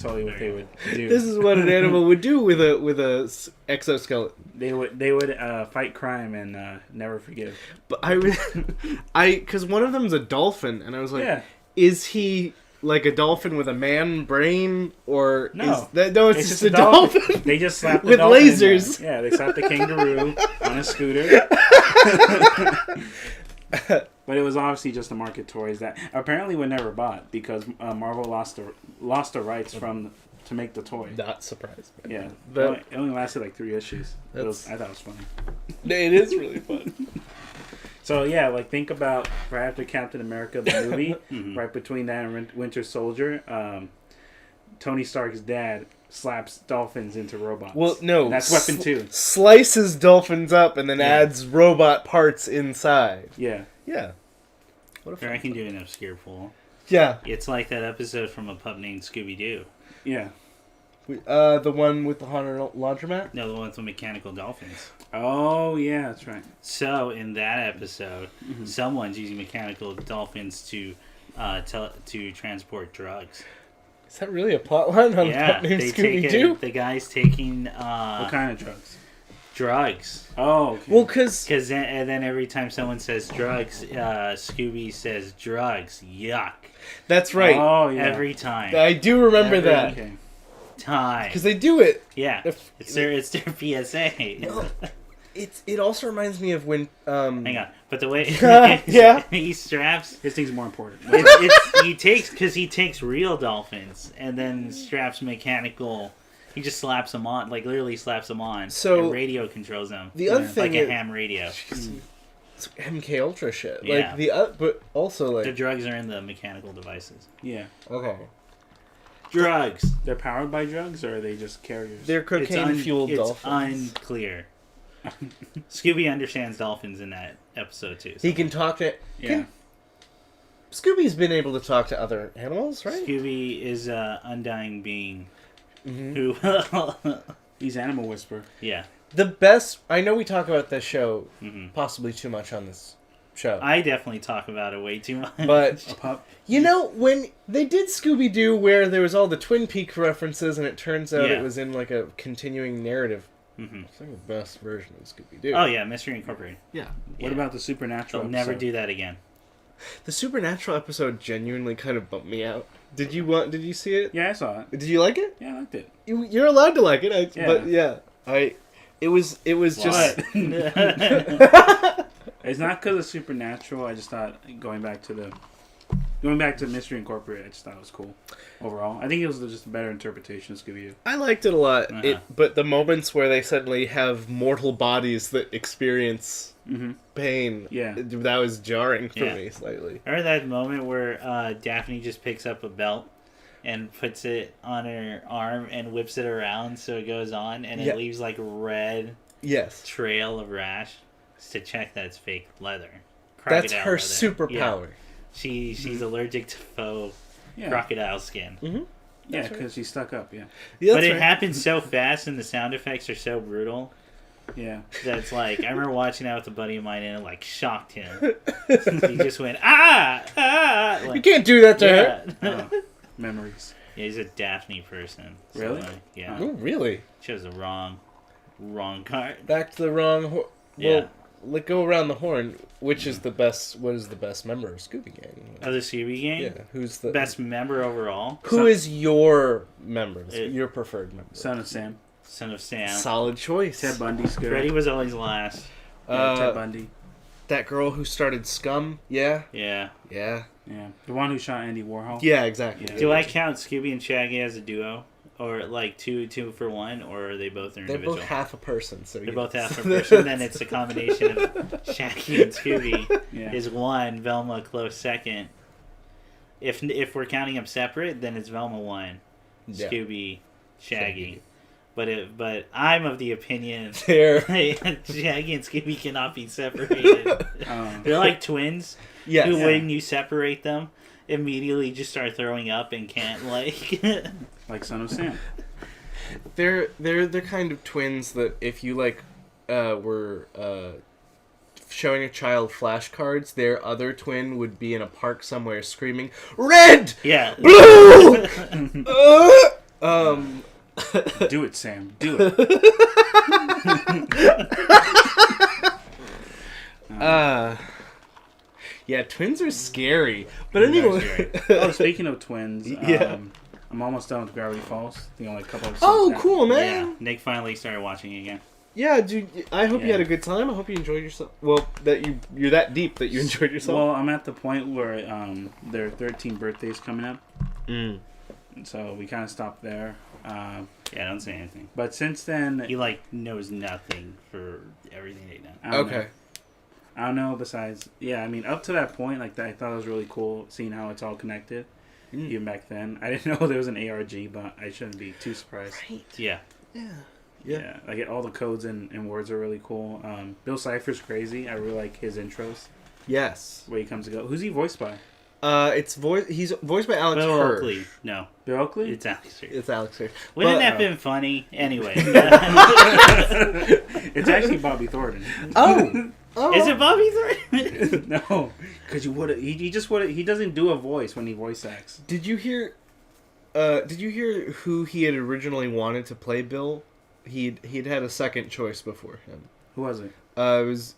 totally what they would do. This is what an animal would do with a exoskeleton. They would fight crime and never forgive. But because one of them's a dolphin, and I was like, Yeah. is he like a dolphin with a man brain, or No. it's just a dolphin. They just slapped the with dolphin in lasers. there. Yeah, they slapped the kangaroo on a scooter. But it was obviously just the market toys that apparently were never bought because Marvel lost the rights to make the toy. Not surprised. Yeah, But it only lasted like 3 issues. I thought it was funny. it is really fun. So yeah, like think about right after Captain America the movie, right between that and Winter Soldier, Tony Stark's dad slaps dolphins into robots. Well, no, that's Weapon 2. Slices dolphins up and then adds robot parts inside. Yeah. Yeah. What a Or I can do an obscure poll. Yeah. It's like that episode from A Pup Named Scooby-Doo. Yeah. The one with the haunted laundromat? No, the one with the mechanical dolphins. Oh, yeah, that's right. So, in that episode, someone's using mechanical dolphins to transport drugs. Is that really a plotline on Yeah, Pup Named they Scooby-Doo? the guy's taking... What kind of drugs? Drugs. Oh, okay. Well, because then every time someone says drugs, Scooby says drugs. Yuck. that's right. Oh, yeah. Every time. I do remember Every that. Okay. Time. Because they do it. Yeah. It's their PSA. No, it also reminds me of when... Hang on. But the way Yeah. he straps... This thing's more important. he takes real dolphins and then straps mechanical... He just slaps them on, like literally slaps them on. So, and radio controls them. the other thing like a is- ham radio. It's MK Ultra shit. Yeah. Like but also like The drugs are in the mechanical devices. Yeah. okay, Drugs. They're powered by drugs, or are they just carriers? they're cocaine fueled It's dolphins. unclear. Scooby understands dolphins in that episode too. So. He can talk to. Yeah. Scooby's been able to talk to other animals, right? Scooby is an undying being who. He's Animal Whisperer. Yeah. The best. I know we talk about this show possibly too much on this show, I definitely talk about it way too much. but A pup. you know when they did Scooby Doo, where there was all the Twin Peaks references, and it turns out it was in like a continuing narrative. It's like the best version of Scooby Doo. Oh yeah, Mystery Incorporated. Yeah. What about the Supernatural? They'll never episode? do that again. The Supernatural episode genuinely kind of bumped me out. Did you see it? Yeah, I saw it. Did you like it? Yeah, I liked it. You're allowed to like it, Yeah. but yeah, it was just. It's not because of Supernatural. I just thought going back to Mystery Incorporated, I just thought it was cool overall. I think it was just a better interpretation of Scooby-Doo. I liked it a lot. But the moments where they suddenly have mortal bodies that experience pain, that was jarring for me slightly. Remember that moment where Daphne just picks up a belt and puts it on her arm and whips it around so it goes on and it leaves like red trail of rash to check that it's fake leather. That's her leather. superpower. Yeah. She's allergic to faux crocodile skin. Mm-hmm. Yeah, because she's stuck up. Yeah, but it happens so fast and the sound effects are so brutal. Yeah, that's like I remember watching that with a buddy of mine and it like shocked him. He just went ah. Like, you can't do that to her. Memories. Yeah, he's a Daphne person. So Really? Yeah. Oh, really? Chose the wrong card. Back to the wrong. Yeah. Let go around the horn. Which is the best? What is the best member of Scooby Gang? Of the Scooby Gang? Yeah. Who's the best member overall? Who is your member? Your preferred member? Son of Sam. Son of Sam. Solid choice. Ted Bundy's good. Freddy was always last. Ted Bundy. That girl who started Scum. Yeah. Yeah. Yeah. Yeah. The one who shot Andy Warhol. Yeah, exactly. Yeah. Do I count Scooby and Shaggy as a duo? Or like two for one? Or are they both They're individual? both half a person. So they're both half a person. Then it's a combination of Shaggy and Scooby. Is one, Velma close second. If we're counting them separate, then it's Velma 1, Scooby, Shaggy. But I'm of the opinion Shaggy and Scooby cannot be separated. They're like twins. Yes. Who when you separate them, immediately just start throwing up and can't like Son of Sam. They're kind of twins that if you were showing a child flashcards, their other twin would be in a park somewhere screaming, "Red! Yeah. Blue! Do it, Sam. Do it. Yeah, twins are scary. But anyway. Oh, speaking of twins, yeah. I'm almost done with Gravity Falls. The only couple episodes. Oh, cool, man. Yeah, Nick finally started watching it again. Yeah, dude. I hope you had a good time. I hope you enjoyed yourself. Well, that you're that deep that you enjoyed yourself. Well, I'm at the point where their 13th birthday's coming up. So we kind of stopped there. Yeah, don't say anything. But since then, he knows nothing for everything they've done. Okay. I don't know. Besides, I mean, up to that point, like I thought it was really cool seeing how it's all connected. Even back then, I didn't know there was an ARG, but I shouldn't be too surprised. Right. Yeah. Yeah. Like all the codes and words are really cool. Bill Cipher's crazy. I really like his intros. Yes. Where he comes to go. Who's he voiced by? He's voiced by Alex Bill Hirsch. Oakley. No. Bill Oakley? It's Alex Hirsch. It's Alex Hirsch. Wouldn't that have been funny? Anyway. It's actually Bobby Thornton. Oh. Is it Bobby Thornton? No, because you would. He just would. He doesn't do a voice when he voice acts. Did you hear who he had originally wanted to play Bill? He'd had a second choice before him. Who was it?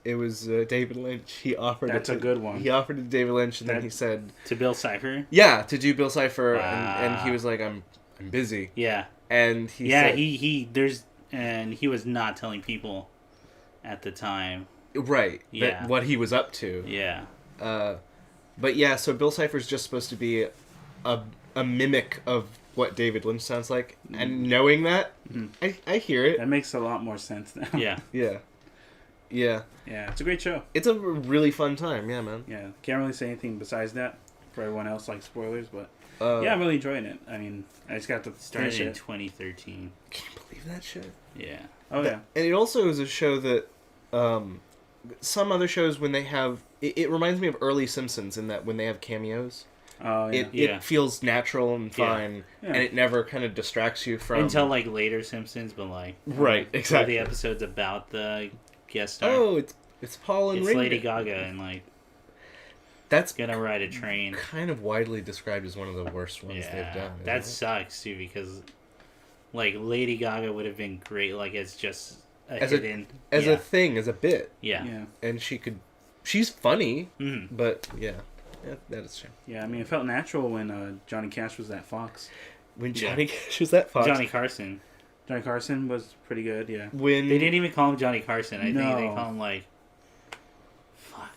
It was David Lynch. He offered. That's a good one. He offered it to David Lynch, and then he said to Bill Cipher. Yeah, to do Bill Cipher, and he was like, "I'm busy." Yeah. And he said, he was not telling people at the time. Right. Yeah. What he was up to. Yeah. But yeah, so Bill Cipher's just supposed to be a mimic of what David Lynch sounds like, and knowing that, I hear it. That makes a lot more sense now. Yeah. Yeah. Yeah. Yeah, it's a great show. It's a really fun time, yeah, man. Yeah, can't really say anything besides that for everyone else, like spoilers, but yeah, I'm really enjoying it. I mean, I just got to started finish in it. 2013. Can you believe that shit? Yeah. Oh yeah. And it also is a show that some other shows when they have it reminds me of early Simpsons in that when they have cameos. Oh yeah. It feels natural and fine, and it never kind of distracts you from until like later Simpsons, but like right, exactly. The episodes about the guest star. Oh, it's Paul and Ringo. Lady Gaga, and like that's gonna ride a train. Kind of widely described as one of the worst ones they've done. That sucks too, because like Lady Gaga would have been great, like as just a hidden a thing, as a bit. Yeah. And she's funny, Mm-hmm. but yeah, that is true. Yeah, I mean, it felt natural when Johnny Cash was that fox. When Johnny Cash was that fox. Johnny Carson. Johnny Carson was pretty good, yeah. When they didn't even call him Johnny Carson, I think they call him like, fuck.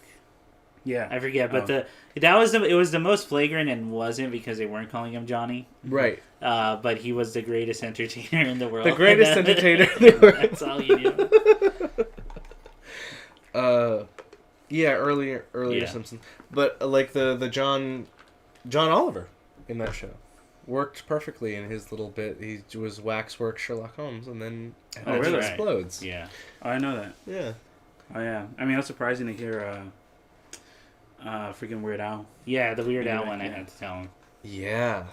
Yeah, I forget, but it was the most flagrant and wasn't because they weren't calling him Johnny. Right. But he was the greatest entertainer in the world. The greatest entertainer in the world. That's all you knew. Yeah, earlier Simpsons, but like the John Oliver in that show worked perfectly in his little bit. He was waxwork Sherlock Holmes, and then it explodes. Yeah, I know that. Yeah. Oh yeah, I mean, it was surprising to hear freaking Weird Al. Yeah, the Weird Al one. I had to tell him. Yeah.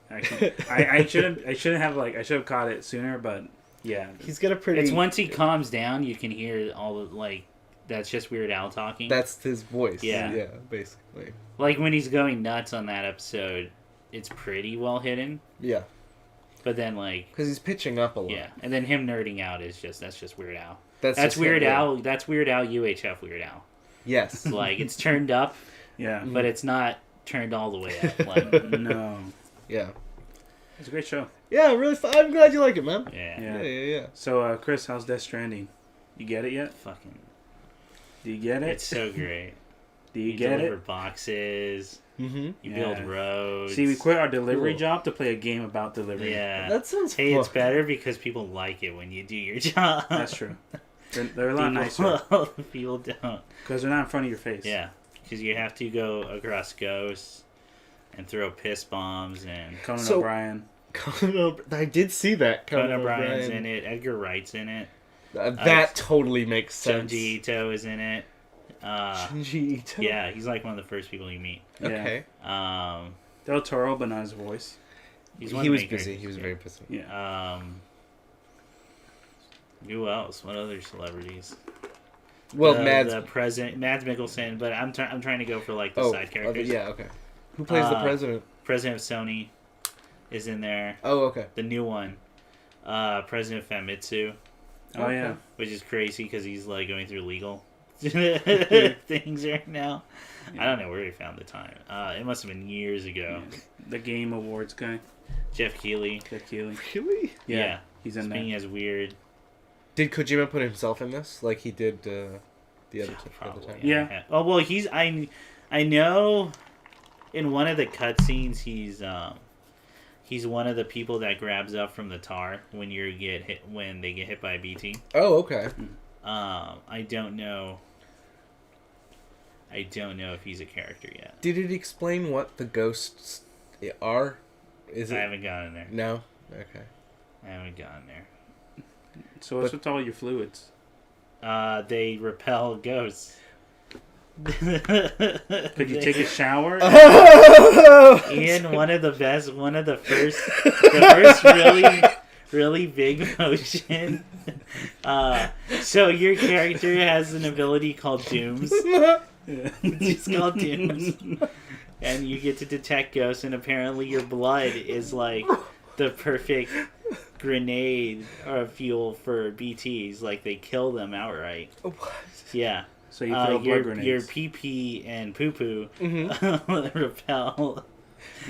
I shouldn't have I should have caught it sooner, but yeah, he's got a pretty. It's once he calms down, you can hear all the that's just Weird Al talking. That's his voice. Yeah, basically. Like when he's going nuts on that episode, it's pretty well hidden. Yeah. But then because he's pitching up a lot. Yeah, and then him nerding out is just Weird Al. That's Weird Al. That's Weird Al UHF Weird Al. Yes. It's turned up. Yeah. But it's not turned all the way up. No. Yeah. It's a great show. Yeah, really fun. I'm glad you like it, man. Yeah. So, Chris, how's Death Stranding? You get it yet? Fucking. Do you get it? It's so great. Do you get deliver it? Boxes. Mm-hmm. You build roads. See, we quit our delivery job to play a game about delivery. Yeah. That sounds fun. It's better because people like it when you do your job. That's true. They're a lot nicer. People don't. Because they're not in front of your face. Yeah. Because you have to go across ghosts and throw piss bombs and... Conan O'Brien. I did see that. Conan O'Brien's in it. Edgar Wright's in it. That totally makes sense. Junji Ito is in it. Junji Ito? Yeah, he's like one of the first people you meet. Okay. Del Toro, but not his voice. He was busy. He was very busy. Yeah. Who else? What other celebrities? Well, the president, Mads Mikkelsen, but I'm trying to go for the side characters. Yeah, okay. Who plays the president? President of Sony is in there. Oh, okay. The new one. President Famitsu. Oh, yeah. Which is crazy because he's like going through legal things right now. Yeah. I don't know where he found the time. It must have been years ago. Yeah. The Game Awards guy. Jeff Keighley. Really? Yeah. He's in there. As weird. Did Kojima put himself in this like he did the other time? Yeah. Oh well, I know in one of the cutscenes he's one of the people that grabs up from the tar when they get hit by a BT. Oh, okay. I don't know if he's a character yet. Did it explain what the ghosts are? I haven't gotten there. No? Okay. I haven't gotten there. So what's with all your fluids? They repel ghosts. Could you take a shower? Ian, the first really big motion. So your character has an ability called Dooms. It's called Dooms. And you get to detect ghosts, and apparently your blood is like the perfect grenade or fuel for BTs. Like they kill them outright. What? Yeah. So you throw blood grenades. Your pee and poo poo repel.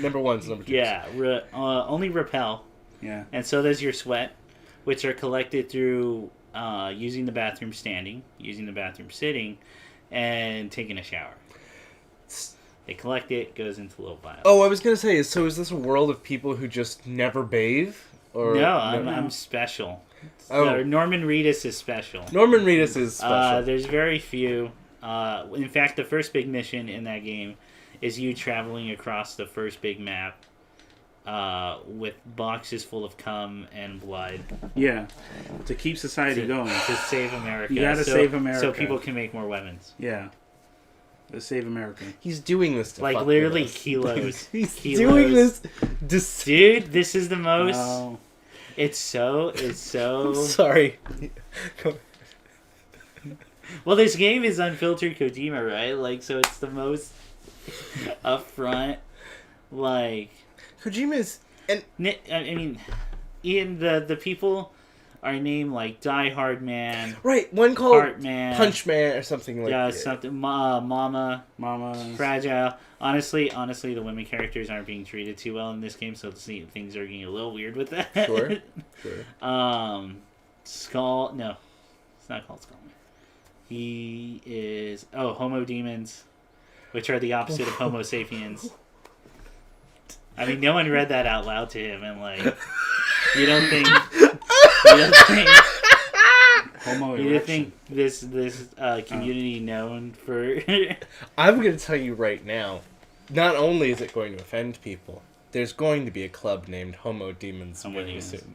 Number one's number two. Yeah, only repel. Yeah. And so does your sweat, which are collected through using the bathroom standing, using the bathroom sitting, and taking a shower. They collect it, goes into little vials. Oh, I was gonna say, so is this a world of people who just never bathe? Or no, I'm special. Oh. So Norman Reedus is special. Norman Reedus is special. There's very few. In fact, the first big mission in that game is you traveling across the first big map with boxes full of cum and blood. Yeah, to keep society going. To save America. You gotta save America. So people can make more weapons. Yeah. To save America. He's doing this to like literally kilos. He's kilos. doing this. Dude, this is the most... No. It's so... I'm sorry. Well, this game is unfiltered Kojima, right? Like, so it's the most upfront, like... Kojima is... I mean, Ian, the people are named, like, Die Hard Man. Right, one called Heart Man, Punch Man or something like that. Yeah, something... Mama. Fragile. Honestly, the women characters aren't being treated too well in this game, so things are getting a little weird with that. Sure. Skull... No, it's not called Skull Man. He is... Oh, Homo Demons, which are the opposite of Homo Sapiens. I mean, no one read that out loud to him, and, like... You don't think this community known for... I'm going to tell you right now, not only is it going to offend people, there's going to be a club named Homo Demons very soon.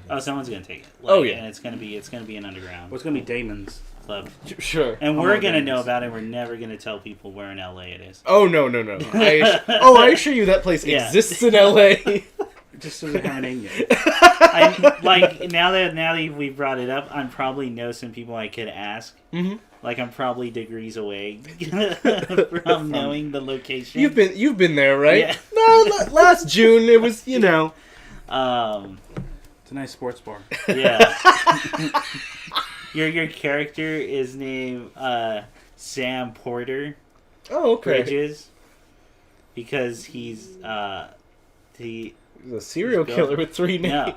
Oh, someone's going to take it. And it's going to be an underground. What's going to be Damon's club? Sure. And we're going to know about it. We're never going to tell people where in LA it is. Oh, no. I assure you that place exists in LA. Just so we have a name yet. Now that we brought it up, I probably know some people I could ask. Mm-hmm. Like, I'm probably degrees away from knowing the location. You've been there, right? Yeah. No, last June it was, It's a nice sports bar. Yeah. Your character is named Sam Porter. Oh, okay. Bridges, because he's He's a serial killer with 3 names. No.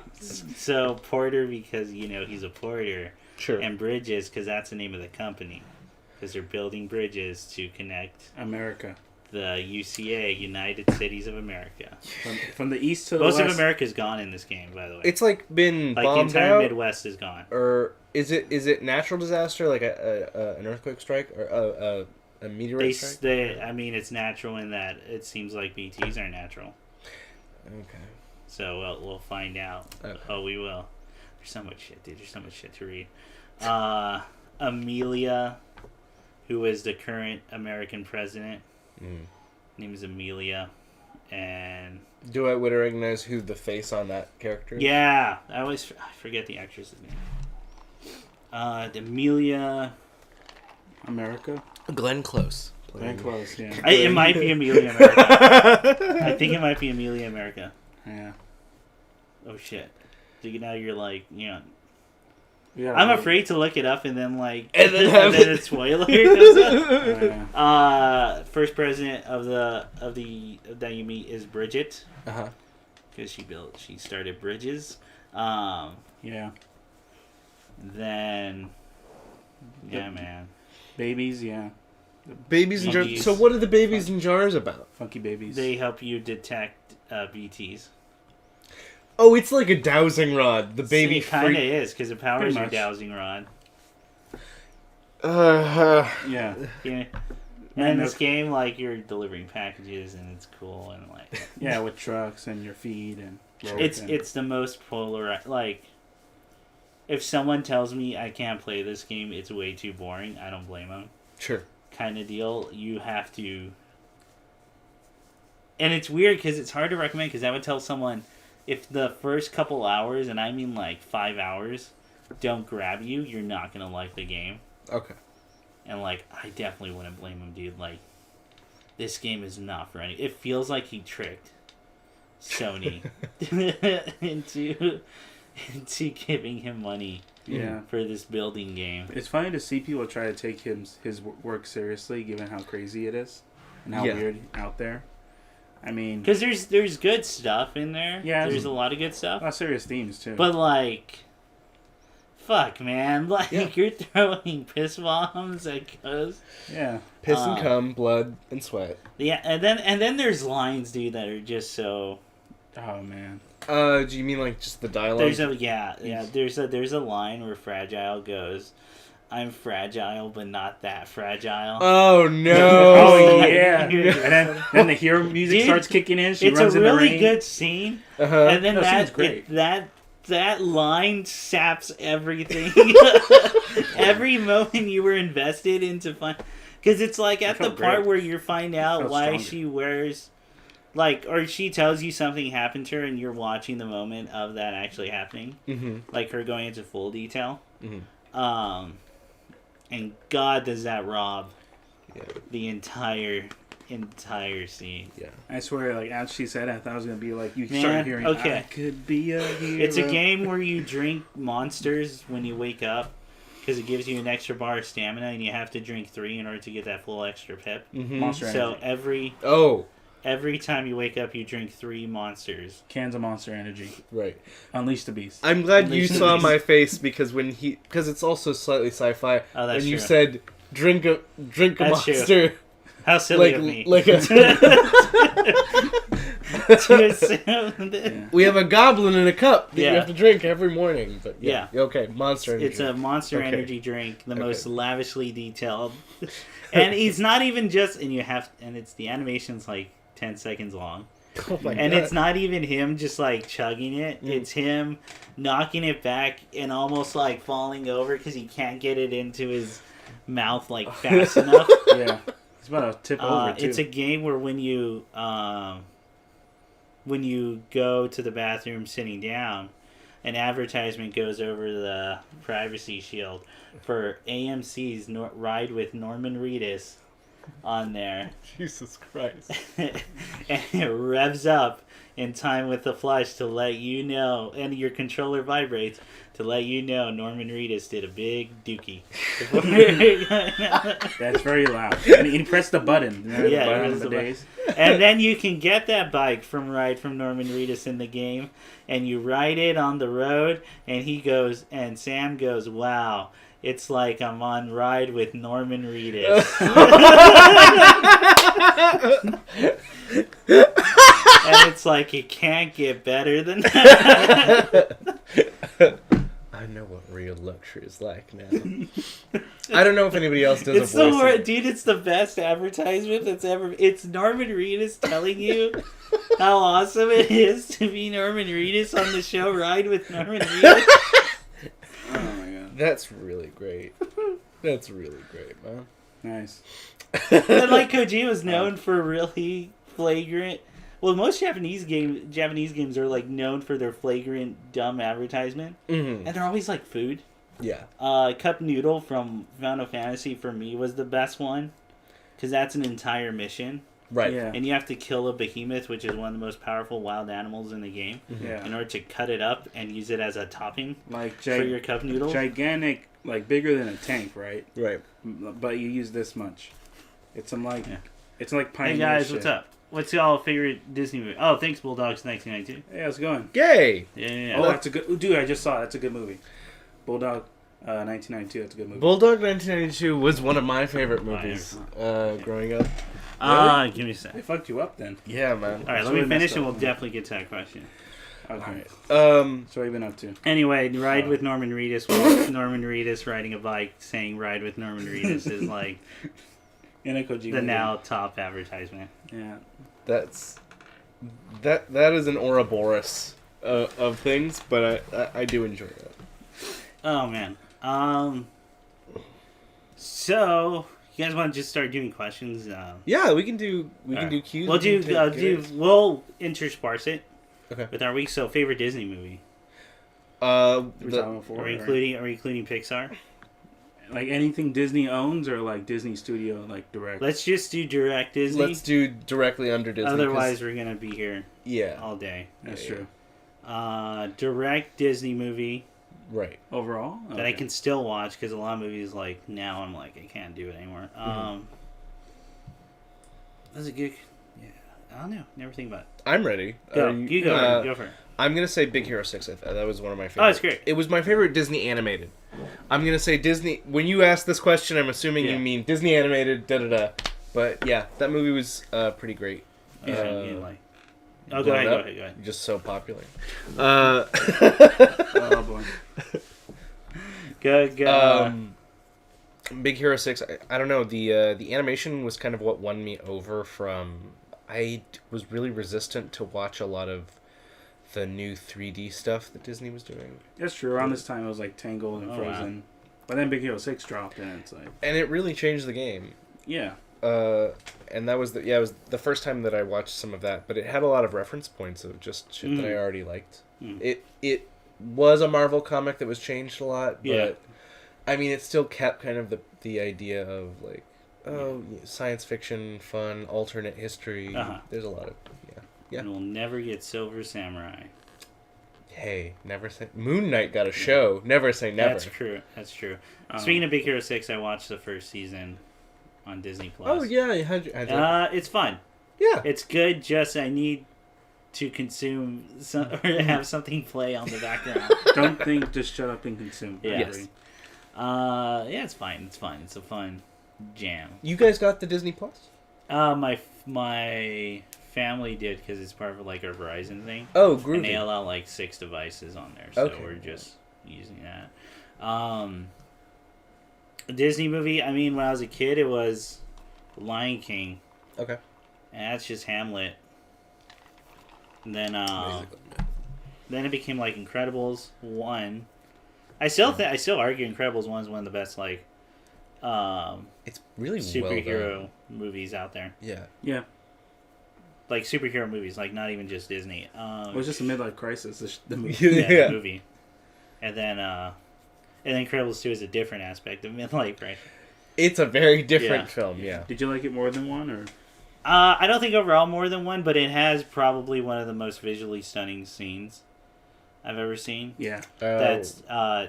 So Porter because he's a porter. Sure. And Bridges because that's the name of the company, because they're building bridges to connect America. The UCA, United Cities of America. From the east to the west. west. Most of America's gone in this game, by the way. It's been like bombed the entire out? Midwest is gone. Or is it natural disaster, like an earthquake strike or a meteorite strike? It's natural in that it seems like BTs are natural. Okay. So we'll find out. Okay. Oh, we will. There's so much shit, dude. There's so much shit to read. Amelia, who is the current American president. Name is Amelia. And do I recognize who the face on that character is? Yeah. I forget the actress's name. Amelia... America? Glenn Close. Glenn Close, yeah. It might be Amelia America. I think it might be Amelia America. Yeah. Oh shit! So now you're like, Yeah, I'm afraid to look it up and then And then a spoiler comes up. First president of that you meet is Bridget. Because she started Bridges. Yeah. Then, man. Babies, yeah. Babies in jars. So what are the babies in jars about? Funky babies. They help you detect BTs. Oh, it's like a dowsing rod. The baby It kind of is, because it powers your dowsing rod. Yeah. And in this game, like, you're delivering packages, and it's cool, and like... Yeah, with trucks and your feed and... It's the most polarized... Like, if someone tells me I can't play this game, it's way too boring, I don't blame them. Sure. Kind of deal. You have to... And it's weird, because it's hard to recommend, because I would tell someone... If the first couple hours, and I mean like 5 hours, don't grab you, you're not going to like the game. Okay. And like, I definitely wouldn't blame him, dude. Like, this game is not for any... It feels like he tricked Sony into giving him money for this building game. It's funny to see people try to take his work seriously, given how crazy it is and how weird out there. I mean... Because there's good stuff in there. Yeah. There's a lot of good stuff. A lot of serious themes, too. But, like... Fuck, man. Like, you're throwing piss bombs at ghosts. Yeah. Piss and cum, blood and sweat. Yeah, and then there's lines, dude, that are just so... Oh, man. Do you mean, like, just the dialogue? There's a line where Fragile goes... I'm fragile, but not that fragile. Oh, no. Oh, yeah. And then the hero music starts kicking in. She runs in the rain. It's a really good scene. And then that line saps everything. Every moment you were invested into fun. Because it's like at the part where you find out why she wears... Like, or she tells you something happened to her and you're watching the moment of that actually happening. Mm-hmm. Like her going into full detail. Mm-hmm. And God, does that rob the entire scene. Yeah. I swear, like, as she said it, I thought it was going to be like, you start hearing, I could be a hero. It's a game where you drink monsters when you wake up, because it gives you an extra bar of stamina, and you have to drink 3 in order to get that full extra pep. Mm-hmm. Monster energy. Every time you wake up, you drink 3 monsters. Cans of Monster Energy. Right. Unleash the Beast. I'm glad you saw my face because because it's also slightly sci-fi. Oh, that's when you true. said drink a monster. True. How silly of me. Like we have a goblin in a cup that you have to drink every morning. But okay, Monster Energy. It's a Monster Energy drink, the most lavishly detailed. And it's not even just and it's the animation's like 10 seconds long. Oh my and God. It's not even him just like chugging it. It's him knocking it back and almost like falling over because he can't get it into his mouth like fast enough. Yeah. It's about to tip over too. It's a game where when you go to the bathroom sitting down, an advertisement goes over the privacy shield for AMC's Ride with Norman Reedus on there. Jesus Christ. And it revs up in time with the flush to let you know, and your controller vibrates to let you know Norman Reedus did a big dookie. That's very loud. And he pressed the button. And then you can get that bike from Norman Reedus in the game, and you ride it on the road, and Sam goes, wow, it's like I'm on Ride with Norman Reedus. And it's like, it can't get better than that. I know what real luxury is like now. I don't know if anybody else does it's dude, it's the best advertisement that's ever... It's Norman Reedus telling you how awesome it is to be Norman Reedus on the show Ride with Norman Reedus. Oh my God. That's really great. That's really great, man. Nice. And like Kojima's known for really flagrant... Well, most Japanese games are like known for their flagrant, dumb advertisement. Mm-hmm. And they're always like food. Yeah. Cup Noodle from Final Fantasy for me was the best one. Because that's an entire mission. Right. Yeah. And you have to kill a behemoth, which is one of the most powerful wild animals in the game, in order to cut it up and use it as a topping for your cup noodles. Gigantic, like bigger than a tank, right? Right. But you use this much. It's some like, it's like pioneer Hey guys, shit. what's up? What's y'all favorite Disney movie? Oh, thanks Bulldogs 1992. Hey, how's it going? Yay! Yeah. Oh, that's a good... Dude, I just saw it. That's a good movie. Bulldog, 1992. That's a good movie. Bulldog 1992 was one of my favorite movies growing up. Really? Give me a sec. They fucked you up then. Yeah, man. All right, let me finish and we'll definitely get to that question. Okay. So what have you been up to? Anyway, Ride with Norman Reedus. Well, Norman Reedus riding a bike saying Ride with Norman Reedus is like the now top advertisement. Yeah. That is an Ouroboros of things, but I do enjoy that. Oh man. So you guys want to just start doing questions? Yeah, we can do cues. We'll intersperse it with our week. So favorite Disney movie. Are we including Pixar? Like anything Disney owns or like Disney Studio, like direct? Let's just do direct Disney. Let's do directly under Disney. Otherwise, we're going to be here all day. That's true. Direct Disney movie. Right. Overall? Okay. That I can still watch because a lot of movies, like, now I'm like, I can't do it anymore. That's a good... Yeah, I don't know. Never think about it. I'm ready. Go for it. I'm going to say Big Hero 6. That was one of my favorites. Oh, it's great. It was my favorite Disney animated. I'm going to say Disney... When you ask this question, I'm assuming you mean Disney animated, da-da-da. But, yeah, that movie was pretty great. Go ahead. You're just so popular. Oh, boy. Go. Big Hero 6, I don't know. The animation was kind of what won me over from... I was really resistant to watch a lot of the new 3D stuff that Disney was doing. That's true. Around this time, it was like Tangled and Frozen. Wow. But then Big Hero 6 dropped, and it's like... And it really changed the game. Yeah. And that was it was the first time that I watched some of that, but it had a lot of reference points of just shit that I already liked. It was a Marvel comic that was changed a lot, but I mean, it still kept kind of the idea of like, science fiction, fun, alternate history. There's a lot of And we'll never get Silver Samurai. Hey, never say... Moon Knight got a show. Never say never. That's true. Speaking of Big Hero 6, I watched the first season on Disney Plus. Oh, yeah. How'd you it's fun. Yeah. It's good, just I need to consume or have something play on the background. Don't think, just shut up and consume. Yes. It's fine. It's fun. It's a fun jam. You guys got the Disney Plus? My family did because it's part of like our Verizon thing. Oh, groovy. And they allow like 6 devices on there, so we're just using that. A Disney movie, I mean, when I was a kid, it was Lion King. Okay. And that's just Hamlet. And then it became like Incredibles 1. I still argue Incredibles 1 is one of the best like it's really superhero movies out there. Yeah. Yeah. Like superhero movies, like not even just Disney. It was just a midlife crisis. The movie. The movie. And then Incredibles 2 is a different aspect of midlife, right? It's a very different film. Yeah. Did you like it more than one, or? I don't think overall more than one, but it has probably one of the most visually stunning scenes I've ever seen. Yeah. That's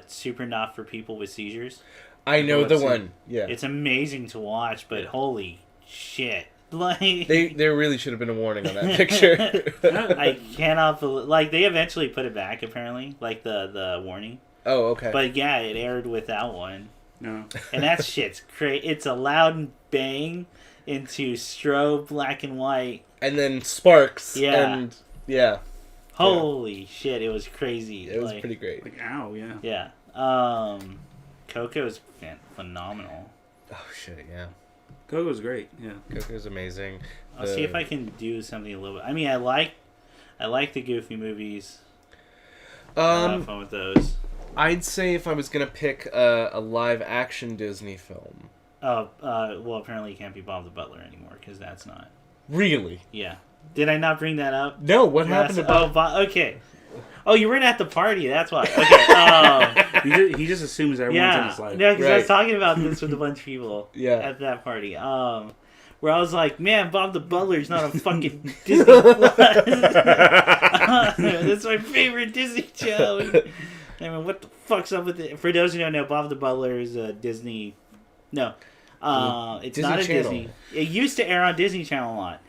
super not for people with seizures. I know the one. Yeah. It's amazing to watch, but holy shit. Like there really should have been a warning on that picture. I cannot believe, like, they eventually put it back apparently, like the warning. Oh, okay. But yeah, it aired without one. No. And that shit's crazy. It's a loud bang into strobe black and white. And then sparks. Yeah. And yeah. Holy shit, it was crazy. It was pretty great. Like, ow, yeah. Yeah. Coco's phenomenal. Oh shit, yeah. Coco's great, yeah. Coco's amazing. I'll see if I can do something a little bit. I mean, I like the Goofy movies. Fun with those. I'd say if I was gonna pick a live action Disney film. Well, apparently you can't be Bob the Butler anymore because that's not. Really? Yeah. Did I not bring that up? No. What happened to Bob? Okay. Oh, you weren't at the party. That's why. Okay. He just assumes everyone's in his life. Yeah, because I was talking about this with a bunch of people. Yeah. At that party. where I was like, man, Bob the Butler's not a fucking Disney Plus. That's my favorite Disney show. I mean, what the fuck's up with it? For those who don't know, Bob the Butler is a Disney. No, it's Disney not a Channel. Disney. It used to air on Disney Channel a lot,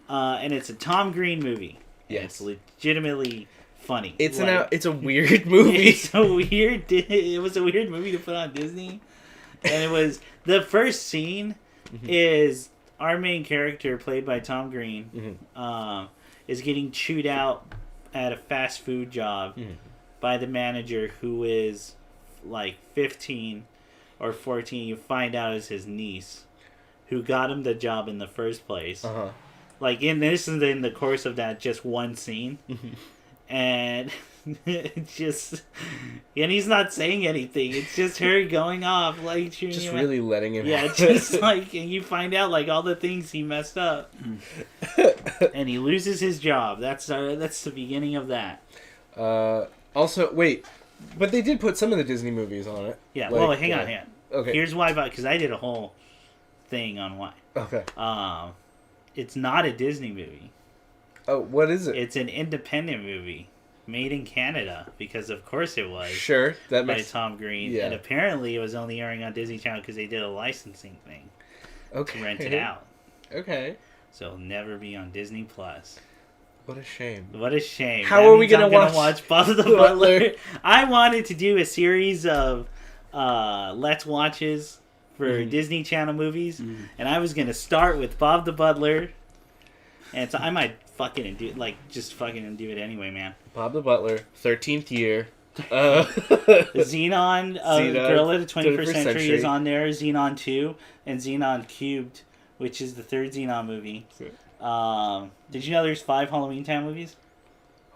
and it's a Tom Green movie. Yes. It's legitimately funny. It's a weird movie. It's a weird. It was a weird movie to put on Disney, and it was the first scene is our main character played by Tom Green is getting chewed out at a fast food job by the manager who is like 15 or 14. You find out is his niece who got him the job in the first place. Like this is in the course of that just one scene. And it's just, and he's not saying anything. It's just her going off, like just really letting him. Yeah, just like, and you find out like all the things he messed up, and he loses his job. That's the beginning of that. Also, wait, but they did put some of the Disney movies on it. Yeah. Like, well, hang on. Okay. Here's why, because I did a whole thing on why. Okay. It's not a Disney movie. Oh, what is it? It's an independent movie made in Canada, because of course it was. Sure, that by makes Tom Green, and apparently it was only airing on Disney Channel because they did a licensing thing. Okay. To rent it out. Okay. So it'll never be on Disney Plus. What a shame. What a shame. How are we gonna watch Bob the Butler? I wanted to do a series of Let's Watches for Disney Channel movies, and I was gonna start with Bob the Butler, and so I might fucking do it anyway, man. Bob the Butler, 13th year. Xenon, Girl of the 21st Century is on there. Xenon 2 and Xenon Cubed, which is the third Xenon movie. Did you know there's 5 Halloween Town movies?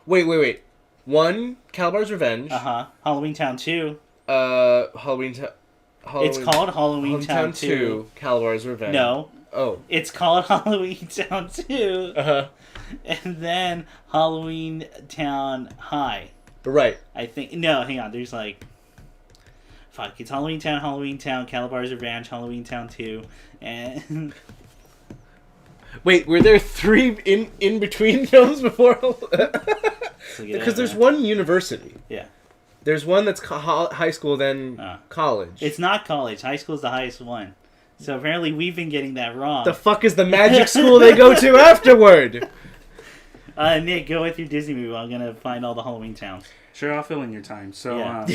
Wait. 1, Calabar's Revenge. Halloween Town 2. It's called Halloween Town 2. Calabar's Revenge. No. Oh. It's called Halloween Town 2. And then Halloween Town High. Right. I think. No, hang on. There's like. Fuck. It's Halloween Town, Calabar's Revenge, Halloween Town 2, and. Wait, were there 3 in between films before? Because there's one university. Yeah. There's one that's high school, then college. It's not college. High school's the highest one. So apparently we've been getting that wrong. The fuck is the magic school they go to afterward? Nick, go with your Disney movie. I'm gonna find all the Halloween towns. Sure, I'll fill in your time. So yeah. I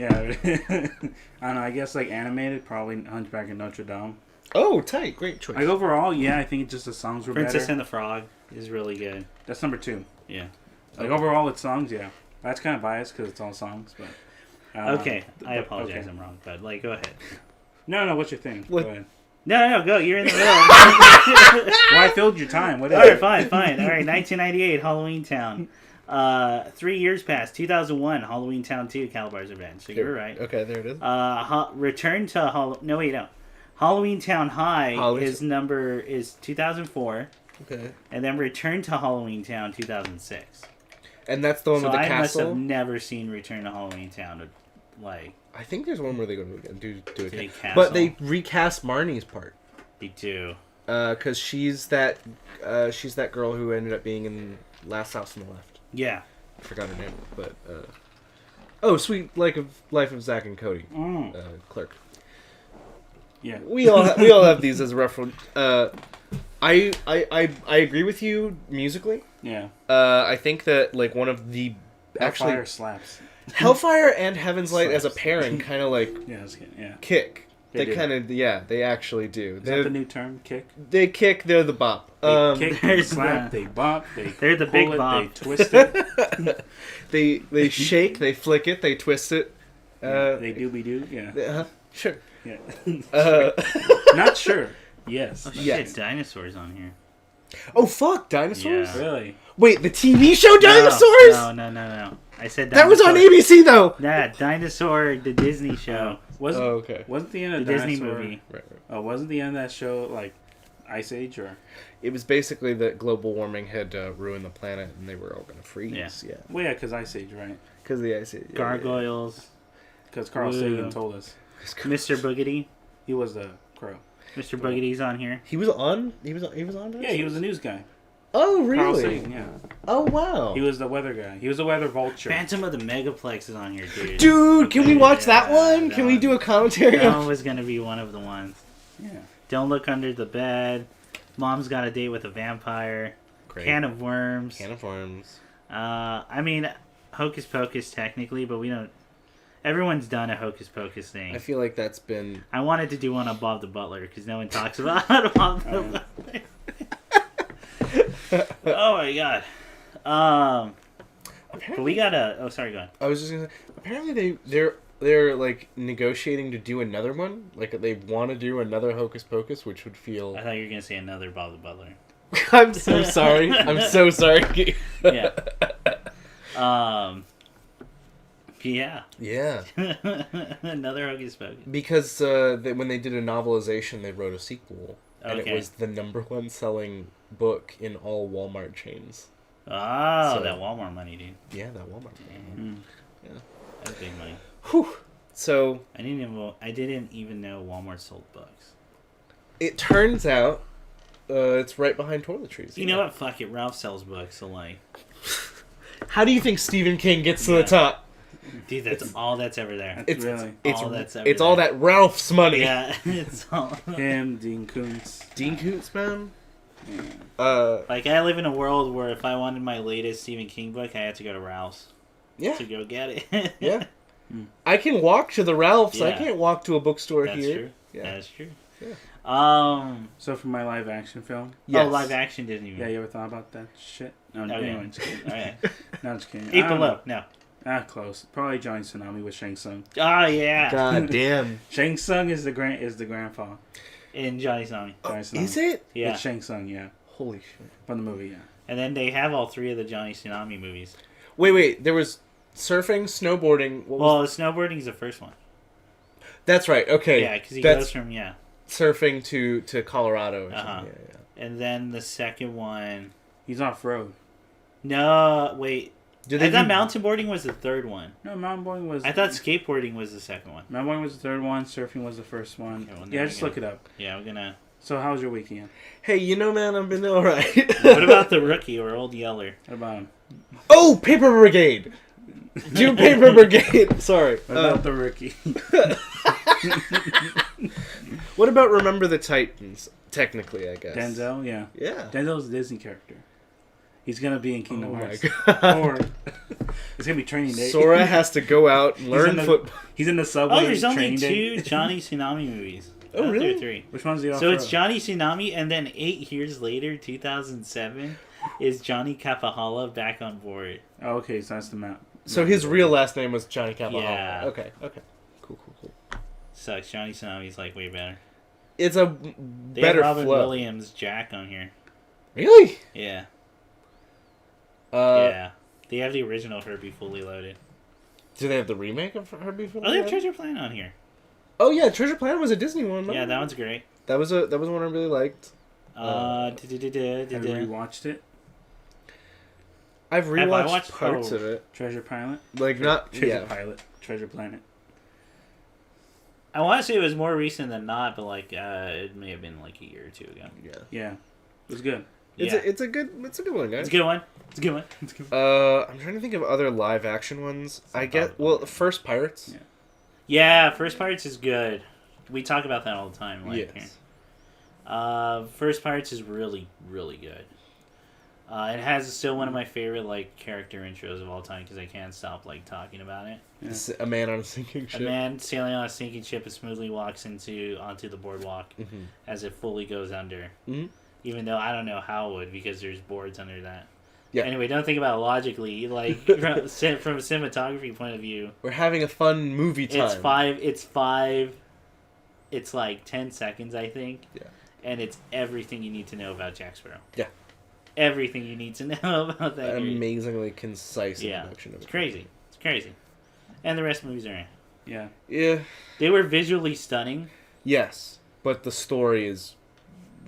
don't know. I guess like animated, probably Hunchback of Notre Dame. Oh, tight, great choice. Like overall, yeah, I think it's just the songs were Princess better. and the Frog is really good. That's number 2. Yeah. Like overall, it's songs. Yeah, that's kind of biased because it's all songs. But okay, I apologize. Okay. I'm wrong, but like, go ahead. No. What's your thing? Go ahead. No, go. You're in the middle. Well, I filled your time. What is it? Fine. All right, 1998, Halloween Town. 3 years passed. 2001, Halloween Town 2, Calabar's Revenge. So you're right. Okay, there it is. Return to Halloween Town High is 2004. Okay. And then Return to Halloween Town 2006. And that's the one with the castle? I must have never seen Return to Halloween Town. I think there's one where they go to do a castle. But they recast Marnie's part. They do. Because she's that girl who ended up being in Last House on the Left. Yeah. I forgot her name, but Sweet Life of Zack and Cody. Clerk. Yeah. We all have these as a reference. I agree with you musically. Yeah. I think that like one of the Hellfire slaps. Hellfire and Heaven's Light as a pairing kind of like kick. They kind of they actually do. Is that the new term? Kick. They kick. They're the bop. They kick. They slap. They bop. They're the big bop. They twist it. they shake. They flick it. They twist it. They dooby doo. Yeah. Sure. Yeah. Not sure. Yes. Oh shit! Dinosaurs on here. Oh fuck! Dinosaurs. Yeah. Really? Wait, the TV show Dinosaurs? No. I said Dinosaur. That was on ABC though. Yeah, Dinosaur, the Disney show. Wasn't the end of the Dinosaur, Disney movie? Right. Oh, wasn't the end of that show like Ice Age or? It was basically that global warming had ruined the planet and they were all going to freeze. Yeah. Well, yeah, because Ice Age, right? Because the Ice Age. Gargoyles. Because Carl Sagan told us. Mr. Boogedy. He was the crow. Mr. Boogedy's on here. He was on. He was on. Yeah, he was a news guy. Oh, really? Carl Sagan, yeah. Oh, wow. He was the weather guy. He was the weather vulture. Phantom of the Megaplex is on here, dude. Dude, can we watch that one? Can we do a commentary? That one was going to be one of the ones. Yeah. Don't Look Under the Bed. Mom's Got a Date with a Vampire. Great. Can of Worms. Can of Worms. I mean, Hocus Pocus technically, but we don't... Everyone's done a Hocus Pocus thing. I feel like that's been... I wanted to do one on Bob the Butler, because no one talks about Bob the Butler. Oh my god. But we got a... Oh, sorry, go on. I was just gonna say, apparently they're like negotiating to do another one. Like they want to do another Hocus Pocus, which would feel... I thought you were going to say another Bob the Butler. I'm so sorry. I'm so sorry. Yeah. Yeah. Yeah. Another Hocus Pocus. Because when they did a novelization, they wrote a sequel. And it was the #1 selling book in all Walmart chains. Oh, that Walmart money, dude. Yeah, that Walmart money. Yeah. That's big money. Whew. So... I didn't even know Walmart sold books. It turns out it's right behind toiletries. You know what? Fuck it. Ralph sells books, so like... How do you think Stephen King gets to the top? Dude, that's all that's ever there. It's All all that Ralph's money. Yeah, it's all... Him, Dean Koontz. Dean Koontz, man? Yeah. Like, I live in a world where if I wanted my latest Stephen King book, I had to go to Ralph's. Yeah. To go get it. Yeah. I can walk to the Ralph's. Yeah. I can't walk to a bookstore That's here. True. Yeah. That's true. Yeah. So for my live action film. Yes. Oh, live action Disney movie. Yeah, you ever thought about that shit? No, Okay. anyway, just kidding. Alright. No, just kidding. 8 Below. No. Close. Probably Johnny Tsunami with Shang Tsung. Oh, yeah. God damn. Shang Tsung is the grandpa. In Johnny Tsunami. Johnny Tsunami. Is it? Yeah. With Shang Tsung, yeah. Holy shit. From the movie, yeah. And then they have all 3 of the Johnny Tsunami movies. Wait. There was surfing, snowboarding. Snowboarding's the first one. That's right. Okay. Yeah, because he goes from, surfing to Colorado. Or something. Yeah. And then the second one... He's off-road. No, wait. I thought mountain boarding was the third one. No, mountain boarding was... I thought skateboarding was the second one. Mountain boarding was the third one. Surfing was the first one. Okay, just look it up. Yeah, we're gonna... So how was your weekend? Hey, man, I've been alright. What about the Rookie or Old Yeller? What about him? Oh, Paper Brigade! Do Paper Brigade! Sorry. What about the Rookie? What about Remember the Titans? Technically, I guess. Denzel, yeah. Yeah. Denzel's a Disney character. He's gonna be in Kingdom Hearts. Or it's gonna be Training Day. Sora has to go out and learn football. He's in the subway. Oh, there's only Training 2 Johnny Tsunami movies. Oh, really? There are 3. Which one's the off-road? So it's Johnny Tsunami, and then 8 years later, 2007, is Johnny Capahala back on board. Oh, okay, so that's the map. So his real last name was Johnny Capahala. Yeah. Okay. Cool. Sucks. Johnny Tsunami's like way better. It's a They better have Robin flow. Williams Jack on here. Really? Yeah. Yeah. Yeah. They have the original Herbie Fully Loaded. Do they have the remake of Herbie? Oh, they have Treasure Planet on here. Oh yeah, Treasure Planet was a Disney one. Yeah, that one's great. That was one I really liked. Have you rewatched it? I've rewatched parts of it. Treasure Pilot? Treasure Pilot. Treasure Planet. I want to say it was more recent than not, but it may have been like a year or 2 ago. Yeah. It was good. It's a good one, guys. It's a good one. I'm trying to think of other live action ones. First Pirates. Yeah, First Pirates is good. We talk about that all the time. Yes. First Pirates is really, really good. It has still one of my favorite character intros of all time because I can't stop talking about it. Yeah. A man on a sinking ship. A man sailing on a sinking ship and smoothly walks onto the boardwalk as it fully goes under. Mm-hmm. Even though I don't know how it would because there's boards under that. Yeah. Anyway, don't think about it logically. From a cinematography point of view, we're having a fun movie time. It's 10 seconds, I think. Yeah. And it's everything you need to know about Jack Sparrow. Yeah. Everything you need to know about that. Amazingly concise introduction of it. It's crazy. It's crazy. And the rest of the movies are in. Yeah. Yeah. They were visually stunning. Yes. But the story is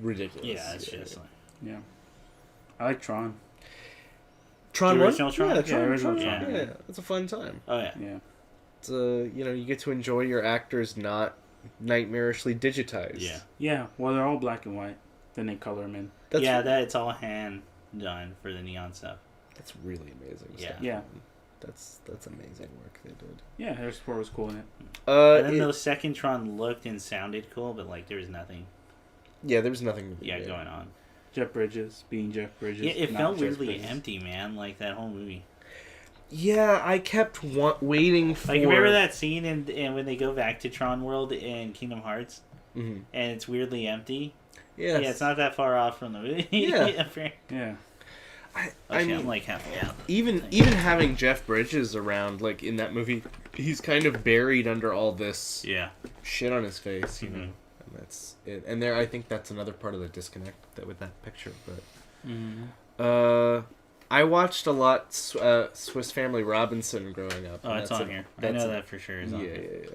ridiculous. Yeah, it's just Yeah. I like Tron. Tron the original 1? Tron? Yeah, Tron. Yeah. It's a fun time. Oh, yeah. Yeah. It's you get to enjoy your actors not nightmarishly digitized. Yeah. Yeah, well, they're all black and white. Then they color them in. It's all hand done for the neon stuff. That's really amazing. Yeah. Stuff. Yeah. That's amazing work they did. Yeah, their support was cool in it. And then the second Tron looked and sounded cool, but like there was nothing. Yeah, there was nothing. Going on. Jeff Bridges being Jeff Bridges. Yeah, it felt weirdly empty, man. Like that whole movie. Yeah, I kept waiting for. Like remember that scene in when they go back to Tron World in Kingdom Hearts, and it's weirdly empty. Yes. Yeah, it's not that far off from the movie. Yeah. Yeah. I mean, I'm like halfway out. Even having Jeff Bridges around, like in that movie, he's kind of buried under all this shit on his face, you know. And that's it. And I think that's another part of the disconnect with that picture. But I watched a lot Swiss Family Robinson growing up. Oh, it's on here. I know that for sure is on here.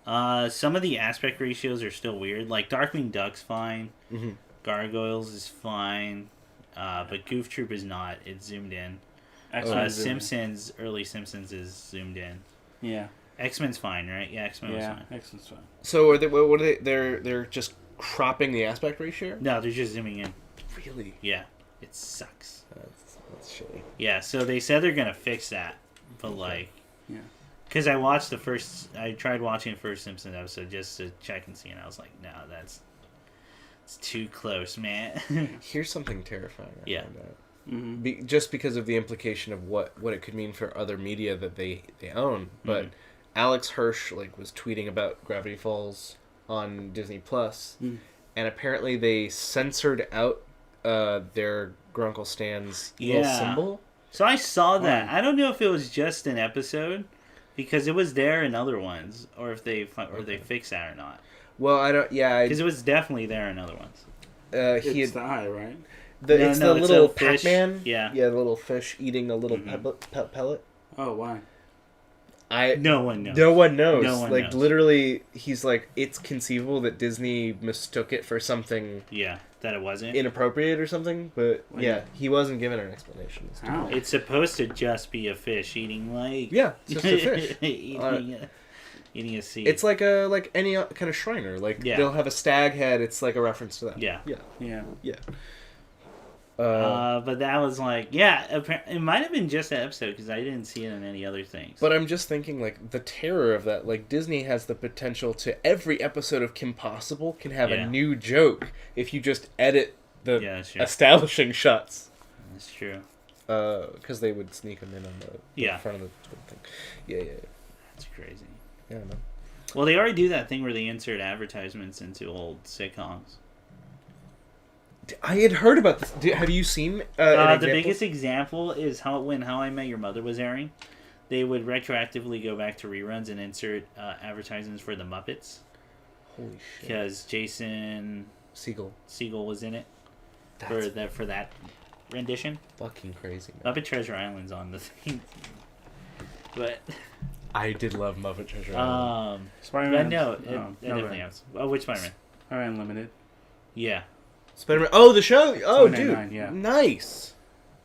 Yeah. Some of the aspect ratios are still weird. Like Darkwing Duck's fine. Mm-hmm. Gargoyles is fine. But Goof Troop is not. It's zoomed in. Simpsons, early Simpsons is zoomed in. Yeah. X-Men's fine, right? Yeah, X-Men was fine. X-Men's fine. So what are they? They're just cropping the aspect ratio? No, they're just zooming in. Really? Yeah. It sucks. That's shitty. Yeah, so they said they're gonna fix that, but yeah. Because I tried watching the first Simpsons episode just to check and see, and I was like, no, it's too close, man. Here's something terrifying. I found out. Mm-hmm. Just because of the implication of what it could mean for other media that they own, but Alex Hirsch was tweeting about Gravity Falls on Disney Plus, and apparently they censored out their Grunkle Stan's little symbol. So I saw that. I don't know if it was just an episode, because it was there in other ones, or if they fixed that or not. Well, I don't. Yeah, because it was definitely there in other ones. It's the eye, right? It's the little Pac-Man. Yeah, the little fish eating a little pellet. Oh, why? No one knows. No one knows. No one knows. Literally, he's like, it's conceivable that Disney mistook it for something. Yeah, that it wasn't inappropriate or something. But he wasn't given an explanation. How? It's supposed to just be a fish eating it's just a fish eating a seed. It's like any kind of Shriner. They'll have a stag head. It's like a reference to that. Yeah. But that was it might have been just that episode because I didn't see it in any other things. But I'm just thinking the terror of that. Disney has the potential to every episode of Kim Possible can have a new joke if you just edit the establishing shots. That's true. Because they would sneak them in on the front of the thing. Yeah. That's crazy. Yeah, no. Well, they already do that thing where they insert advertisements into old sitcoms. I had heard about this. Have you seen the biggest example is when How I Met Your Mother was airing. They would retroactively go back to reruns and insert advertisements for the Muppets. Holy shit! Because Jason Segel was in it for that rendition. Fucking crazy, man. Muppet Treasure Island's on the thing, but I did love Muppet Treasure Island. Spider-Man. It definitely has. Oh, which Spider-Man? Spider-Man Unlimited. Yeah. Spider-Man. Oh, the show. Oh, dude. Yeah. Nice.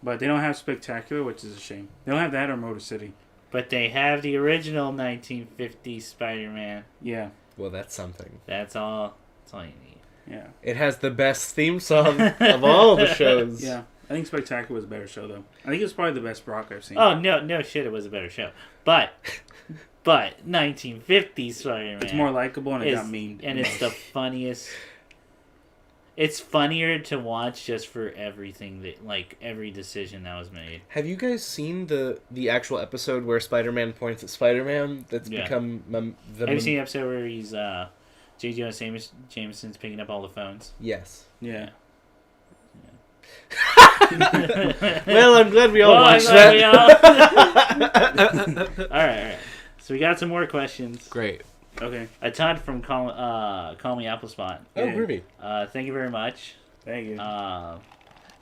But they don't have Spectacular, which is a shame. They don't have that or Motor City. But they have the original 1950 Spider-Man. Yeah. Well, that's something. That's all you need. Yeah. It has the best theme song of all the shows. Yeah. I think Spectacular was a better show, though. I think it's probably the best Brock I've seen. Oh, no shit, it was a better show. But 1950 Spider-Man. It's more likable and it got memed. And it's the funniest. It's funnier to watch just for everything every decision that was made. Have you guys seen the actual episode where Spider-Man points at Spider-Man? That's become Have you seen the episode where he's J. Jonah Jameson's picking up all the phones? Yes. Yeah. Well, I'm glad we all watched that. All right. So we got some more questions. Great. Okay. A ton from Call Me Applespot. Oh, groovy. Thank you very much. Thank you.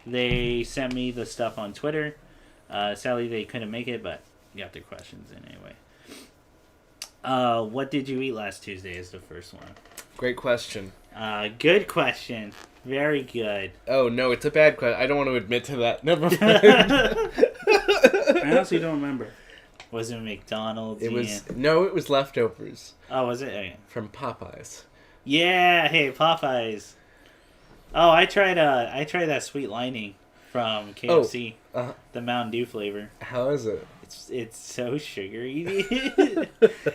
They sent me the stuff on Twitter. Sadly, they couldn't make it, but got their questions in anyway. What did you eat last Tuesday is the first one. Great question. Good question. Very good. Oh, no, it's a bad question. I don't want to admit to that. Never mind. I honestly don't remember. Was it McDonald's? It was no, it was leftovers. Oh, was it? Okay. From Popeyes. Yeah, hey Popeyes. Oh, I tried that Sweet Lightning from KFC. Oh, the Mountain Dew flavor. How is it? It's so sugary.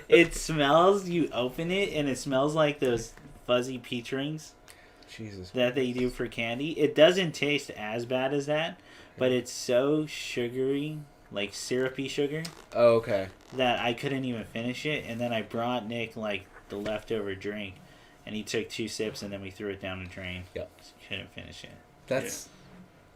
It smells. You open it and it smells like those fuzzy peach rings. Jesus. That they do for candy. It doesn't taste as bad as that, but it's so sugary, like syrupy sugar. Oh, okay. That I couldn't even finish it, and then I brought Nick like the leftover drink, and he took 2 sips, and then we threw it down the drain. Yep. So couldn't finish it.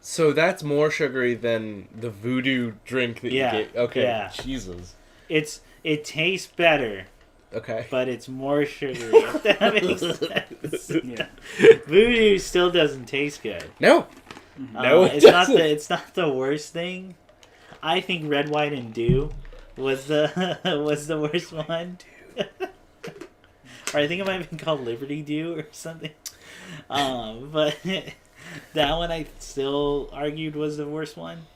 So that's more sugary than the voodoo drink that you get. Okay. Yeah. Jesus. It tastes better. Okay. But it's more sugary. If that makes sense. Yeah. Voodoo still doesn't taste good. No. No, it's doesn't. It's not the worst thing. I think Red, White, and Dew was the worst one. Or I think it might have been called Liberty Dew or something. But that one I still argued was the worst one.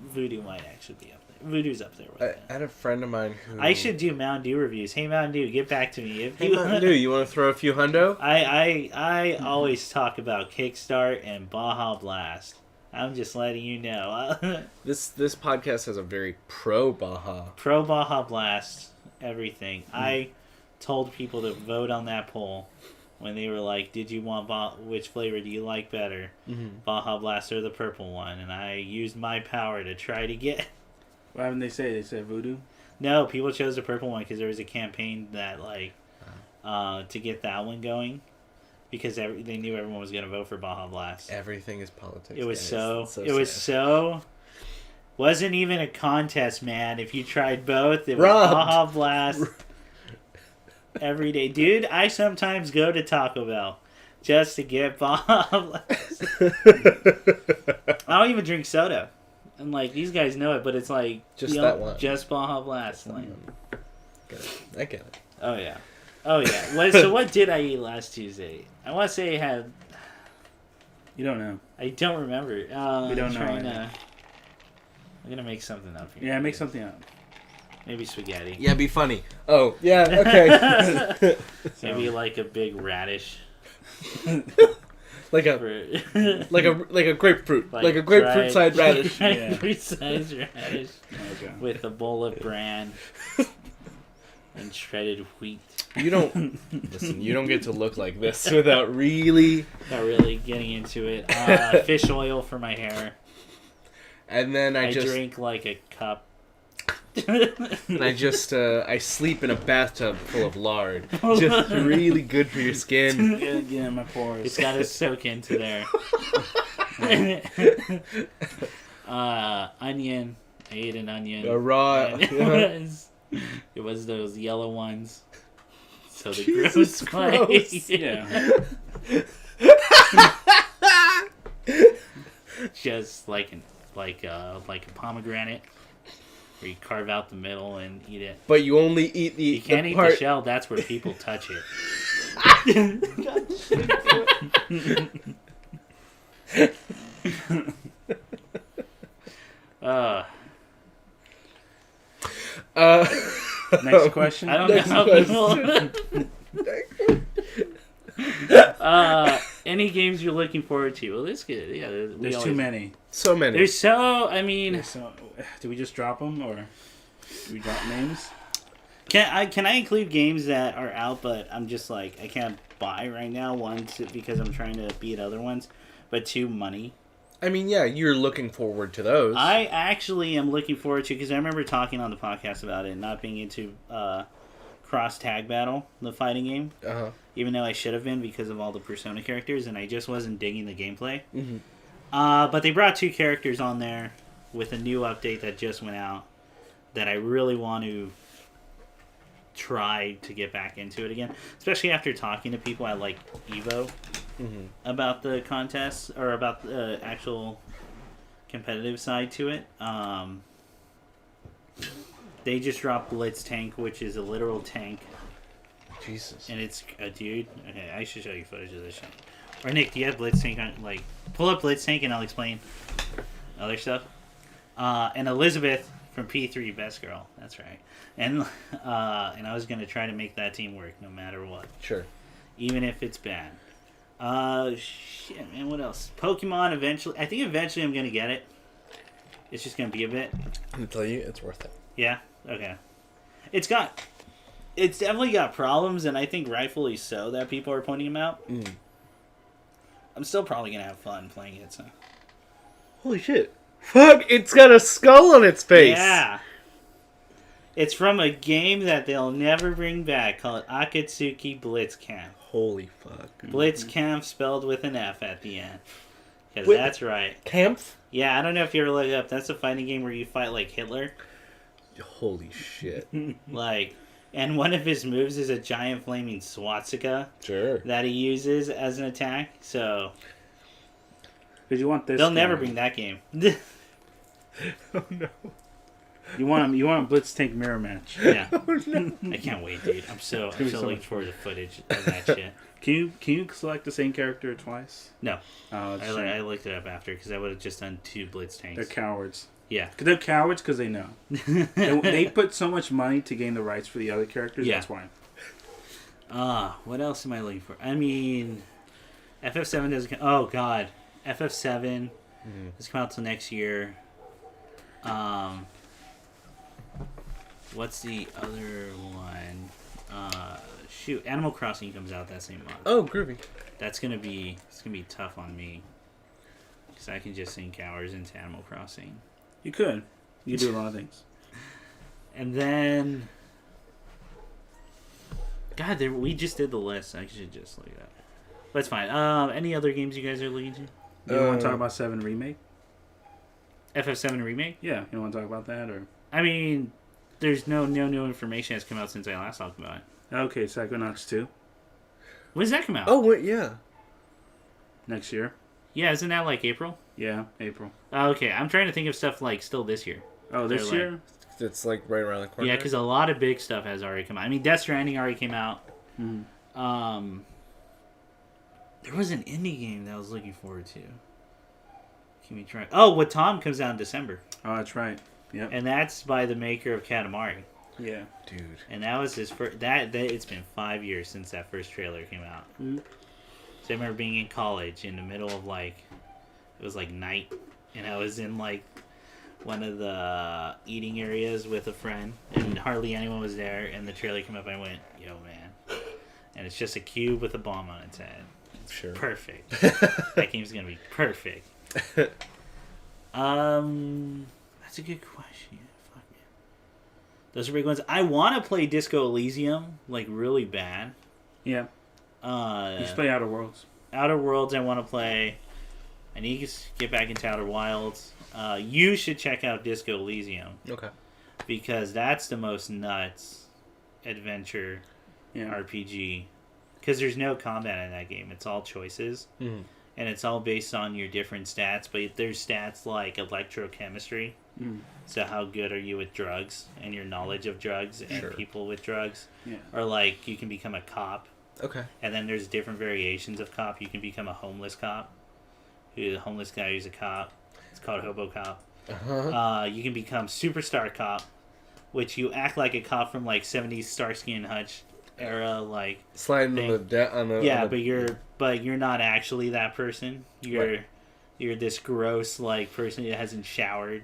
Voodoo might actually be up there. Voodoo's up there with it. I had a friend of mine who... I should do Mountain Dew reviews. Hey, Mountain Dew, get back to me. Hey, Mountain Dew, you want to throw a few hundo? I always talk about Kickstart and Baja Blast. I'm just letting you know. This podcast has a very pro Baja Blast, everything. I told people to vote on that poll when they were like, "Did you want which flavor do you like better, Baja Blast or the purple one?" And I used my power to try to get. What haven't they say? They said voodoo. No, people chose the purple one because there was a campaign that to get that one going. Because they knew everyone was going to vote for Baja Blast. Everything is politics. It was guys. wasn't even a contest, man. If you tried both, it was Baja Blast every day. Dude, I sometimes go to Taco Bell just to get Baja Blast. I don't even drink soda. And, like, these guys know it, but it's like... Just that one. Just Baja Blast. Like, I get it. Oh, yeah. So what did I eat last Tuesday? I want to say I had... You don't know. I don't remember. We don't know. I'm going to make something up here. Yeah, make something up. Maybe spaghetti. Yeah, be funny. Oh, yeah, okay. Maybe like a big radish. like a grapefruit. Like a grapefruit sized radish. Grapefruit sized radish. Okay. With a bowl of bran. And shredded wheat. You don't get to look like this without really getting into it. Fish oil for my hair. And then I drink like a cup. And I sleep in a bathtub full of lard. Just really good for your skin. Get in my pores. It's got to soak into there. Onion. I ate an onion. A raw. It was those yellow ones. So the Jesus gross. Yeah. Just like a pomegranate, where you carve out the middle and eat it. But you only eat the. You can't eat part... the shell. That's where people touch it. Next question. I don't know. Any games you're looking forward to? Well, that's good. Yeah, there's too many. So many. There's so. I mean, do we just drop them or do we drop names? Can I include games that are out, but I'm just like I can't buy right now? One, because I'm trying to beat other ones, but two, money. I mean, yeah, you're looking forward to those. I actually am looking forward to, because I remember talking on the podcast about it, not being into Cross Tag Battle, the fighting game. Even though I should have been because of all the Persona characters, and I just wasn't digging the gameplay. Mm-hmm. But they brought 2 characters on there with a new update that just went out that I really want to try to get back into it again. Especially after talking to people at like Evo about the contests, or about the actual competitive side to it. They just dropped Blitz Tank, which is a literal tank. Jesus. And it's a dude. Okay, I should show you footage of this shit. Or Nick, do you have Blitz Tank on? Like, pull up Blitz Tank and I'll explain other stuff. And Elizabeth From P3, Best Girl. That's right. And I was going to try to make that team work no matter what. Sure. Even if it's bad. Shit, man, what else? Pokemon eventually. I think eventually I'm going to get it. It's just going to be a bit. I'm going to tell you, it's worth it. Yeah? Okay. It's definitely got problems, and I think rightfully so that people are pointing them out. Mm. I'm still probably going to have fun playing it, so. Holy shit. Fuck, it's got a skull on its face. Yeah. It's from a game that they'll never bring back called Akatsuki Blitzkampf. Holy fuck. Blitzkampf spelled with an F at the end. Because that's right. Kampf? Yeah, I don't know if you ever looked it up. That's a fighting game where you fight like Hitler. Holy shit. And one of his moves is a giant flaming swastika. Sure. That he uses as an attack. So. Because you want this. They'll never bring that game. Oh no. You want a Blitz Tank mirror match. Yeah. Oh no. I can't wait, dude. I'm so looking forward to footage of that shit. Can you select the same character twice? No. Oh, I looked it up after because I would have just done 2 Blitz Tanks. They're cowards. Yeah. They're cowards because they know. they put so much money to gain the rights for the other characters. Yeah. That's why. What else am I looking for? I mean, FF7 doesn't. Oh God, FF7 doesn't come out till next year. What's the other one? Animal Crossing comes out that same month. Oh, groovy. It's gonna be tough on me because I can just sink hours into Animal Crossing. You could do a lot of things. And then, God, we just did the list. I should just look it up. But it's fine. Any other games you guys are looking to? You want to talk about 7 Remake? FF7 Remake? Yeah, you want to talk about that? Or I mean, there's no new information has come out since I last talked about it. Okay, Psychonauts 2. When does that come out? Oh, wait, yeah. Next year. Yeah, isn't that like April? Yeah, April. Okay, I'm trying to think of stuff like still this year. Oh, this year? It's like right around the corner. Yeah, because a lot of big stuff has already come out. I mean, Death Stranding already came out. Mm-hmm. There was an indie game that I was looking forward to. Can we try? Oh, What Tom comes out in December. Oh, that's right. Yeah. And that's by the maker of Katamari. Yeah. Dude. And that was his first. That it's been 5 years since that first trailer came out. Mm-hmm. So I remember being in college in the middle of it was like night, and I was in like one of the eating areas with a friend, and hardly anyone was there. And the trailer came up, and I went, "Yo, man!" And it's just a cube with a bomb on its head. Sure. Perfect. That game's gonna be perfect. That's a good question. Fuck man. Those are big ones. I want to play Disco Elysium like really bad. Yeah. You should play Outer Worlds. Outer Worlds, I want to play. I need to get back into Outer Wilds. You should check out Disco Elysium. Okay. Because that's the most nuts adventure RPG. Because there's no combat in that game. It's all choices. Mm-hmm. And it's all based on your different stats. But there's stats like electrochemistry. Mm. So how good are you with drugs and your knowledge of drugs and people with drugs. Yeah. Or like you can become a cop. Okay. And then there's different variations of cop. You can become a homeless cop. Who's a homeless guy who's a cop. It's called Hobo Cop. Uh-huh. You can become Superstar Cop, which you act like a cop from like 70s Starsky and Hutch era, like sliding thing. on the but you're not actually that person. You're this gross like person that hasn't showered.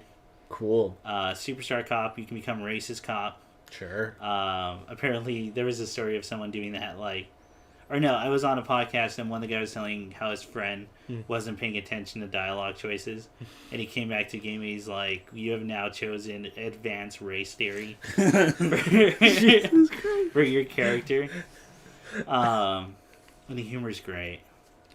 Cool. Superstar Cop. You can become Racist Cop. Sure. Apparently, there was a story of someone doing that, I was on a podcast and one of the guys was telling how his friend wasn't paying attention to dialogue choices, and he came back to the game and he's like, "You have now chosen advanced race theory for your character." And the humor's great.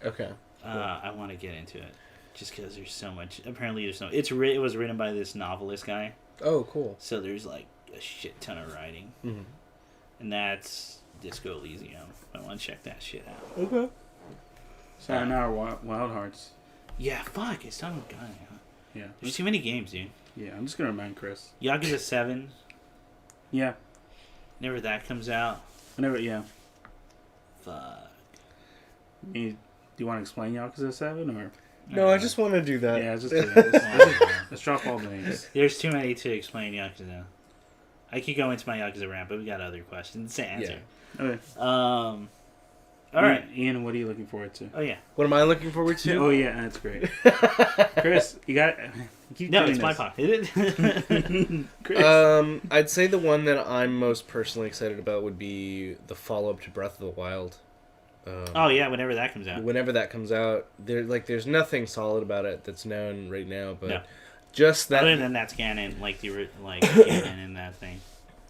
Okay. Cool. I want to get into it just because there's so much. Apparently, it was written by this novelist guy. Oh, cool. So there's like a shit ton of writing, and that's Disco Elysium. I want to check that shit out. Okay. Sayonara Wild Hearts. Yeah, fuck. It's time to go. Yeah. There's too many games, dude. Yeah, I'm just gonna remind Chris. Yakuza 7. Yeah. Whenever that comes out. Yeah. Fuck. Do you want to explain Yakuza 7 or? No, I just want to do that. Yeah, let's just do that. Let's drop all the names. There's too many to explain Yakuza. I could go into my Yakuza rant, but we got other questions to answer. Yeah. Okay. All right, Ian, what are you looking forward to? Oh yeah. What am I looking forward to? Oh yeah, that's great. Chris, you got. No, it's my pocket. Chris. I'd say the one that I'm most personally excited about would be the follow-up to Breath of the Wild. Oh yeah, whenever that comes out. Whenever that comes out, there's nothing solid about it that's known right now, but No. just that. Other than that's canon, canon in that thing.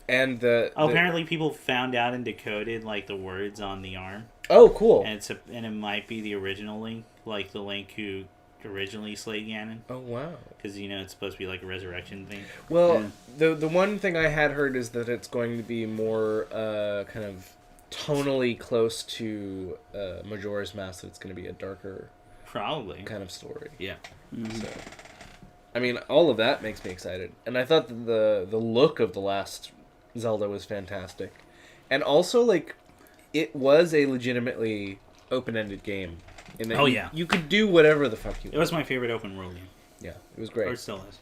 And apparently people found out and decoded the words on the arm. Oh, cool. And it might be the original Link, like the Link who originally slayed Ganon. Oh wow. Because it's supposed to be like a resurrection thing. Well, the one thing I had heard is that it's going to be more kind of tonally close to Majora's Mask. That it's going to be a darker, probably kind of story. Yeah. Mm-hmm. So, I mean, all of that makes me excited, and I thought that the look of the last Zelda was fantastic, and also it was a legitimately open-ended game. In that you could do whatever the fuck you want. It was my favorite open world game. Yeah, it was great. Or it still is.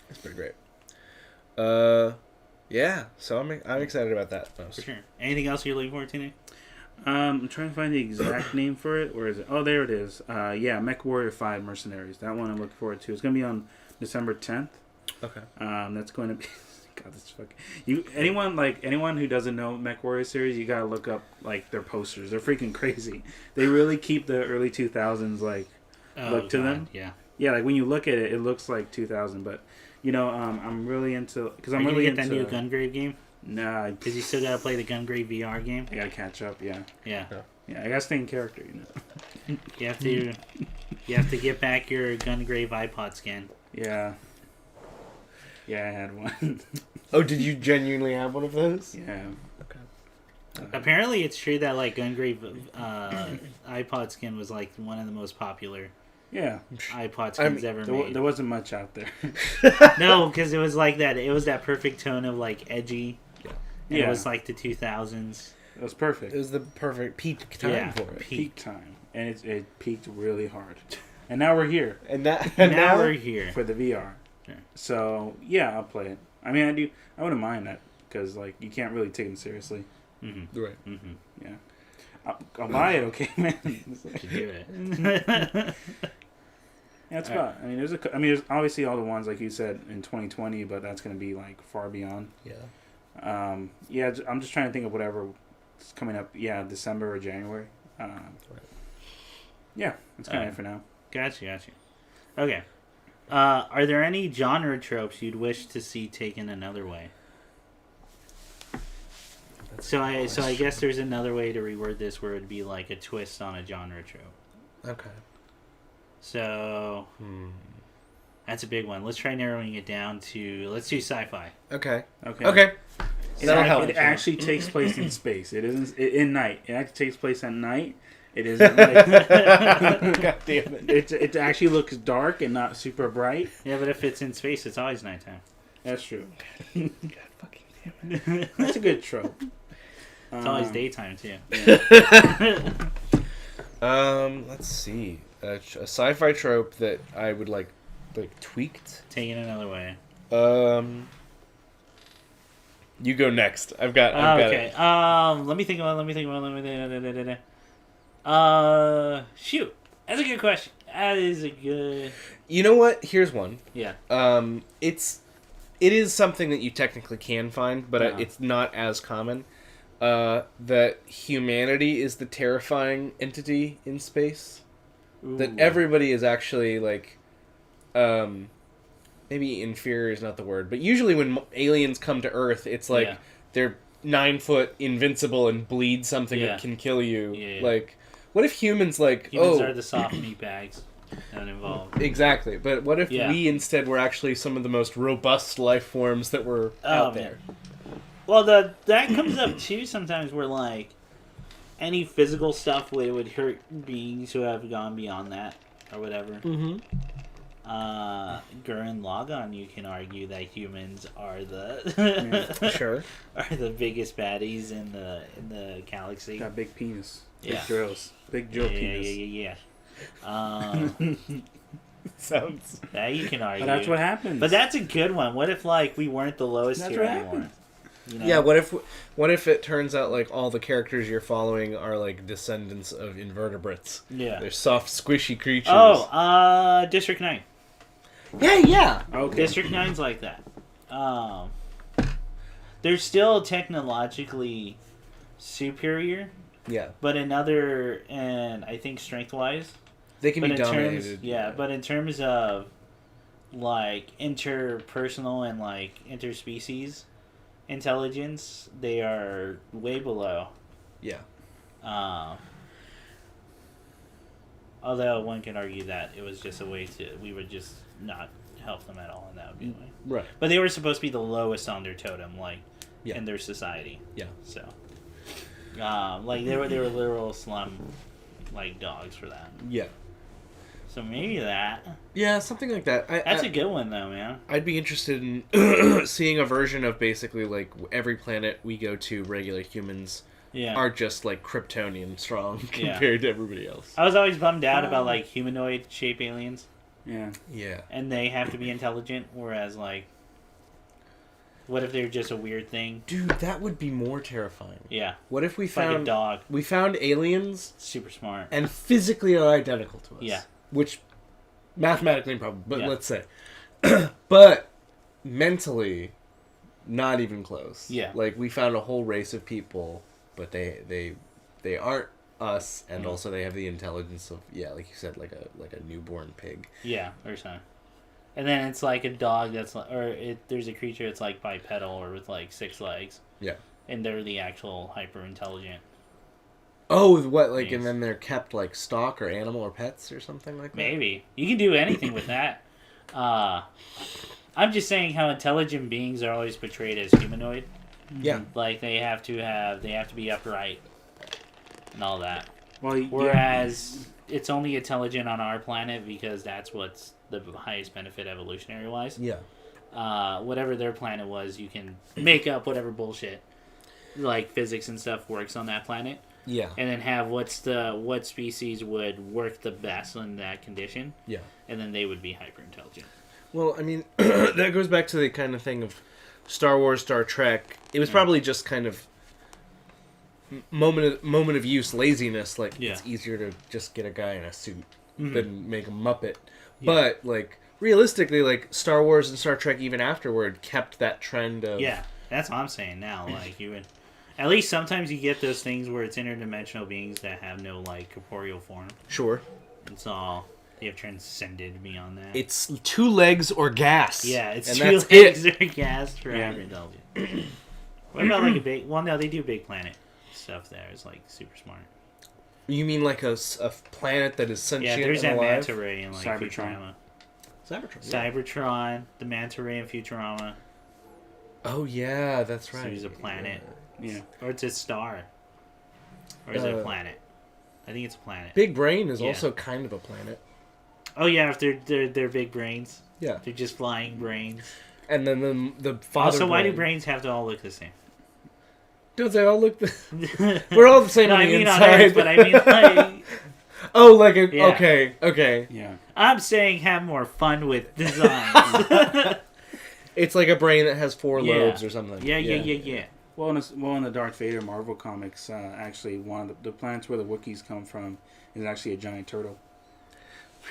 It's pretty great. Yeah, so I'm excited about that most. For sure. Anything else you're looking forward to, Nick? I'm trying to find the exact name for it. Where is it? Oh, there it is. Mech Warrior 5 Mercenaries. That one I'm looking forward to. It's going to be on December 10th. Okay. That's going to be... God, this fucking... Anyone who doesn't know Mech Warrior series, you got to look up, their posters. They're freaking crazy. They really keep the early 2000s, look to them. Yeah. Yeah, when you look at it, it looks like 2000, but... I'm really into... Because I'm really into... that new Gungrave game? Nah. Because you still gotta play the Gungrave VR game? I gotta catch up, yeah. Yeah. Yeah, I gotta stay in character, You have to get back your Gungrave iPod skin. Yeah. Yeah, I had one. Oh, did you genuinely have one of those? Yeah. Okay. Apparently it's true that Gungrave iPod skin was one of the most popular iPod skins ever made. There wasn't much out there. No, because it was that. It was that perfect tone of edgy. Yeah. It was the 2000s. It was perfect. It was the perfect peak time for it. Peak time, and it peaked really hard. And now we're here. And now we're here for the VR. Sure. So yeah, I'll play it. I mean, I wouldn't mind that because you can't really take them seriously. Mm-hmm. Right. Mm-hmm. Yeah. I'll buy it, okay, man. To do it. Yeah, it's about. I mean, there's obviously all the ones like you said in 2020, but that's going to be far beyond. Yeah. I'm just trying to think of whatever is coming up. Yeah, December or January. Yeah, that's kind of it for now. Gotcha. Okay. Are there any genre tropes you'd wish to see taken another way? So I guess there's another way to reword this where it'd be a twist on a genre trope. Okay. So that's a big one. Let's try narrowing it down to let's do sci-fi. Okay. That'll help. It actually takes place in space. It isn't in night. It actually takes place at night. It isn't God damn it. It actually looks dark and not super bright. Yeah, but if it's in space, it's always nighttime. That's true. God fucking damn it. That's a good trope. It's always daytime too. Yeah. Let's see. A sci-fi trope that I would tweaked. Taking another way. You go next. I've got okay. it. Let me think about shoot. That's a good question. That is a good. You know what? Here's one. Yeah. It is something that you technically can find, but it's not as common. That humanity is the terrifying entity in space. Ooh. That everybody is actually maybe inferior is not the word, but usually when aliens come to Earth, it's they're 9 foot invincible and bleed something that can kill you. Yeah. What if humans humans are the soft meat bags not involved? Exactly, but what if we instead were actually some of the most robust life forms that were out there? Well, that comes up too sometimes where any physical stuff would hurt beings who have gone beyond that or whatever. Mm-hmm. Gurren Lagann, you can argue that humans are the are the biggest baddies in the galaxy. Got big penis. Yeah. Big Joe penis. Yeah. Sounds. That you can argue. But that's what happens. But that's a good one. What if like we weren't the lowest That's tier what anymore? happens. You know? Yeah, what if it turns out like all the characters you're following are like descendants of invertebrates? Yeah. They're soft, squishy creatures. Oh, District 9. Yeah. Okay. District 9's like that. They're still technologically superior, Yeah. but and I think strength-wise. They can But be in dominated. terms, but in terms of like interpersonal and like interspecies intelligence, they are way below. Yeah. Although one can argue that it was just a way we would just not help them at all, and that would be a way. Right. But they were supposed to be the lowest on their totem, like Yeah. in their society. Yeah. So, like they were literal slum, like dogs for that. Yeah. So maybe that. Yeah, something like that. That's a good one though, man. I'd be interested in seeing a version of basically like every planet we go to, regular humans Yeah. are just like Kryptonian strong Yeah. compared to everybody else. I was always bummed out about like humanoid shape aliens, Yeah. Yeah. and they have to be intelligent, whereas like, what if they're just a weird thing? Dude, that would be more terrifying. Yeah, What if we it's like a found dog, aliens super smart. and physically are identical to us? Yeah. Which mathematically improbable, but Yeah. let's say. But mentally not even close. Yeah. Like we found a whole race of people, but they aren't us, and Mhm. also they have the intelligence of like you said, like a newborn pig. Yeah, or something. And then it's like a dog that's like, there's a creature that's like bipedal or with like 6 legs. Yeah. And they're the actual hyper intelligent. Oh, what like, Yes. and then they're kept like stock or animal or pets or something like that. Maybe you can do anything with that. I'm just saying how intelligent beings are always portrayed as humanoid. Yeah. Like they have to be upright and all that. Well, Whereas it's only intelligent on our planet because that's what's the highest benefit evolutionary wise. Yeah. Whatever their planet was, you can make up whatever bullshit like physics and stuff works on that planet, Yeah. and then have what species would work the best in that condition, Yeah. and then they would be hyper intelligent. Well, I mean, that goes back to the kind of thing of Star Wars, Star Trek. It was probably just kind of moment of use laziness. Like it's easier to just get a guy in a suit than make a Muppet. Yeah. But like realistically, like Star Wars and Star Trek, even afterward, kept that trend of That's what I'm saying now. Like you would, at least sometimes you get those things where it's interdimensional beings that have no like corporeal form. Sure. It's all. They have transcended beyond that. It's 2 legs or gas. Yeah, it's and 2 that's legs or gas for hyperintelligent. What about like a big? Well, no, they do big planet stuff. There is like super smart. You mean like a planet that is sentient? Yeah, there's and that alive? manta ray in like Cybertron. Futurama. Cybertron. Cybertron, the manta ray in Futurama. Oh yeah, that's right. So he's a planet. Yeah. Or it's a star. Or is it a planet? I think it's a planet. Big Brain is also kind of a planet. Oh yeah, if they're big brains. Yeah. They're just flying brains. And then the father. Also, why do brains have to all look the same? Don't they all look We're all the same on the inside. On Earth, but I mean like... Oh, like okay. Yeah. I'm saying have more fun with designs. It's like a brain that has 4 lobes or something. Yeah. Well, in the Darth Vader Marvel comics, actually, one of the planets where the Wookiees come from is actually a giant turtle.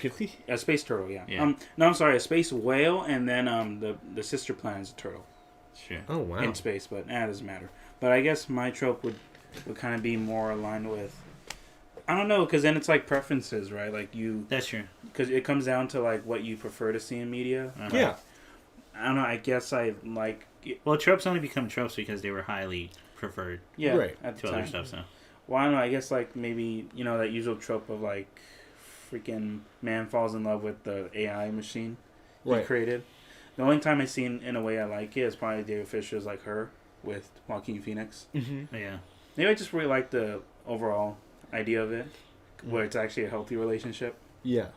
Really? A space turtle, yeah. No, I'm sorry, a space whale, and then the sister planet is a turtle. Sure. Oh, wow. In space, but it doesn't matter. But I guess my trope would kind of be more aligned with... I don't know, because then it's like preferences, right? Like you... That's true. Because it comes down to like what you prefer to see in media. Yeah. I don't know, I guess I like... Well, tropes only become tropes because they were highly preferred Right. At the to time. other stuff, so... Well, I don't know, I guess like maybe, that usual trope of like freaking man falls in love with the AI machine he created. The only time I seen in a way I like it is probably David Fisher's like Her with Joaquin Phoenix. Mm-hmm. Yeah. Maybe I just really like the overall idea of it, where it's actually a healthy relationship. Yeah.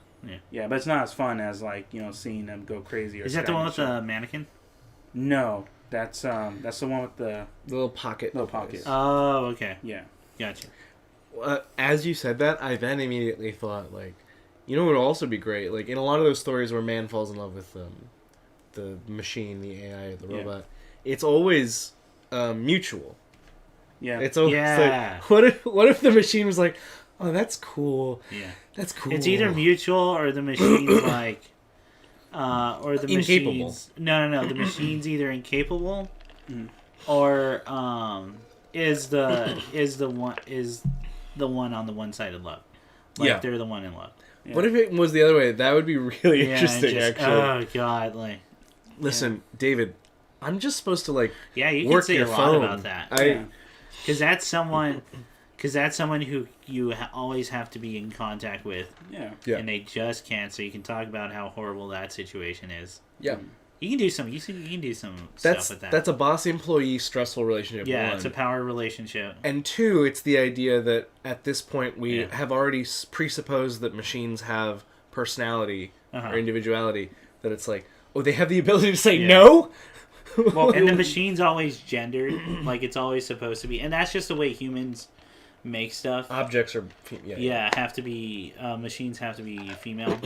Yeah, but it's not as fun as like seeing them go crazy. Or Is that the one with the mannequin? No, that's the one with the Little pocket. Oh, okay. Yeah. Gotcha. As you said that, I then immediately thought like You know what would also be great? Like, in a lot of those stories where man falls in love with the machine, the AI, the robot, it's always mutual. Yeah. It's always like, what if the machine was like, oh, that's cool. Yeah. That's cool. It's either mutual or the machine's like, or the incapable. Machine's, no. The machine's either incapable, or is the one on the one side of love. Like they're the one in love. Yeah. What if it was the other way? That would be really interesting, actually. Oh god, like. Listen, David, I'm just supposed to like. Yeah, you work can say your a lot phone. about that. Because that's someone who you always have to be in contact with. Yeah. And they just can't. So you can talk about how horrible that situation is. Yeah. You can do some. You can do some stuff with that. That's a boss-employee stressful relationship. Yeah, one. it's a power relationship. And two, it's the idea that at this point we have already presupposed that machines have personality or individuality. That it's like, oh, they have the ability to say no. Well, and the machine's always gendered, like it's always supposed to be, and that's just the way humans make stuff. Objects are have to be machines have to be female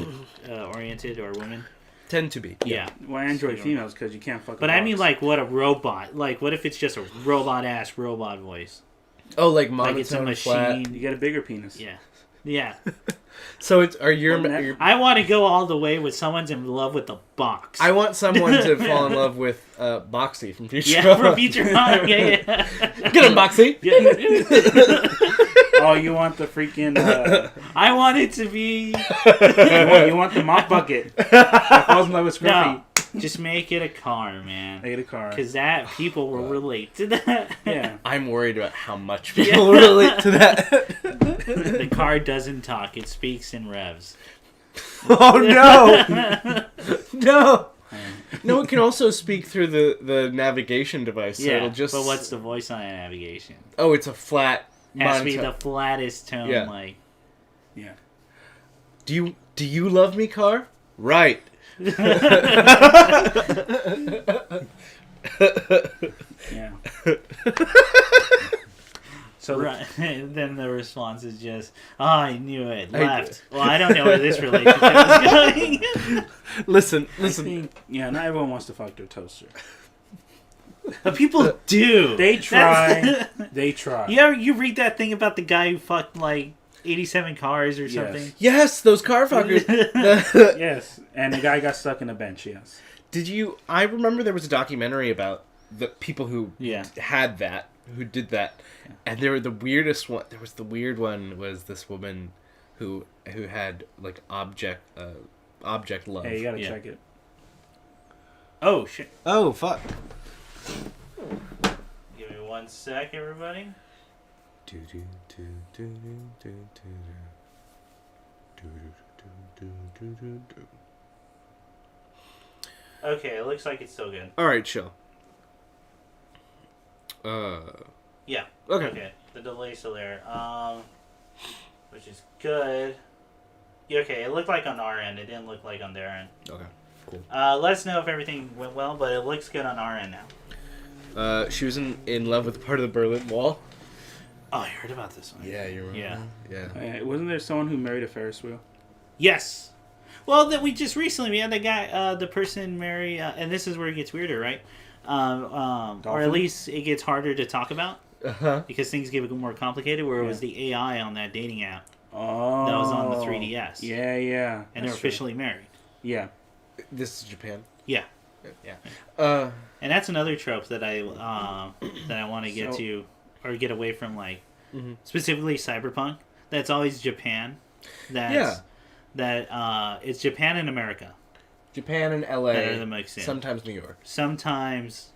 oriented or women. Tend to be. Yeah. Well, Android females because you can't fuck. But I mean, like, what a robot? Like, what if it's just a robot voice? Oh, like monotone, like it's a machine. Flat. You get a bigger penis. Yeah. So you're I want to go all the way with someone's in love with the box. I want someone to fall in love with Boxy from Futurama. Yeah, from Futurama. Yeah. Get him, Boxy. Oh, you want the freaking... I want it to be... you want the mop bucket that falls in love with Scruffy. No, just make it a car, man. Make it a car. Because that, people will relate to that. Yeah. I'm worried about how much people relate to that. The car doesn't talk. It speaks in revs. Oh, no! No! No, it can also speak through the navigation device. So it'll just... but what's the voice on that navigation? Oh, it's a flat... Has to be the flattest tone, like... Yeah. Do you love me, car? Right. Yeah. So then the response is just, oh, I knew it. Left. Well, I don't know where this relationship is going. Listen. Not everyone wants to fuck their toaster. But people do. They try. They try. You read that thing about the guy who fucked like 87 cars or something? Yes, those car fuckers. Yes, and the guy got stuck in a bench, yes. I remember there was a documentary about the people who had that, who did that. Yeah. And they were the weirdest one. There was the weird one was this woman who had like object love. Hey, you gotta check it. Oh, shit. Oh, fuck. Give me 1 sec, everybody. Okay, it looks like it's still good. Alright, chill. Yeah. Okay. The delay's still there. Which is good. Okay, it looked like on our end. It didn't look like on their end. Okay, cool. Let us know if everything went well, but it looks good on our end now. She was in love with part of the Berlin Wall. Oh, I heard about this one. Yeah, you remember? Yeah. Wasn't there someone who married a Ferris wheel? Yes. Well, that we just recently had the guy, the person marry, and this is where it gets weirder, right? Or at least it gets harder to talk about because things get more complicated. Where it was the AI on that dating app that was on the 3DS. Yeah. And they're officially married. Yeah. This is Japan. Yeah. And that's another trope that I want to get to or get away from, like specifically cyberpunk. That's always Japan. That it's Japan and America. Japan and LA. That are the mix in. Sometimes New York. Sometimes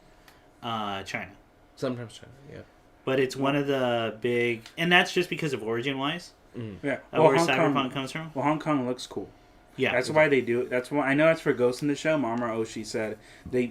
China. Sometimes China, yeah. But it's one of the big... And that's just because of origin-wise. Yeah. Where cyberpunk comes from. Well, Hong Kong looks cool. Yeah. That's why they do it. That's why I know it's for Ghost in the Shell. Mama Oshii said they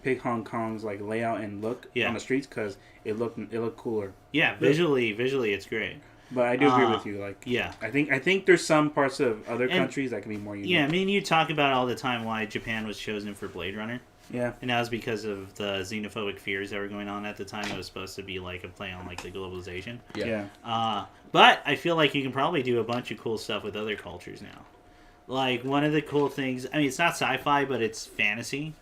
pick Hong Kong's like layout and look on the streets because it looked cooler. Yeah, visually it's great. But I do agree with you. Like, I think there's some parts of other countries that can be more unique. Yeah, I mean, you talk about all the time why Japan was chosen for Blade Runner. Yeah. And that was because of the xenophobic fears that were going on at the time. It was supposed to be like a play on like the globalization. Yeah. But I feel like you can probably do a bunch of cool stuff with other cultures now. Like, one of the cool things, I mean, it's not sci-fi, but it's fantasy,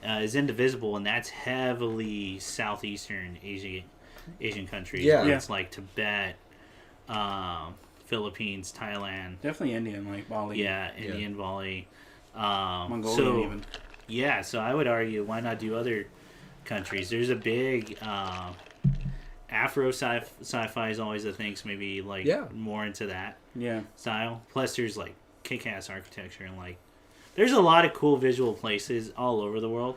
is Indivisible, and that's heavily Southeastern Asian countries. Yeah. Where it's like Tibet, Philippines, Thailand. Definitely Indian, like Bali. Yeah, Indian, Bali. Mongolian even. Yeah, so I would argue, why not do other countries? There's a big Afro sci-fi is always a thing, so maybe like more into that style. Plus, there's like kick-ass architecture and like there's a lot of cool visual places all over the world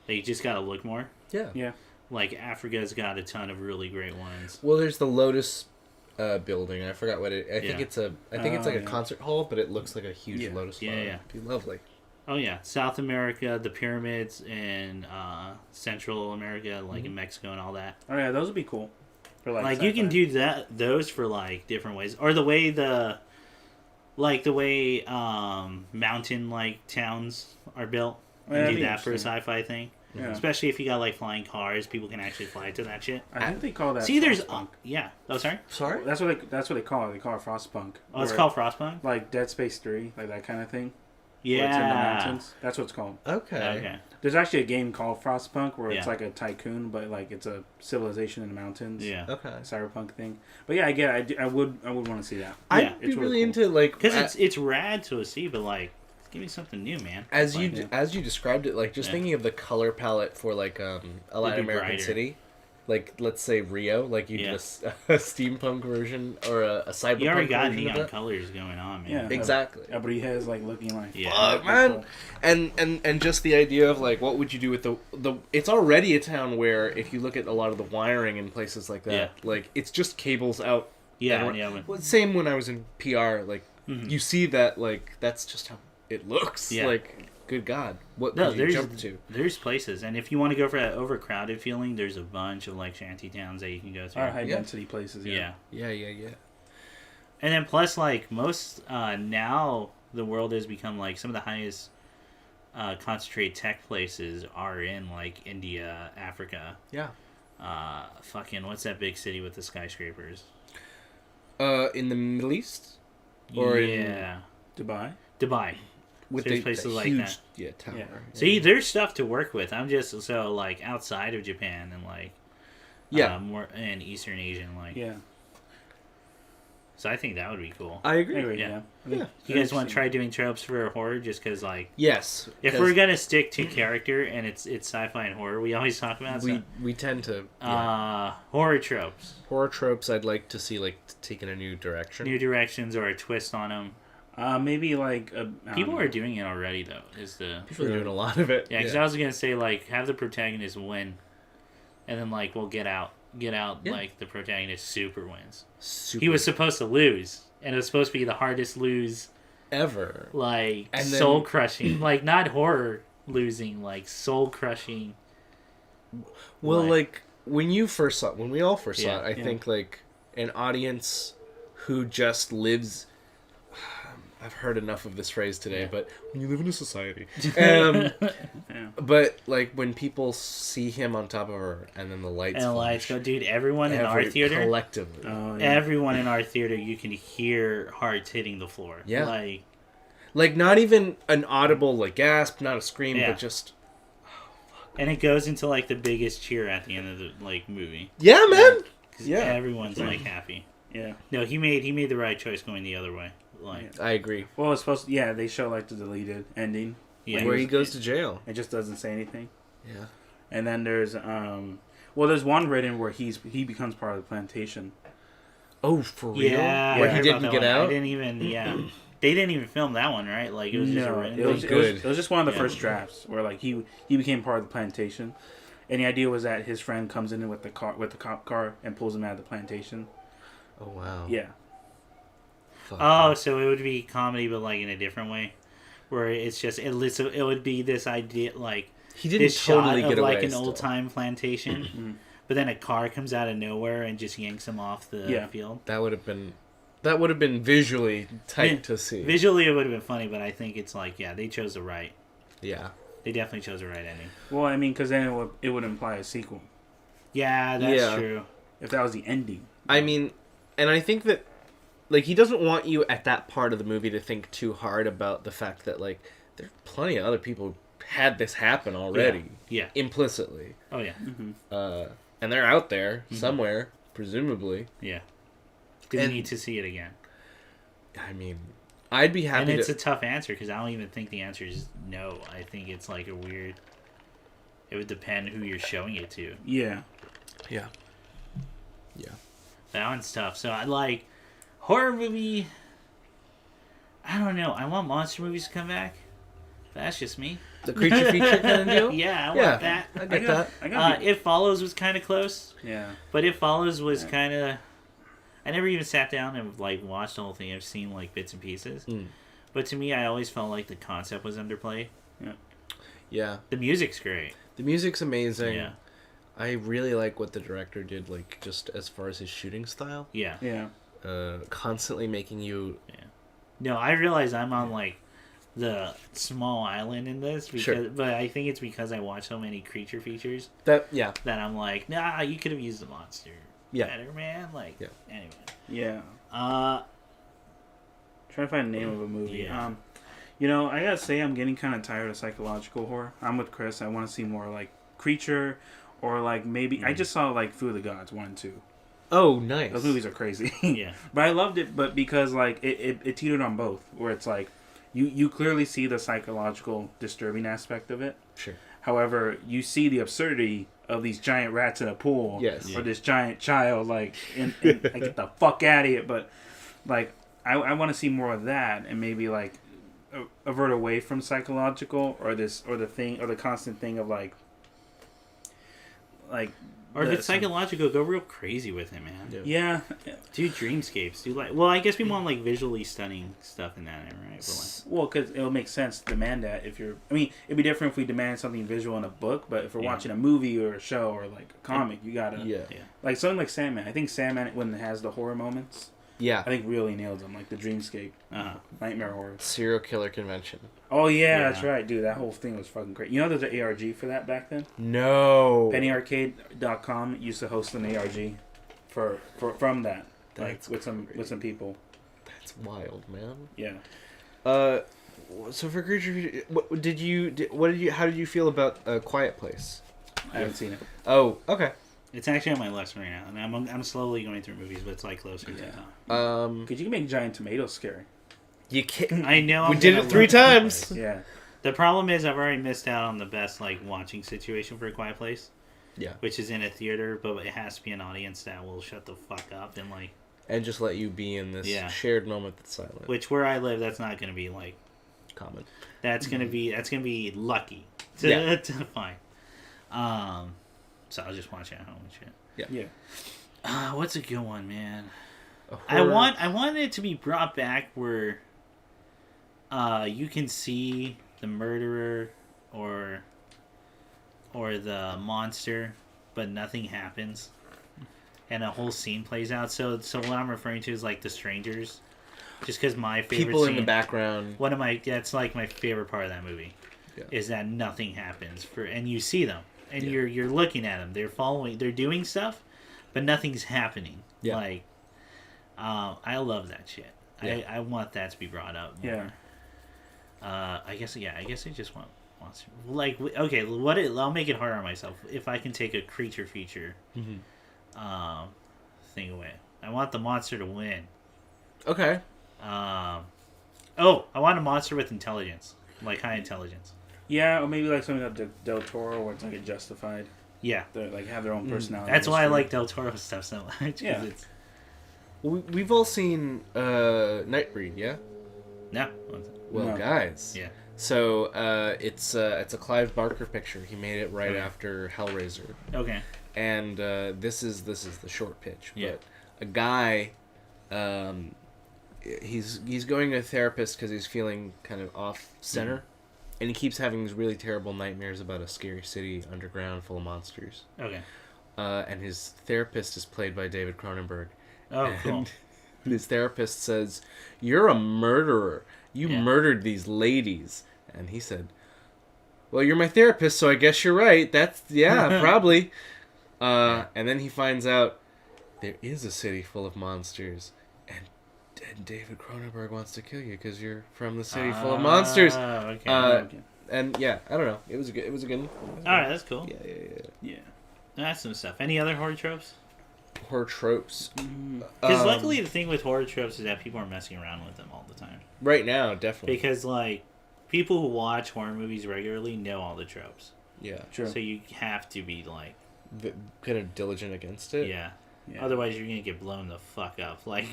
that you just gotta look more. Yeah. Like Africa's got a ton of really great ones. Well, there's the Lotus building. I forgot what it. I think it's like a concert hall, but it looks like a huge lotus flower. Yeah. It'd be lovely. Oh yeah, South America, the pyramids in Central America, like in Mexico and all that. Oh yeah, those would be cool. For like you can do those for like different ways, or the way mountain like towns are built. And do that for a sci-fi thing. Yeah. Especially if you got like flying cars, people can actually fly to that shit. I think they call that. See, there's Frostpunk. Oh, sorry. Sorry. That's what they call it. They call it Frostpunk. Oh, it's called Frostpunk. Like Dead Space 3, like that kind of thing. Yeah. Where it's in the mountains. That's what it's called. Okay. There's actually a game called Frostpunk where it's like a tycoon, but like it's a civilization in the mountains. Yeah. Okay. Cyberpunk thing. But yeah, I would want to see that. I'd be really cool. Into like because it's rad to see, but like. Give me something new, man. As you described it, like just thinking of the color palette for like a Latin American city, like let's say Rio, like you did a steampunk version or a cyberpunk. You already got neon colors going on, man. Yeah, exactly. Everybody has like looking like fuck, man. Cool. And just the idea of like what would you do with the it's already a town where if you look at a lot of the wiring in places like that, like it's just cables out. Well, same when I was in PR, like you see that like that's just how it looks like, good God, what could you jump to? There's places, and if you want to go for that overcrowded feeling, there's a bunch of like shanty towns that you can go to. High density places. Yeah. And then plus, like most now, the world has become like some of the highest concentrated tech places are in like India, Africa. Yeah. Fucking what's that big city with the skyscrapers? In the Middle East, or in Dubai. With the places like huge, that. Tower. Yeah. See, there's stuff to work with. I'm just so like outside of Japan and like more in Eastern Asian like. Yeah. So I think that would be cool. I agree. You guys want to try doing tropes for horror just because like yes, if we're gonna stick to character and it's sci-fi and horror, we always talk about we tend to horror tropes. Horror tropes, I'd like to see like taken a new direction, new directions or a twist on them. Maybe like people are doing it already though. People are doing a lot of it. Yeah, because I was gonna say like have the protagonist win, and then like we'll get out like the protagonist super wins. He was supposed to lose, and it was supposed to be the hardest lose ever. Like and soul crushing, like not horror losing, like soul crushing. Well, like when we all first saw it, I think like an audience who just lives. I've heard enough of this phrase today, but when you live in a society. But, like, when people see him on top of her, and then the lights go, dude, everyone in our theater... Collectively. Everyone in our theater, you can hear hearts hitting the floor. Yeah. Like, not even an audible, like, gasp, not a scream, but just... And it goes into, like, the biggest cheer at the end of the, like, movie. Yeah, man! Because everyone's, like, happy. Yeah. No, he made the right choice going the other way. Like, I agree. Well, it's supposed to, they show like the deleted ending. Yeah. Where he goes to jail. It just doesn't say anything. Yeah. And then there's there's one written where he becomes part of the plantation. Oh, for real? Yeah. Where he didn't get out? I didn't even they didn't even film that one, right? Like it was just written. It was just one of the first drafts where like he became part of the plantation. And the idea was that his friend comes in with the cop car and pulls him out of the plantation. Oh wow. Yeah. So it would be comedy, but like in a different way, where it's just it would be this idea like he didn't totally get away, like an old time plantation, but then a car comes out of nowhere and just yanks him off the field. That would have been visually tight to see. Visually, it would have been funny, but I think it's like they chose the right. Yeah, they definitely chose the right ending. Well, I mean, because then it would imply a sequel. Yeah, that's true. If that was the ending, I mean, and I think that like he doesn't want you at that part of the movie to think too hard about the fact that like there's plenty of other people who had this happen already. Yeah. Implicitly. Oh yeah. And they're out there somewhere, presumably. Yeah. Do we need to see it again? I mean, I'd be happy. And it's a tough answer because I don't even think the answer is no. I think it's like a weird. It would depend who you're showing it to. Yeah. Yeah. That one's tough. So I like horror movie. I don't know. I want monster movies to come back. That's just me. The creature feature kind of deal? Yeah, I want that. I get that. It Follows was kind of close. Yeah. But It Follows was kind of... I never even sat down and like watched the whole thing. I've seen like bits and pieces. But to me, I always felt like the concept was underplayed. Yeah. The music's great. The music's amazing. Yeah. I really like what the director did, like, just as far as his shooting style. Yeah. Yeah. Constantly making you... Yeah. No, I realize I'm on, like, the small island in this. Because, but I think it's because I watch so many creature features. That I'm like, nah, you could have used the monster better, man. Like, anyway. Yeah. Trying to find the name of a movie. Yeah. You know, I gotta say, I'm getting kind of tired of psychological horror. I'm with Chris. I want to see more like creature, or like maybe I just saw like Food of the Gods 1 and 2. Oh, nice. Those movies are crazy. Yeah. But I loved it, but because like it teetered on both, where it's like you clearly see the psychological disturbing aspect of it. Sure. However, you see the absurdity of these giant rats in a pool. Yes. Or this giant child like in like, get the fuck out of it. But like I want to see more of that, and maybe like avert away from psychological or the constant thing of like or if it's psychological, go real crazy with it, man. Yeah. Do dreamscapes. Do like. Well, I guess we want like visually stunning stuff in that, right? But, like, well, because it'll make sense to demand that if you're. I mean, it'd be different if we demand something visual in a book, but if we're watching a movie or a show or like a comic, you gotta. Yeah. Like something like Sandman. I think Sandman, when it has the horror moments. Yeah. I think really nails them, like the dreamscape, nightmare horror. Serial killer convention. Oh yeah, that's right, dude. That whole thing was fucking great. You know, there's an ARG for that back then. No. PennyArcade.com used to host an ARG from that, That's like with some people. That's wild, man. Yeah. So for creature, how did you feel about Quiet Place? I haven't seen it. Oh, okay. it's actually on my list right now, and I'm slowly going through movies, but it's like closer to time. Could you make giant tomatoes scary? You can't. I know. We did it 3 times. Yeah. The problem is I've already missed out on the best like watching situation for A Quiet Place. Yeah. Which is in a theater, but it has to be an audience that will shut the fuck up and like. And just let you be in this shared moment that's silent. Which where I live, that's not going to be like common. That's gonna be lucky to find. So I'll just watch it at home and shit. Yeah. What's a good one, man? I want it to be brought back where you can see the murderer or the monster, but nothing happens, and a whole scene plays out. So what I'm referring to is like The Strangers, just because my favorite people scene, in the background. That's like my favorite part of that movie, is that nothing happens and you see them and you're looking at them. They're doing stuff, but nothing's happening. Yeah. Like, I love that shit. Yeah. I want that to be brought up more. Yeah. I guess I just want monster. Like, okay, I'll make it harder on myself. If I can take a creature feature thing away, I want the monster to win. Okay. I want a monster with intelligence, like high intelligence. Yeah, or maybe like something like Del Toro, where it's like justified. Yeah. They like have their own personality. That's why I like Del Toro stuff so much. Yeah. It's... We've all seen Nightbreed, yeah? No. Well, No. guys. Yeah. So it's a Clive Barker picture. He made it right after Hellraiser. Okay. And this is the short pitch. Yeah. But a guy, he's going to a therapist because he's feeling kind of off center, and he keeps having these really terrible nightmares about a scary city underground full of monsters. Okay. And his therapist is played by David Cronenberg. Oh, and cool. His therapist says, "You're a murderer. You murdered these ladies." And he said, "Well, you're my therapist, so I guess you're right. That's, probably." And then he finds out there is a city full of monsters, and David Cronenberg wants to kill you because you're from the city full of monsters. Okay. And yeah, I don't know. It was a good. All right, that's cool. Yeah. That's some stuff. Any other horror tropes? Horror tropes. Because luckily, the thing with horror tropes is that people are messing around with them all the time. Right now, definitely. Because like people who watch horror movies regularly know all the tropes. Yeah, sure. So you have to be like kind of diligent against it. Yeah. Otherwise, you're gonna get blown the fuck up. Like,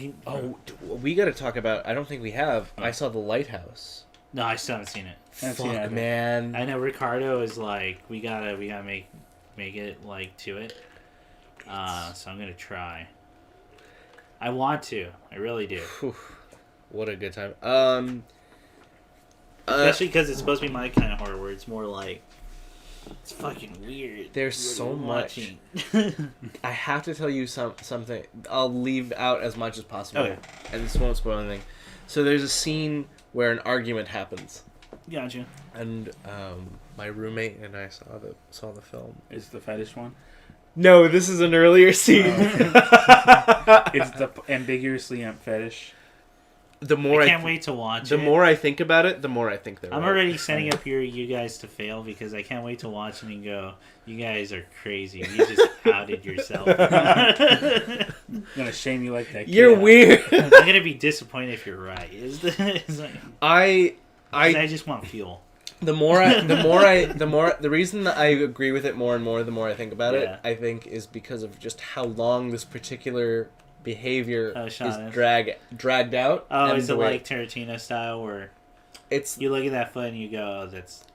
we got to talk about. I don't think we have. I saw The Lighthouse. No, I still haven't seen it. Fuck, man. I know Ricardo is like, we gotta make it like to it. So I'm gonna try. I want to. I really do. What a good time. Especially because it's supposed to be my kind of horror, where it's more like, it's fucking weird. There's so much. I have to tell you something. I'll leave out as much as possible. Okay. And this won't spoil anything. So there's a scene where an argument happens. Gotcha. And my roommate and I saw the film. Is the fetish one? No, this is an earlier scene. It's the ambiguously fetish. The more I can't wait to watch it. The more I think about it, the more I think they're I'm right. already setting up you guys to fail because I can't wait to watch it and go, you guys are crazy. You just outed yourself. I'm gonna shame you like that kid. You're weird. I'm gonna be disappointed if you're right. I just want fuel. The reason that I agree with it more and more, the more I think about it, I think is because of just how long this particular behavior is dragged out. Oh, is it like Tarantino style where you look at that foot and you go, this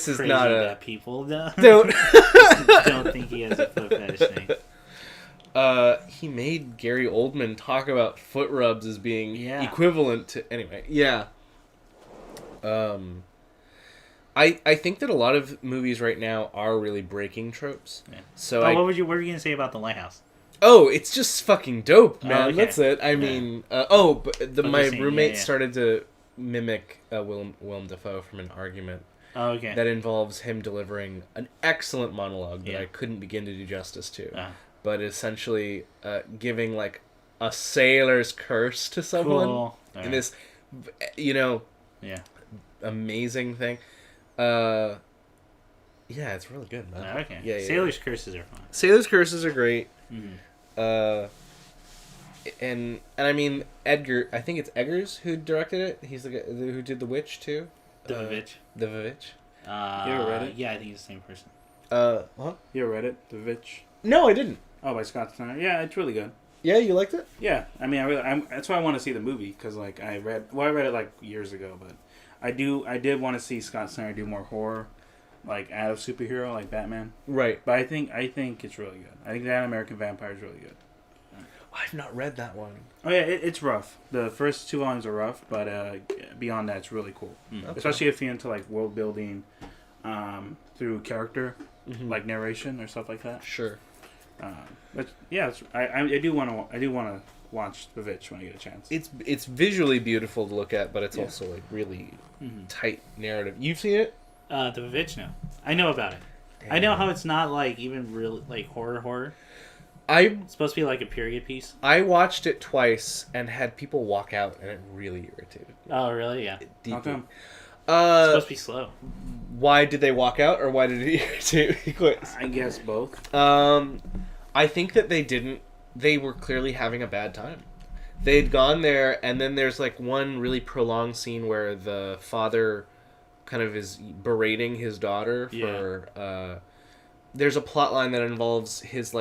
is crazy not that people don't think he has a foot fetish thing. He made Gary Oldman talk about foot rubs as being equivalent to I think that a lot of movies right now are really breaking tropes. Yeah. So what were you gonna say about The Lighthouse? Oh, it's just fucking dope, man. Oh, okay. That's it. I mean, my roommate started to mimic Willem Dafoe from an argument. Oh, okay. That involves him delivering an excellent monologue that I couldn't begin to do justice to. But essentially giving like a sailor's curse to someone in this, amazing thing. Yeah, it's really good, man. Okay. Yeah. Sailor's curses are fun. Sailor's curses are great. Mm-hmm. And I mean Edgar. I think it's Eggers who directed it. He's the guy who did The Witch too. The Vivitch. The Vivitch. You ever read it? Yeah, I think it's the same person. What? You ever read it? The Vivitch. No, I didn't. Oh, by Scott Snyder. Yeah, it's really good. Yeah, you liked it? Yeah, I mean, that's why I want to see the movie because like I read it like years ago, but I did want to see Scott Snyder do more horror, like out of superhero, like Batman. Right. But I think it's really good. I think that American Vampire is really good. I've not read that one. Oh yeah, it's rough. The first 2 volumes are rough, but beyond that, it's really cool. Okay. Especially if you're into like world building through character, like narration or stuff like that. Sure. But yeah, I do want to watch The Vivitch when I get a chance. It's visually beautiful to look at, but it's also like really tight narrative. You've seen it? The Vivitch, no. I know about it. Damn. I know how it's not like even real like horror. It's supposed to be like a period piece. I watched it twice and had people walk out, and it really irritated me. Oh, really? Yeah. How come? It's supposed to be slow. Why did they walk out, or why did it irritate me? I guess both. I think that they were clearly having a bad time. They'd gone there, and then there's like one really prolonged scene where the father kind of is berating his daughter for there's a plot line that involves his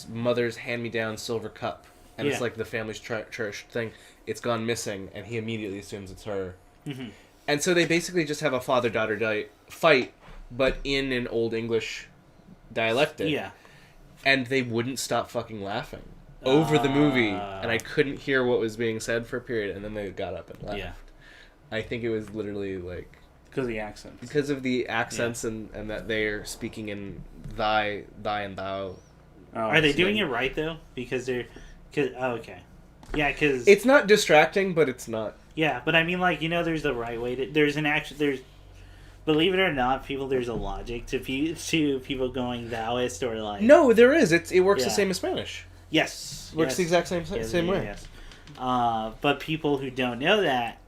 mother's hand-me-down silver cup, and it's like the family's cherished thing. It's gone missing, and he immediately assumes it's her. Mm-hmm. And so they basically just have a father-daughter fight, but in an Old English dialectic. Yeah. And they wouldn't stop fucking laughing over the movie, and I couldn't hear what was being said for a period, and then they got up and left. Yeah. I think it was literally like... Because of the accents. Because of the accents and that they're speaking in thy and thou. Are they doing it right, though? Because they're... okay. Yeah, because... It's not distracting, but it's not... Yeah, but I mean, like, there's the right way to... There's an action... There's... Believe it or not, there's a logic to people going thouist or like... No, there is. It works the same as Spanish. Yes. Works the exact same way. Yes. But people who don't know that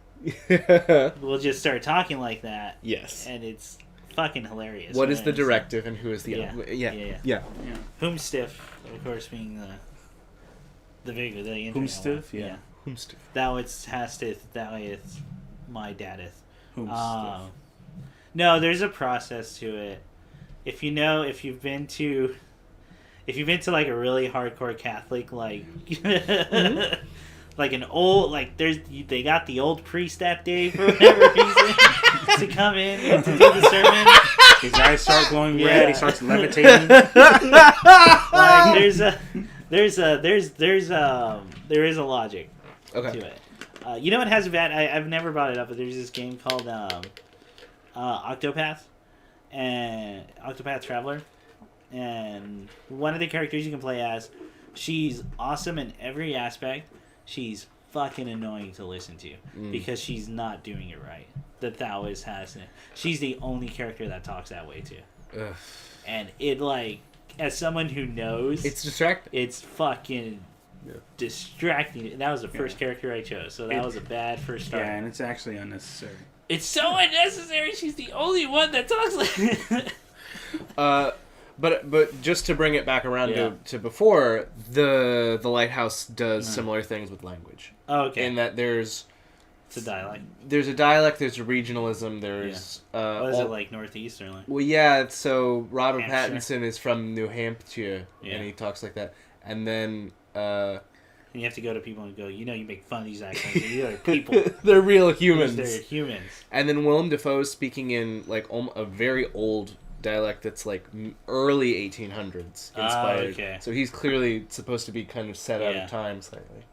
will just start talking like that. Yes. And it's fucking hilarious. What is the directive and who is the... Yeah. Whomstiff, of course, being the bigger, the internet Whomstiff, one. yeah. Whomstiff. Thou it's hasteth, thou it's my daddeth. No, there's a process to it. If you've been to like a really hardcore Catholic, like like an old, like they got the old priest that day for whatever reason to come in and to do the sermon. His eyes start glowing red. He starts levitating. Like there is a logic to it. You know what has a bad? I've never brought it up, but there's this game called Octopath Traveler, and one of the characters you can play as, she's awesome in every aspect. She's fucking annoying to listen to because she's not doing it right. The Taoist has it. She's the only character that talks that way too. Ugh. And it, like, as someone who knows, it's distracting. It's fucking distracting. That was the first character I chose, so that was a bad first start. Yeah, and it's actually unnecessary. It's so unnecessary. She's the only one that talks like. But just to bring it back around to before, the Lighthouse does similar things with language. Oh, okay. In that it's a dialect. There's a dialect. There's a regionalism. There's what is it, like Northeast or like? Well, yeah. So Robert Hampshire? Pattinson is from New Hampshire, and he talks like that. And then and you have to go to people and go, you make fun of these accents. These are people. They're real humans. They're humans. And then Willem Dafoe's speaking in like a very old dialect that's like early 1800s inspired. Okay. So he's clearly supposed to be kind of set out of time slightly.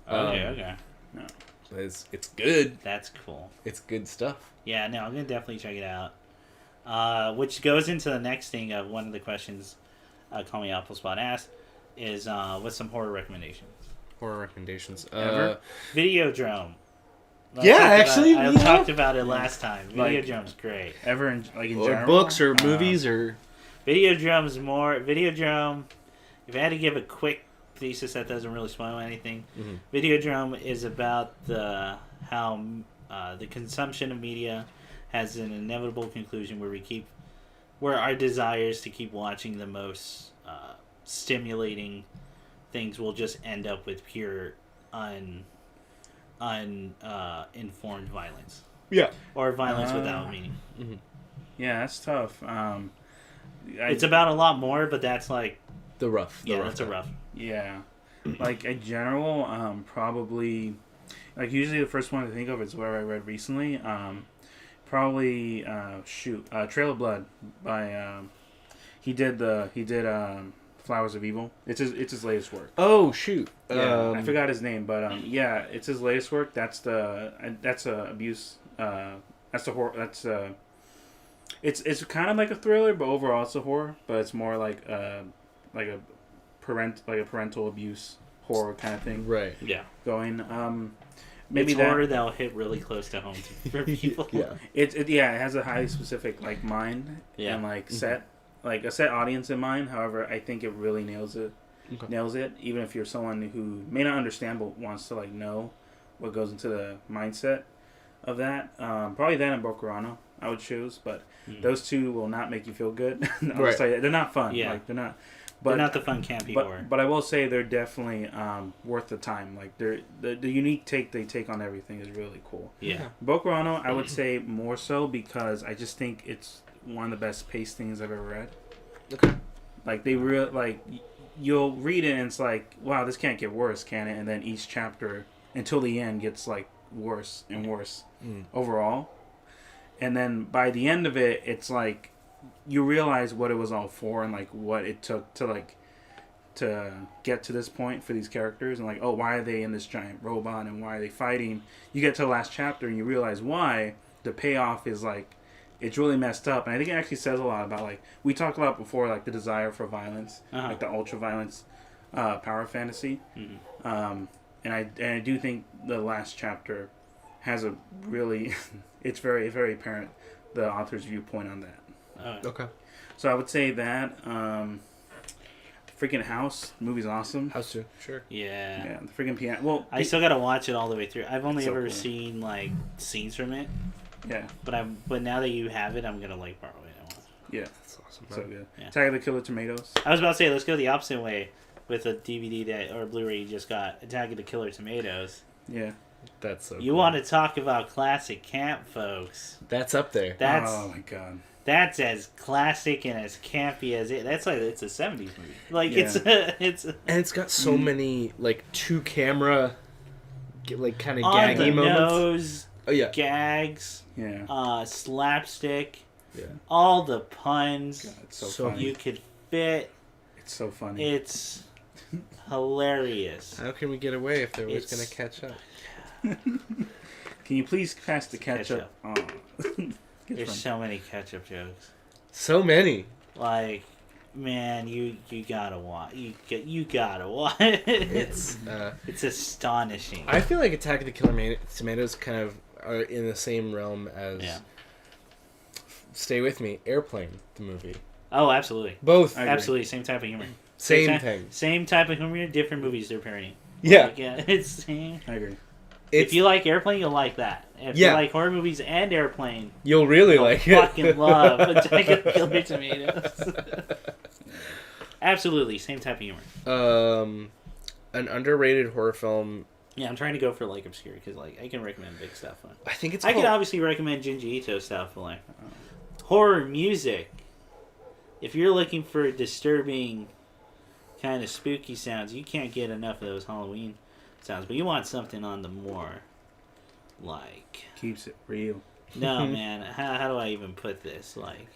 Okay. No. But it's good. That's cool. It's good stuff. Yeah, no, I'm gonna definitely check it out. Which goes into the next thing of one of the questions Call Me Applespot asked is what's some horror recommendations? Horror recommendations. Ever? Videodrome. I talked about it last time. Videodrome's great. Ever in or general? Books or movies or... Videodrome, if I had to give a quick thesis that doesn't really spoil anything, Videodrome is about how the consumption of media has an inevitable conclusion where our desires to keep watching the most stimulating things will just end up with pure uninformed violence. Yeah. Or violence without meaning. Mm-hmm. Yeah, that's tough. It's about a lot more, but that's like... That's a rough. Yeah. Like, in general, probably... Like, usually the first one I think of is what I read recently. Probably, Trail of Blood by... He did Flowers of Evil. It's his latest work. Oh shoot! Yeah, I forgot his name, but it's his latest work. That's abuse. That's the horror. It's kind of like a thriller, but overall it's a horror. But it's more like a parental abuse horror kind of thing. Right. Yeah. Going. Maybe it's horror that'll hit really close to home for people. Yeah. It has a highly specific like mind and like set. Like a set audience in mind. However, I think it really nails it. Even if you're someone who may not understand but wants to like know what goes into the mindset of that. Probably that and Bokurano I would choose, but those two will not make you feel good. I'll just tell you, they're not fun. Yeah. Like they're not. They're not the fun campy horror. But I will say they're definitely worth the time. Like the unique take they take on everything is really cool. Yeah. Bokurano I would say more so because I just think it's one of the best paced things I've ever read. Okay. Like you'll read it and it's like, wow, this can't get worse, can it? And then each chapter until the end gets like worse and worse overall. And then by the end of it, it's like you realize what it was all for and like what it took to get to this point for these characters and like, oh, why are they in this giant robot and why are they fighting? You get to the last chapter and you realize why. The payoff is like it's really messed up, and I think it actually says a lot about like we talked about before, like the desire for violence, like the ultra violence, power fantasy, and I do think the last chapter has a really it's very apparent the author's viewpoint on that. Okay. So I would say that Freaking House. The movie's awesome. House too. Sure. Yeah. Yeah, the freaking piano. Well, I still gotta watch it all the way through. I've only ever cool. seen like scenes from it. Yeah. But now that you have it, I'm gonna like borrow it. Yeah. That's awesome. So good. Yeah. Attack of the Killer Tomatoes. I was about to say, let's go the opposite way with a DVD or Blu-ray you just got. Attack of the Killer Tomatoes. Yeah. That's so. You cool. want to talk about classic camp, folks? That's up there. Oh my god. That's as classic and as campy as it. That's like it's a '70s movie. Like Yeah. it's And it's got so many like 2-camera, like kind of on gaggy the moments. nose Oh yeah. gags, Yeah. slapstick, Yeah. all the puns God, it's so, So funny. you could fit. It's so funny. It's hilarious. How can we get away if they're always It's- gonna catch up? Can you please pass the ketchup? Oh. There's so many ketchup jokes. So many. Like, man, you gotta watch. You gotta watch. It's. It's astonishing. I feel like Attack of the Killer Tomatoes kind of are in the same realm as. Yeah. Stay with me, Airplane, the movie. Oh, absolutely. Both. I agree. Absolutely, same type of humor. Same thing. Same type of humor, different movies they're parodying. Yeah. Like, yeah, it's same. I agree. If you like Airplane, you'll like that. If you like horror movies and Airplane, you'll really you'll like fucking it. love Attack of the Killer Tomatoes. Absolutely, same type of humor. An underrated horror film. Yeah, I'm trying to go for like obscure because like I can recommend big stuff. I think it's. I called... could obviously recommend Junji Ito stuff, but like horror music. If you're looking for disturbing, kind of spooky sounds, you can't get enough of those Halloween sounds. But you want something on the more, like Keeps it real. no man, how do I even put this? Like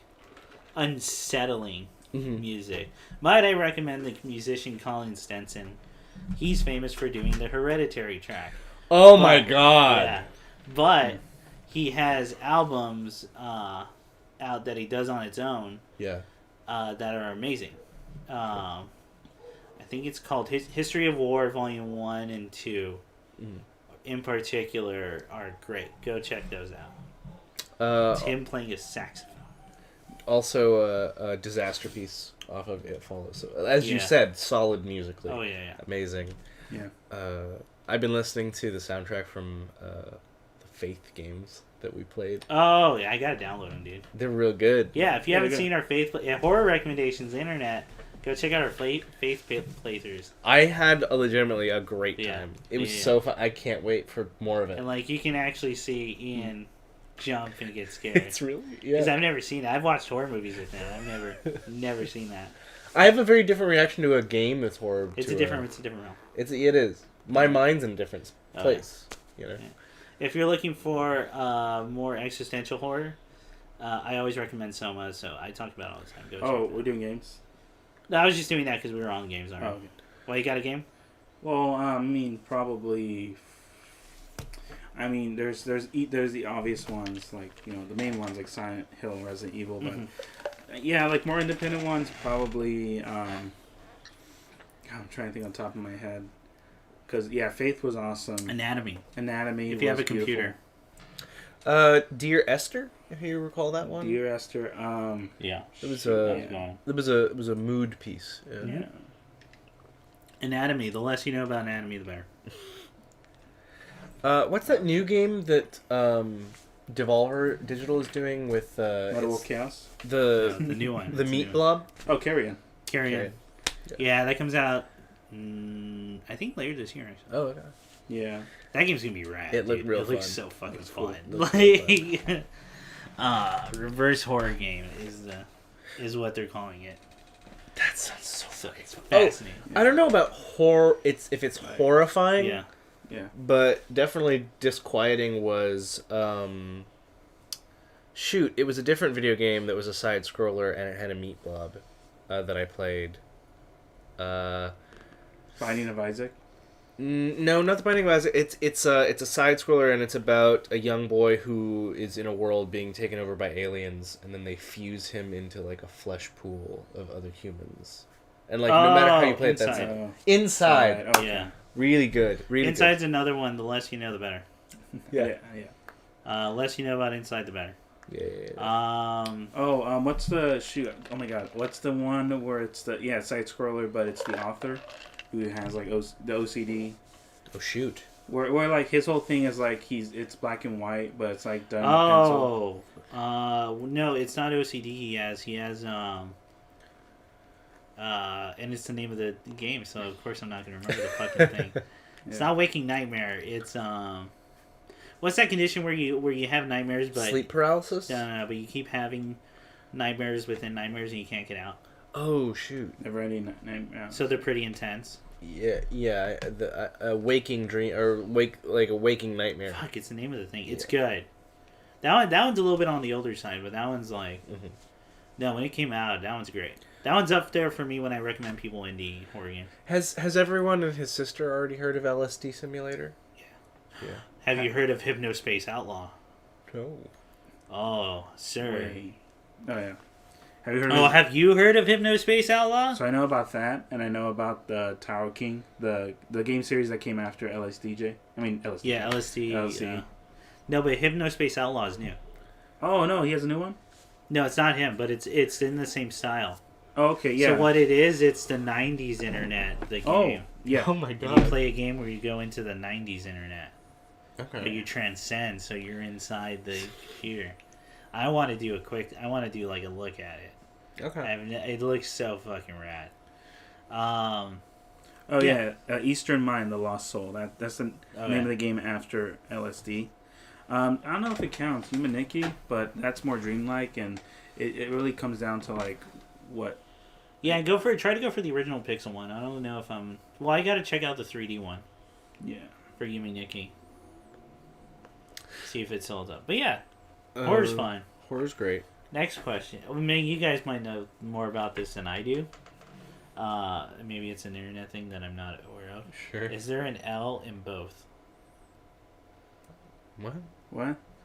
unsettling Mm-hmm. music. Might I recommend the musician Colin Stenson? He's famous for doing the Hereditary track. Oh my god! Yeah, but he has albums out that he does on its own. Yeah. That are amazing. I think it's called History of War Volume 1 and 2. Mm. In particular, are great. Go check those out. Him playing a saxophone. Also, a disaster piece off of It Follows. So, as you Yeah. said, solid musically. Oh yeah. Amazing. Yeah. I've been listening to the soundtrack from the Faith games that we played. Oh yeah, I gotta download them, dude. They're real good. Yeah, if you Yeah, haven't they're seen our horror recommendations, on the internet, go check out our Faith playthroughs. I had legitimately a great Yeah. time. It was Yeah. so fun. I can't wait for more of it. And like you can actually see Ian jump and get scared. It's really Because I've never seen that. I've watched horror movies with him. I've never seen that. I have a very different reaction to a game that's horror. It's to a different realm. It is. My mind's in a different Oh, place. You know. Yeah. If you're looking for more existential horror, I always recommend Soma. So I talk about it all the time. Go check Oh, it we're out. doing games? No, I was just doing that because we were on games Oh, already. okay. Well, you got a game? Well, I mean, probably. I mean, there's the obvious ones, like, you know, the main ones like Silent Hill, Resident Evil, but yeah, like more independent ones, probably. I'm trying to think on top of my head, because yeah, Faith was awesome. Anatomy. Anatomy. If you have was a computer. Dear Esther, if you recall that one. Dear Esther. Yeah. It was Yeah. it was a mood piece. Yeah. Anatomy. The less you know about anatomy, the better. What's that new game that Devolver Digital is doing with Metal Chaos. The new one. the It's meat new. blob? Oh, Carrion. Carrion. Yeah, that comes out. I think later this year. Actually. Oh, okay. Yeah. That game's gonna be rad. It looked dude. real It looks fun. so fucking Looks cool. fun. Looks so Like, reverse horror game is what they're calling it. That sounds so. So it's fascinating. I don't know about horror. If it's horrifying. Yeah. Yeah. But definitely disquieting was shoot, it was a different video game that was a side scroller and it had a meat blob that I played. Binding of Isaac. No, not the Binding of Isaac. It's a side scroller and it's about a young boy who is in a world being taken over by aliens and then they fuse him into like a flesh pool of other humans. And like no matter how you play it, that's Inside. it. Inside. Okay. Yeah. Really good. Really Inside's another one. The less you know, the better. Yeah. Yeah. Yeah. Less you know about Inside, the better. Yeah. What's the shoot? Oh my god, what's the one where it's the side scroller, but it's the author who has like the OCD. Oh shoot. Where like his whole thing is like it's black and white, but it's like done. Oh, no, it's not OCD. He has and it's the name of the game, so of course I'm not gonna remember the fucking thing. It's not Waking Nightmare. It's what's that condition where you have nightmares but sleep paralysis? No, but you keep having nightmares within nightmares and you can't get out. Oh shoot! Never-ending nightmare. So they're pretty intense. Yeah. The waking dream or a waking nightmare. Fuck, it's the name of the thing. It's good. That one's a little bit on the older side, but that one's like no. When it came out, that one's great. That one's up there for me when I recommend people indie horror game. Has everyone and his sister already heard of LSD Simulator? Yeah. Have you heard of Hypnospace Outlaw? No. Oh, sir. Wait. Oh yeah. Have you heard? Have you heard of Hypnospace Outlaw? So I know about that, and I know about the Tower King, the game series that came after LSD. Yeah, LSD. LSD. No, but Hypnospace Outlaw is new. Oh no, he has a new one. No, it's not him, but it's in the same style. Oh, okay, yeah. So what it is, it's the 90s internet, the game. Oh, yeah. Oh my And god. you play a game where you go into the 90s internet. Okay. But you transcend, so you're inside the computer. I want to do like a look at it. Okay. It looks so fucking rad. Eastern Mind, The Lost Soul. That's the name of the game after LSD. I don't know if it counts, Humaniki, but that's more dreamlike, and it really comes down to like what. Yeah, try to go for the original Pixel one. I don't know if I'm. Well, I got to check out the 3D one. Yeah. For Humaniki. See if it holds up. But yeah, horror's fine. Horror's great. Next question. I mean, you guys might know more about this than I do. Maybe it's an internet thing that I'm not aware of. Sure. Is there an L in both? What?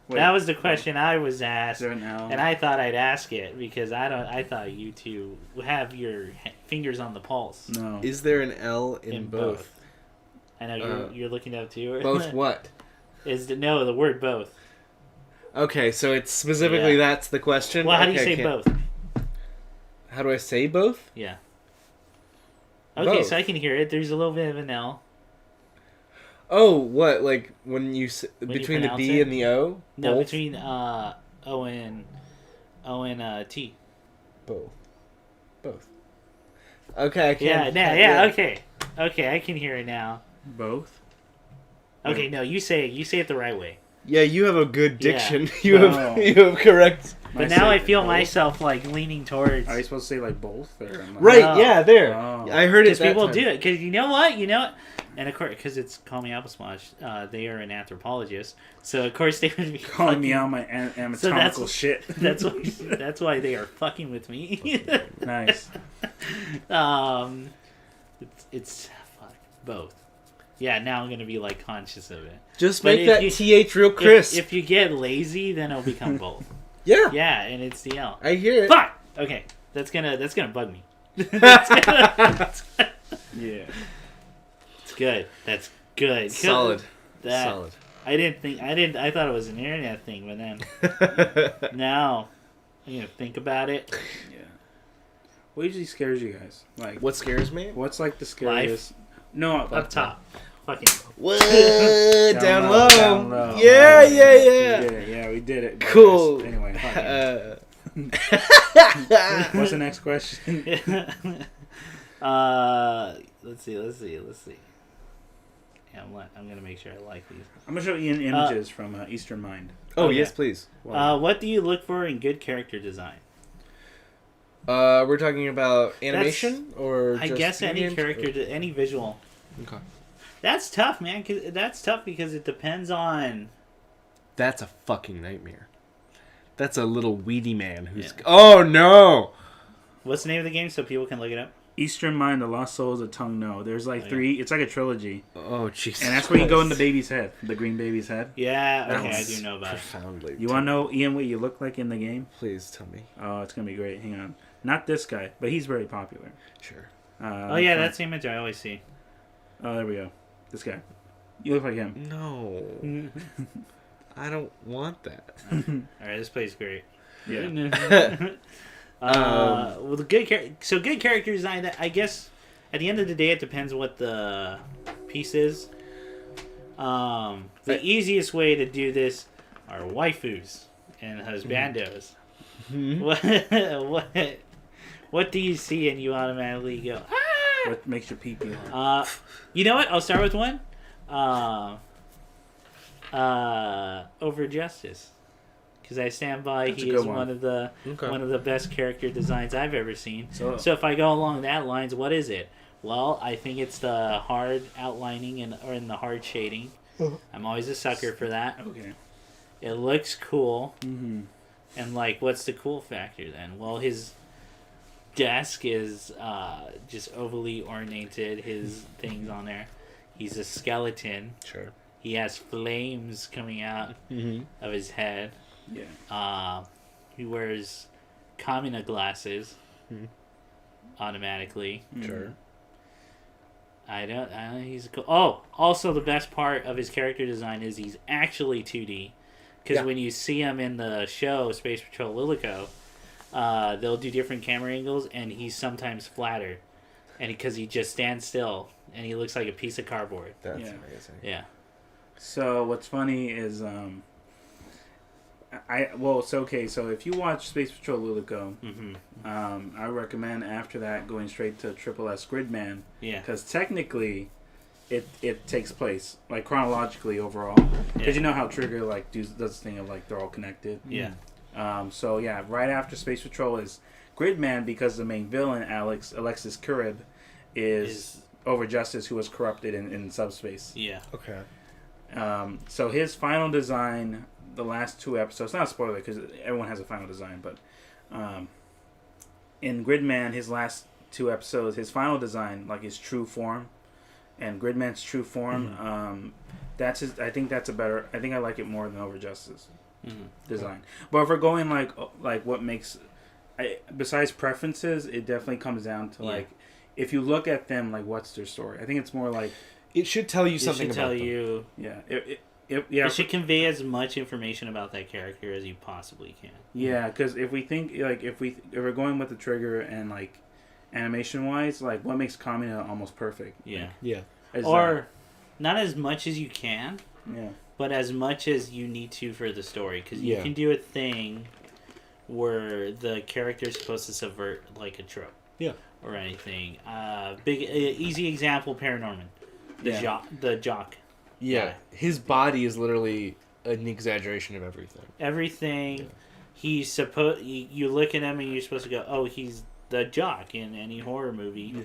Wait, that was the question I was asked, is there an L? and I thought I'd ask it because I thought you two have your fingers on the pulse. No. Is there an L in both? I know you're looking up too. Both what? The word both. Okay, so it's specifically that's the question. Well, how do you say both? How do I say both? Yeah. Okay, Both. so I can hear it. There's a little bit of an L. Oh, what? Like when you between the pronounce B it? and the O? No, Both? between O and T. Both. Okay, I can't. Okay, I can hear it now. Both? Okay, no, you say it the right way. Yeah, you have a good diction. Yeah. You have correct. But now I feel myself like leaning towards. Are you supposed to say like both? Or am I- Right? No. Yeah, there. Oh. I heard it. Because people do it. Because you know what? And of course, because it's Call Me Apple Smash, they are an anthropologist, so of course they would be calling me out my anatomical shit. That's why they are fucking with me. Nice. It's fuck both. Yeah, now I'm gonna be like conscious of it. Just But make that TH real crisp. If you get lazy, then it'll become both. Yeah. Yeah, and it's the L. I hear it. Fuck. Okay, that's gonna bug me. Yeah. It's good. That's good. Solid. Solid. I thought it was an internet thing, but then now I'm gonna think about it. Yeah. What usually scares you guys? Like What scares me? what's like the scariest? Life. No, Up top. Fucking. What? Down low. Down low. Yeah. Yeah, we did it. Cool. Anyway. What's the next question? Let's see. Yeah, I'm gonna make sure I like these. I'm gonna show you images from Eastern Mind. Oh, Okay. yes, please. What do you look for in good character design? We're talking about animation or I just guess any ambient, character, or- any visual. Okay. That's tough, man. That's tough because it depends on. That's a fucking nightmare. That's a little weedy man who's. Yeah. Oh no! What's the name of the game so people can look it up? Eastern Mind, The Lost Souls of Tongue No. There's like three. It's like a trilogy, Oh Jesus! and that's where you go in the baby's head, the green baby's head. Yeah, That okay, I was do know about it. profoundly. You want to know, Ian, what you look like in the game? Please tell me. Oh, it's gonna be great. Hang on, not this guy, but he's very popular. Sure. Oh yeah, that's the image I always see. Oh, there we go. This guy. You look like him. No. I don't want that. All right, this plays great. Yeah. Well, the good character design. I guess at the end of the day, it depends what the piece is. The easiest way to do this are waifus and husbandos. What do you see and you automatically go? Ah! What makes your pee pee hard? You know what? I'll start with one. Over Justice, because I stand by. That's he is one of the best character designs I've ever seen. So if I go along that lines, what is it? Well, I think it's the hard outlining or in the hard shading. I'm always a sucker for that. Okay. It looks cool. Mm-hmm. And what's the cool factor then? Well, his desk is just overly ornated. His things on there. He's a skeleton. Sure. He has flames coming out of his head. Yeah. He wears Kamina glasses automatically. Sure. I don't. He's cool. Oh, also the best part of his character design is he's actually 2D. Because when you see him in the show Space Patrol Lilico, they'll do different camera angles, and he's sometimes flatter, and because he just stands still, and he looks like a piece of cardboard. That's amazing. Yeah. So what's funny is, so if you watch Space Patrol Lilico, I recommend after that going straight to Triple S Gridman. Yeah. Because technically, it takes place chronologically overall. Because Yeah. you know how Trigger does this thing of they're all connected. Yeah. So yeah, right after Space Patrol is Gridman, because the main villain Alexis Kurib is Over Justice, who was corrupted in subspace. Yeah. Okay. So his final design, the last 2 episodes, not a spoiler because everyone has a final design, but in Gridman, his last 2 episodes, his final design, his true form, and Gridman's true form, that's his. I think I like it more than Over Justice design. But if we're going what makes, besides preferences, it definitely comes down to if you look at them, what's their story? I think it's more it should tell you something about them. You. Yeah. It should convey as much information about that character as you possibly can. Yeah, because if we think if we're going with the Trigger and animation wise, what makes Kamina almost perfect? Yeah. Yeah. Or not as much as you can. Yeah. But as much as you need to for the story, because you can do a thing where the character is supposed to subvert a trope. Yeah. Or anything. Easy example: Paranorman. The jock. Yeah. guy. His body is literally an exaggeration of everything. Everything. Yeah. He's supposed. You look at him and you're supposed to go, "Oh, he's the jock in any horror movie."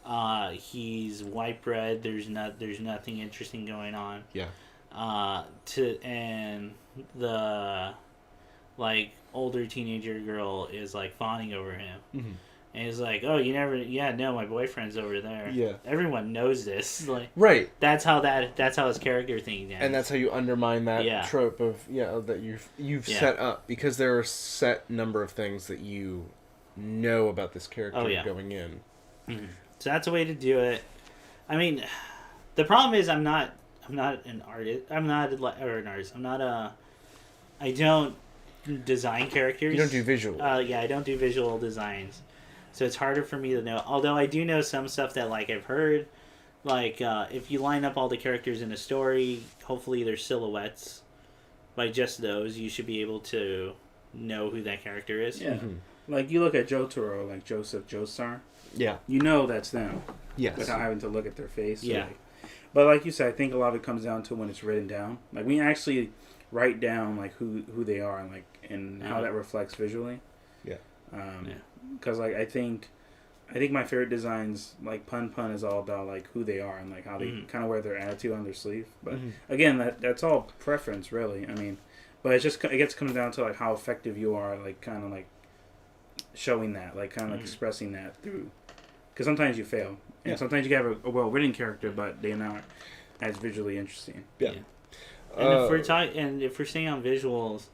Yeah. He's white bread. There's nothing interesting going on. Yeah. And the older teenager girl is fawning over him. Mm-hmm. And he's like, "Oh, you never? Yeah, no, my boyfriend's over there." Yeah, everyone knows this. Right. That's how his character thing ends. And that's how you undermine that trope of that you've set up, because there are set number of things that you know about this character going in. Mm-hmm. So that's a way to do it. I mean, the problem is I'm not an artist. I'm not an artist. I don't design characters. You don't do visual. I don't do visual designs. So it's harder for me to know. Although I do know some stuff that I've heard. If you line up all the characters in a story, hopefully their silhouettes. By just those, you should be able to know who that character is. Yeah. Mm-hmm. You look at Jotaro, Joseph Joestar. Yeah. You know that's them. Yes. Without having to look at their face. Yeah. But like you said, I think a lot of it comes down to when it's written down. We actually write down who they are and how that reflects visually. Yeah. Because I think my favorite designs Pun is all about who they are and how they kind of wear their attitude on their sleeve. But again, that's all preference really. I mean, but it gets comes down to how effective you are showing that expressing that through. Because sometimes you fail, and sometimes you have a well-written character, but they're not as visually interesting. Yeah. And if we're staying on visuals,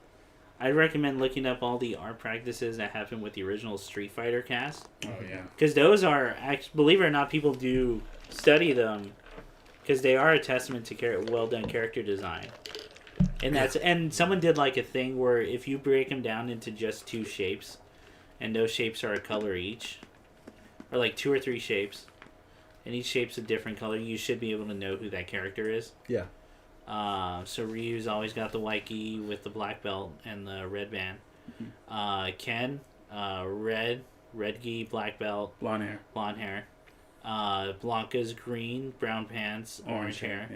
I'd recommend looking up all the art practices that happened with the original Street Fighter cast. Oh yeah. Because those are, believe it or not, people do study them, because they are a testament to well done character design. And someone did like a thing where if you break them down into just 2 shapes, and those shapes are a color each, or like 2 or 3 shapes, and each shape's a different color, you should be able to know who that character is. Yeah. So Ryu's always got the white gi with the black belt and the red band. Ken, red gi, black belt, blonde hair. Blanca's green, brown pants, orange hair.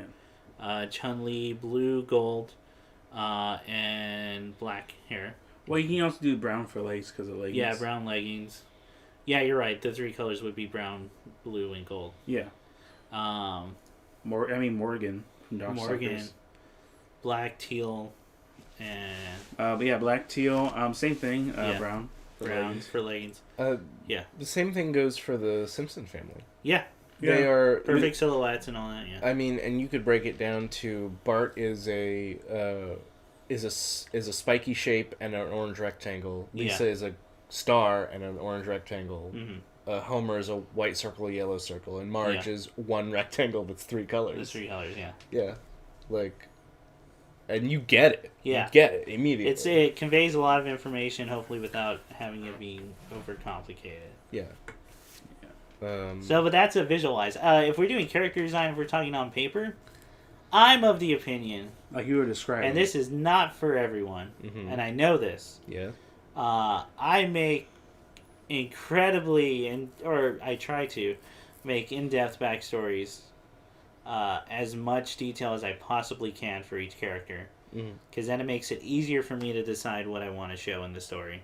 Yeah. Chun-Li, blue, gold, and black hair. Well, you can also do brown for legs because of leggings. Yeah, brown leggings. Yeah, you're right. The 3 colors would be brown, blue, and gold. Yeah. Morgan from Morgan, black, teal, and but yeah, black, teal. Same thing. Brown. For leggings. Yeah. The same thing goes for the Simpson family. Yeah. They are perfect silhouettes and all that. Yeah. I mean, and you could break it down to Bart is a spiky shape and an orange rectangle. Lisa is a star and an orange rectangle. Mm-hmm. Homer is a white circle, a yellow circle, and Marge is one rectangle that's 3 colors. There's 3 colors, yeah. Yeah, like, and you get it. Yeah, you get it immediately. It conveys a lot of information, hopefully without having it be overcomplicated. Yeah. But that's a visualize. If we're doing character design, if we're talking on paper, I'm of the opinion, like you were describing, and this is not for everyone, and I know this. Yeah. I make I try to make in-depth backstories, as much detail as I possibly can for each character, because then it makes it easier for me to decide what I want to show in the story,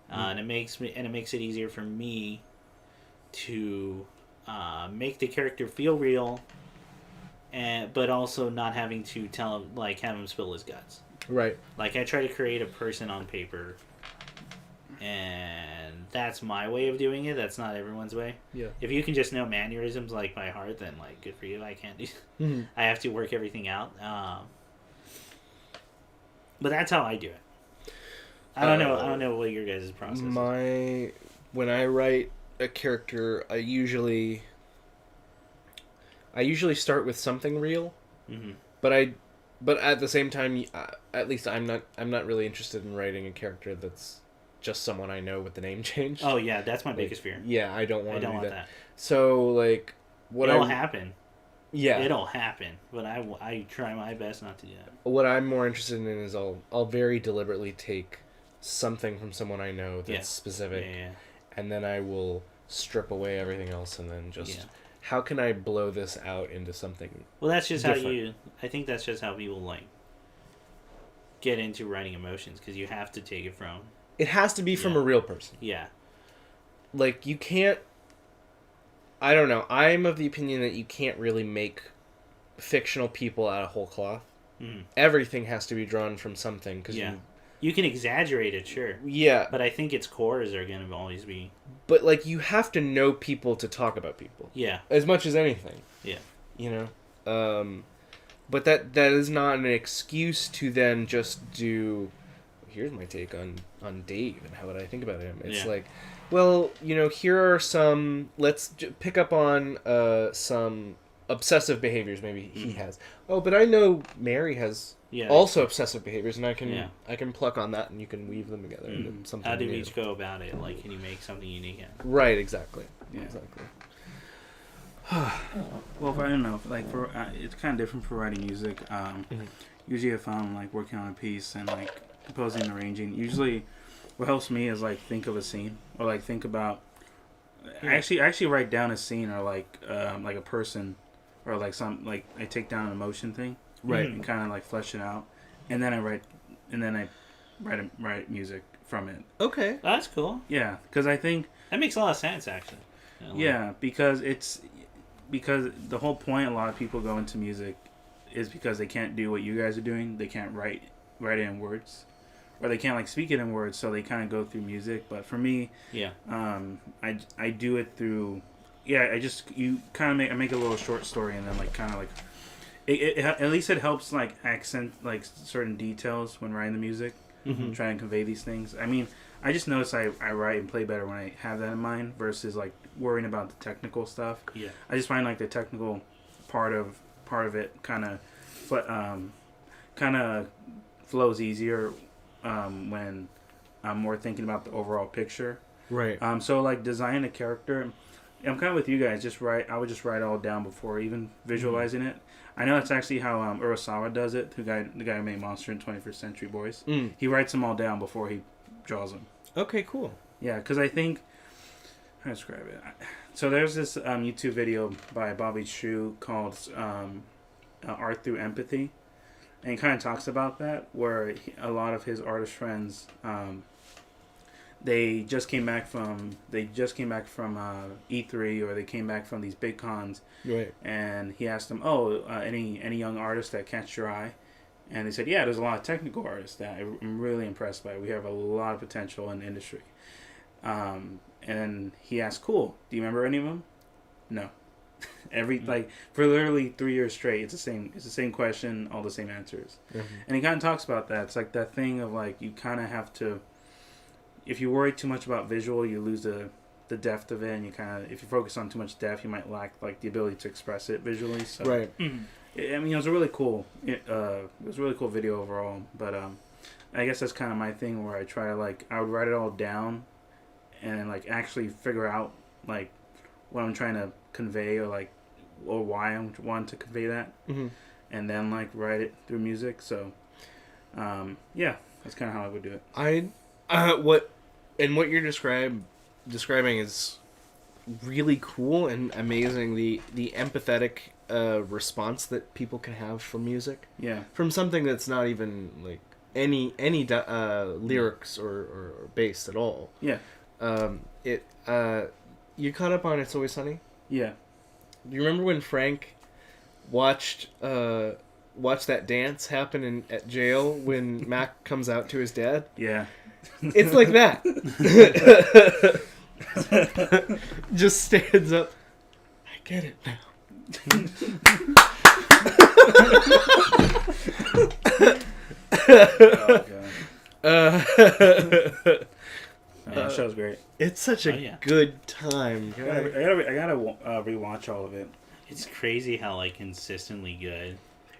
and it makes it easier for me to make the character feel real, but also not having to have him spill his guts. Right. Like, I try to create a person on paper, and that's my way of doing it. That's not everyone's way. Yeah. If you can just know mannerisms like by heart, then like good for you. I can't do. I have to work everything out. But that's how I do it. I don't know what your guys' process is. When I write a character, I usually start with something real. But at the same time, at least I'm not really interested in writing a character that's just someone I know with the name change. Oh yeah, that's my biggest fear. Yeah, I don't want that. that. So like, it'll happen. Yeah, it'll happen. But I try my best not to do that. What I'm more interested in is I'll very deliberately take something from someone I know that's specific, and then I will strip away everything else, and then just how can I blow this out into something? Well, that's just different. I think that's just how people like get into writing emotions, because you have to take it from. It has to be from a real person. Yeah. Like, you can't... I don't know. I'm of the opinion that you can't really make fictional people out of whole cloth. Everything has to be drawn from something. Cause you can exaggerate it, sure. Yeah. But I think its cores are going to always be... But, like, you have to know people to talk about people. Yeah. As much as anything. Yeah. You know? But that is not an excuse to then just do... Here's my take on Dave and how would I think about him. It's like, well, you know, here are some... Let's pick up on some obsessive behaviors maybe he has. Oh, but I know Mary has also obsessive behaviors, and I can pluck on that, and you can weave them together into something How do new. we each go about it? Like, can you make something unique out of it? Right, exactly. Yeah. Exactly. Well, I don't know. Like, for it's kind of different for writing music. Usually if I'm, like, working on a piece and, like, composing and arranging, usually what helps me is like think of a scene, or like think about I actually write down a scene, or like a person, or like I take down an emotion thing, right, and kind of like flesh it out, and then I write music from it. Okay, that's cool. Yeah, because I think that makes a lot of sense actually. Because the whole point a lot of people go into music is because they can't do what you guys are doing. They can't write it in words, or they can't like speak it in words, so they kind of go through music. But for me, I do it through I make a little short story, and then like kind of like it at least it helps like accent like certain details when writing the music, trying to convey these things. I mean, I just notice I write and play better when I have that in mind versus like worrying about the technical stuff. I just find like the technical part of it kind of kind of flows easier when I'm more thinking about the overall picture. Right. So like designing a character, I'm kind of with you guys. I would just write it all down before even visualizing it. I know that's actually how Urasawa does it. The guy who made Monster and 21st Century Boys. He writes them all down before he draws them. Okay, cool. Yeah, because I think how to describe it. So there's this YouTube video by Bobby Chu called Art Through Empathy, and he kind of talks about that, where a lot of his artist friends, they just came back from E3, or they came back from these big cons, right? And he asked them, any young artists that catch your eye? And they said, yeah, there's a lot of technical artists that I'm really impressed by. We have a lot of potential in the industry. And he asked, cool, do you remember any of them? No. For literally 3 years straight, it's the same question, all the same answers. And he kind of talks about that. It's like that thing of like, you kind of have to, if you worry too much about visual, you lose the depth of it, and you kind of, if you focus on too much depth, you might lack like the ability to express it visually. So, right. I mean, it was a really cool video overall, but I guess that's kind of my thing, where I try to I would write it all down, and like actually figure out like what I'm trying to convey, or why I want to convey that, and then like write it through music. So, yeah, that's kind of how I would do it. What you're describing is really cool and amazing. The empathetic response that people can have from music, from something that's not even like any lyrics or bass at all. You caught up on It's Always Sunny? Yeah. Do you remember when Frank watched that dance happen at jail when Mac comes out to his dad? Yeah. It's like that. Just stands up. I get it now. That show's great. It's such a good time. I gotta rewatch all of it. It's crazy how consistently good.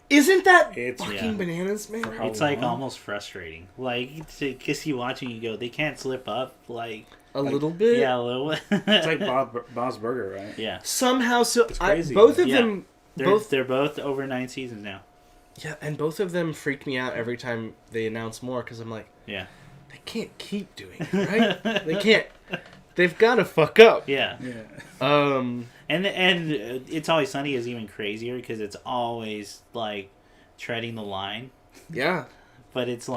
Isn't that fucking bananas, man? It's almost frustrating. Because you watch and you go, they can't slip up a little bit. Yeah, a little bit. It's like Bob's Burger, right? Yeah. Somehow, it's crazy. Both of them. They're both over 9 seasons now. Yeah, and both of them freak me out every time they announce more, because I'm like, yeah, they can't keep doing it, right? They can't. They've got to fuck up. Yeah. And It's Always Sunny is even crazier because it's always treading the line. Yeah. But it's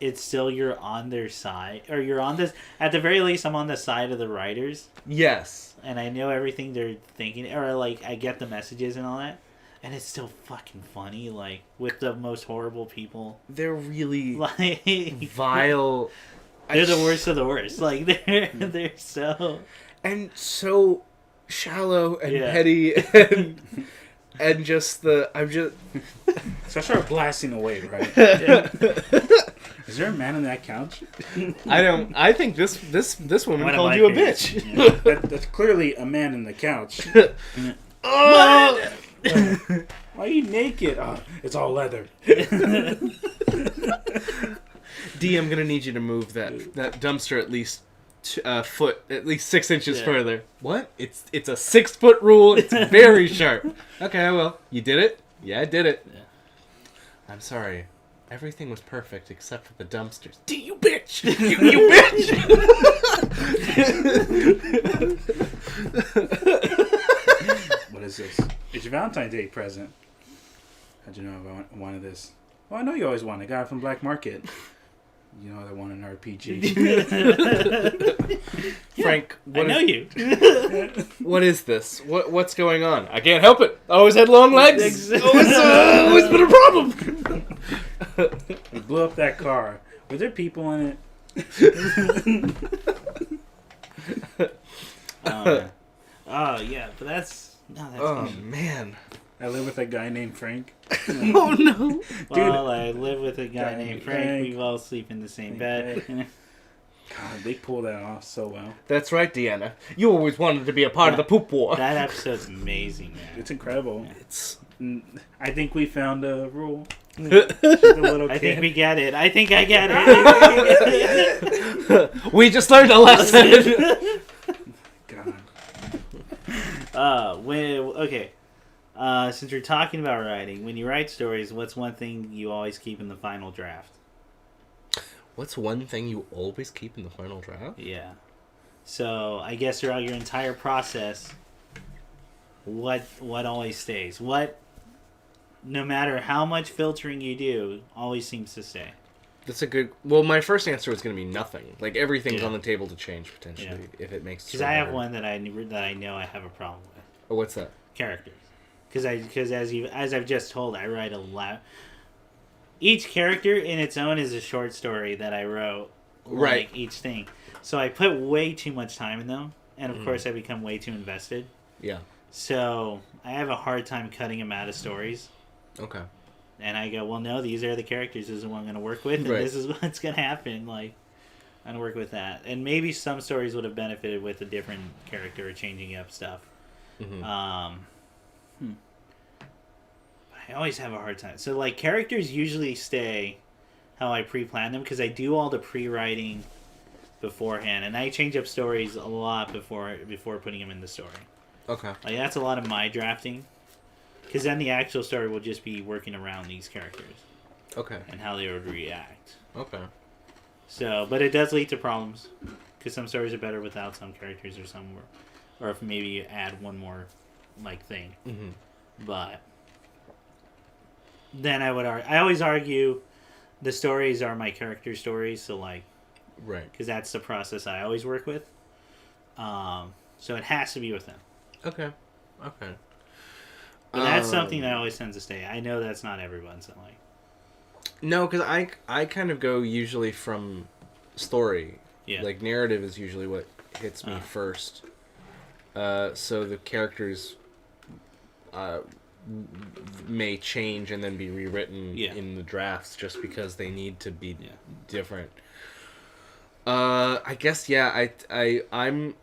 it's still, you're on their side, or you're on this. At the very least, I'm on the side of the writers. Yes. And I know everything they're thinking, or I get the messages and all that. And it's still fucking funny, with the most horrible people. They're really vile. They're the worst of the worst. They're so... And so shallow and petty and just the... So I started blasting away, right? Is there a man on that couch? I think this woman called you a bitch. Yeah. That's clearly a man in the couch. Oh! Why are you naked? Oh, it's all leather. D, I'm gonna need you to move that dumpster at least foot, at least 6 inches further. What? It's a 6 foot rule. It's very sharp. Okay, well, you did it. Yeah, I did it. Yeah. I'm sorry. Everything was perfect except for the dumpsters. D, you bitch! You bitch! What is this? It's your Valentine's Day present. How'd you know I wanted this? Well, I know you always wanted. I got it from Black Market. You know I want an RPG. Frank, I know you. What is this? What's going on? I can't help it. I always had long legs. Always been a problem. We blew up that car. Were there people in it? Oh yeah, but that's man. I live with a guy named Frank. Oh no. Dude, well, I live with a guy named Frank. We all sleep in the same bed. God, they pull that off so well. That's right, Deanna. You always wanted to be a part of the poop war. That episode's amazing, man. It's incredible. It's. I think we found a rule. She's a little kid. I think we get it. I think I get it. We just learned a lesson. God. Since we're talking about writing, when you write stories, what's one thing you always keep in the final draft? What's one thing you always keep in the final draft? Yeah. So I guess throughout your entire process, what always stays? What, no matter how much filtering you do, always seems to stay? That's a good... Well, my first answer was going to be nothing. Like, everything's on the table to change, potentially, if it makes... Because I have one that I know I have a problem with. Oh, what's that? Characters. Because as I've just told, I write a lot... Each character in its own is a short story that I wrote. Right. Like, each thing. So I put way too much time in them. And, of course, I become way too invested. Yeah. So I have a hard time cutting them out of stories. Okay. And I go, well, no, these are the characters. This is what I'm going to work with. And this is what's going to happen. Like, I'm going to work with that. And maybe some stories would have benefited with a different character or changing up stuff. Mm-hmm. I always have a hard time. So, like, characters usually stay how I pre-plan them because I do all the pre-writing beforehand. And I change up stories a lot before putting them in the story. Okay. Like, that's a lot of my drafting. Because then the actual story will just be working around these characters. Okay. And how they would react. Okay. So, but it does lead to problems. Because some stories are better without some characters or some more. Or if maybe you add one more, like, thing. Mm-hmm. But then I always argue the stories are my character stories. So, like... Right. Because that's the process I always work with. So it has to be with them. Okay. Okay. But that's something that always tends to stay. I know that's not everyone's. So like, no, because I kind of go usually from story. Yeah. Like, narrative is usually what hits me first. So the characters may change and then be rewritten in the drafts just because they need to be different. I guess I'm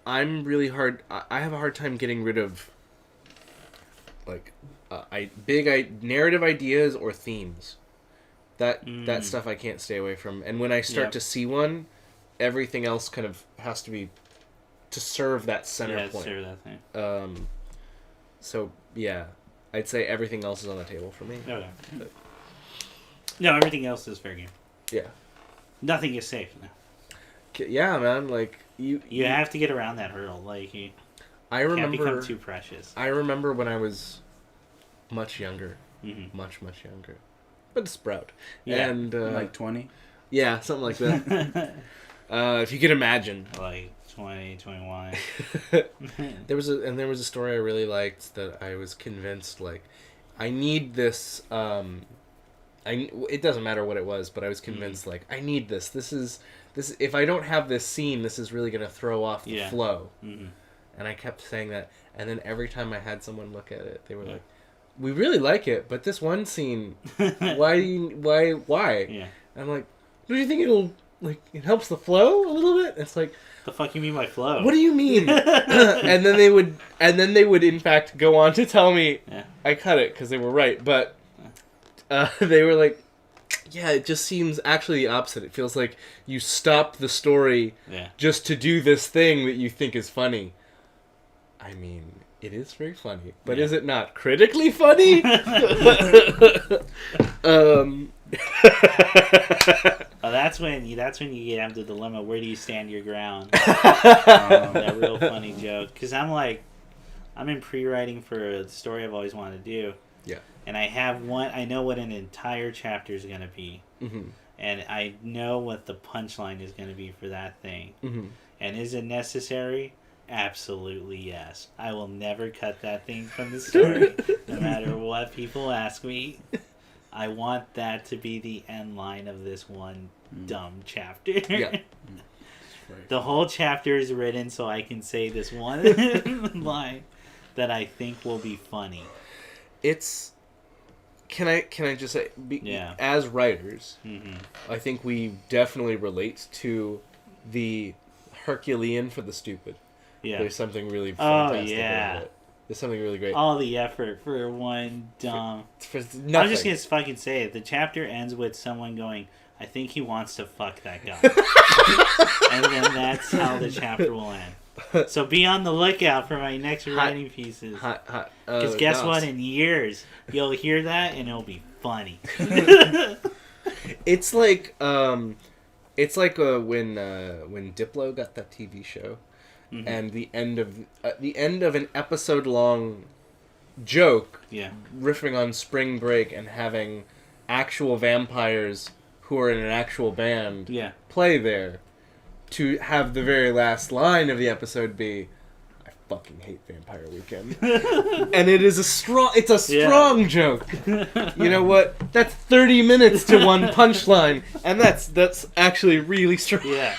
really hard. I have a hard time getting rid of like narrative ideas or themes. That stuff I can't stay away from. And when I start to see one, everything else kind of has to be to serve that center point. Serve that thing. So yeah, I'd say everything else is on the table for me. Okay. No, everything else is fair game. Yeah. Nothing is safe now. Yeah, man. Like you have to get around that hurdle. Like can't become too precious. I remember when I was much younger, much younger, but a sprout. Yeah, and like 20. Yeah, something like that. If you could imagine, like 20, 21. there was a story I really liked that I was convinced like I need this. It doesn't matter what it was, but I was convinced like I need this. This if I don't have this scene, this is really going to throw off the flow. Mm-hmm. And I kept saying that, and then every time I had someone look at it, they were like, "We really like it, but this one scene, why?" Yeah. And I'm like, "Do you think it helps the flow a little bit?" It's like, the fuck you mean by flow? What do you mean? and then they would in fact go on to tell me I cut it because they were right, but they were like, yeah, it just seems actually the opposite. It feels like you stop the story just to do this thing that you think is funny. I mean, it is very funny, but is it not critically funny? That's when you get into the dilemma. Where do you stand your ground? That real funny joke. Because I'm in pre-writing for the story I've always wanted to do. Yeah. And I know what an entire chapter is going to be. Mm-hmm. And I know what the punchline is going to be for that thing. Mm-hmm. And is it necessary? Absolutely yes. I will never cut that thing from the story, no matter what people ask me. I want that to be the end line of this one dumb chapter. Yeah. Right. The whole chapter is written so I can say this one line that I think will be funny. Can I just say, as writers, I think we definitely relate to the Herculean for the stupid. Yeah. There's something really fantastic about it. There's something really great. All the effort for one dumb... For nothing. I'm just going to fucking say it. The chapter ends with someone going, I think he wants to fuck that guy. And then that's how the chapter will end. So be on the lookout for my next writing pieces. Because guess what? In years, you'll hear that and it'll be funny. It's like when Diplo got that TV show, and the end of an episode long joke, riffing on spring break and having actual vampires who are in an actual band play there, to have the very last line of the episode be, I fucking hate Vampire Weekend. And it's a strong joke. You know what? That's 30 minutes to one punchline, and that's actually really strong. Yeah.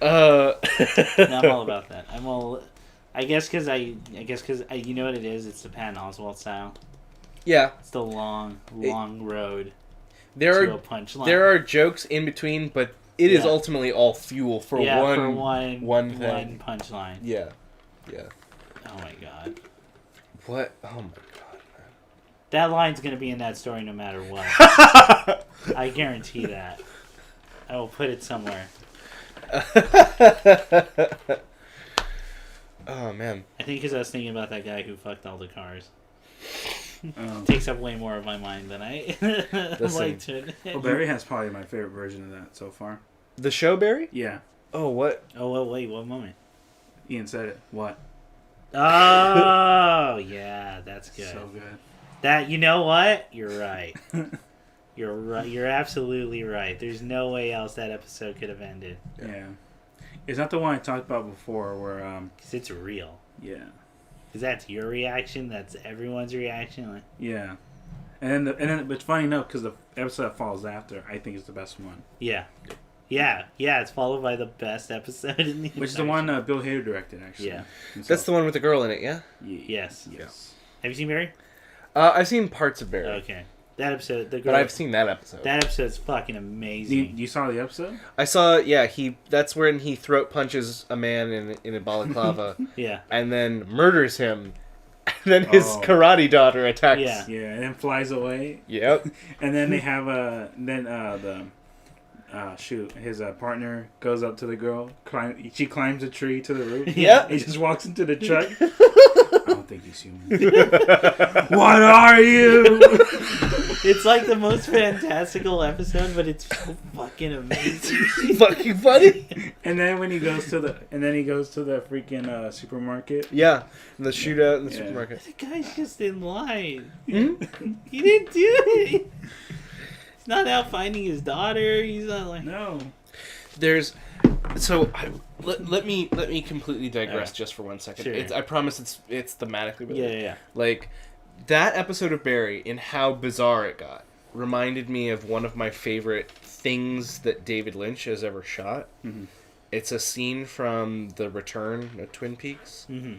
No, I'm all about that. I guess because you know what it is? It's the Patton Oswalt style. Yeah. It's the long road. There to a punchline. There are jokes in between, but it is ultimately all fuel for one thing. One punchline. Yeah. Oh my god. What? Oh my god, man. That line's gonna be in that story no matter what. I guarantee that. I will put it somewhere. Oh man. I think because I was thinking about that guy who fucked all the cars. Takes up way more of my mind than I like to. Well, Barry has probably my favorite version of that so far. The show, Barry? Yeah. Oh, what? Oh, well, wait, what moment? Ian said it. What? Oh, yeah, that's good. So good. That, you know what? You're right. You're right. You're absolutely right. There's no way else that episode could have ended. Yeah. It's not the one I talked about before where... Because it's real. Yeah. Because that's your reaction. That's everyone's reaction. Like, yeah. And then it's funny enough, because the episode that follows after, I think is the best one. Yeah. Yeah, it's followed by the best episode in the Which is the one Bill Hader directed, actually. Yeah. That's the one with the girl in it, yeah? Yes. Have you seen Barry? I've seen parts of Barry. Okay. That episode, the girl... But I've seen that episode. That episode's fucking amazing. You saw the episode? I saw, that's when he throat punches a man in a balaclava. Yeah. And then murders him. And then his karate daughter attacks. Yeah, and then flies away. Yep. And then they have his partner goes up to the girl. She climbs a tree to the roof. Yeah. He just walks into the truck. I don't think he's human. What are you? It's like the most fantastical episode, but it's so fucking amazing. Fucking funny. And then when he goes to the freaking supermarket. Yeah, the shootout in the supermarket. The guy's just in line. He didn't do it. He's not out finding his daughter. He's not like no. Let me completely digress just for 1 second. Sure. I promise it's thematically related. Yeah. Like that episode of Barry and how bizarre it got reminded me of one of my favorite things that David Lynch has ever shot. Mm-hmm. It's a scene from The Return of Twin Peaks. Mm-hmm.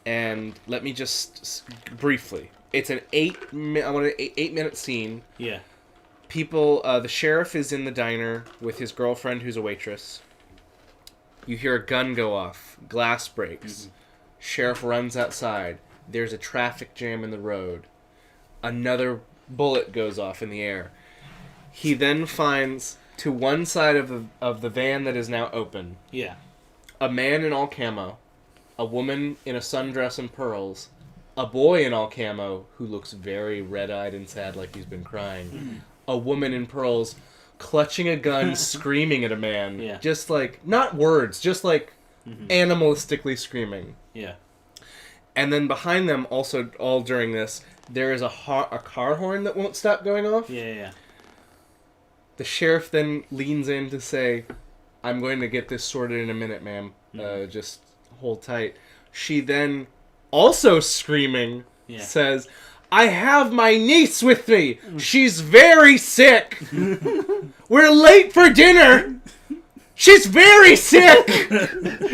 And let me just briefly. It's an 8-minute scene. Yeah. People, the sheriff is in the diner with his girlfriend who's a waitress. You hear a gun go off. Glass breaks. Mm-hmm. Sheriff runs outside. There's a traffic jam in the road. Another bullet goes off in the air. He then finds, to one side of the van that is now open, a man in all camo, a woman in a sundress and pearls, a boy in all camo who looks very red-eyed and sad like he's been crying, a woman in pearls clutching a gun, screaming at a man. Yeah. Just like, not words, just like animalistically screaming. Yeah. And then behind them, also all during this, there is a car horn that won't stop going off. Yeah. The sheriff then leans in to say, I'm going to get this sorted in a minute, ma'am. Just hold tight. She then, also screaming, says, I have my niece with me. She's very sick. We're late for dinner. She's very sick.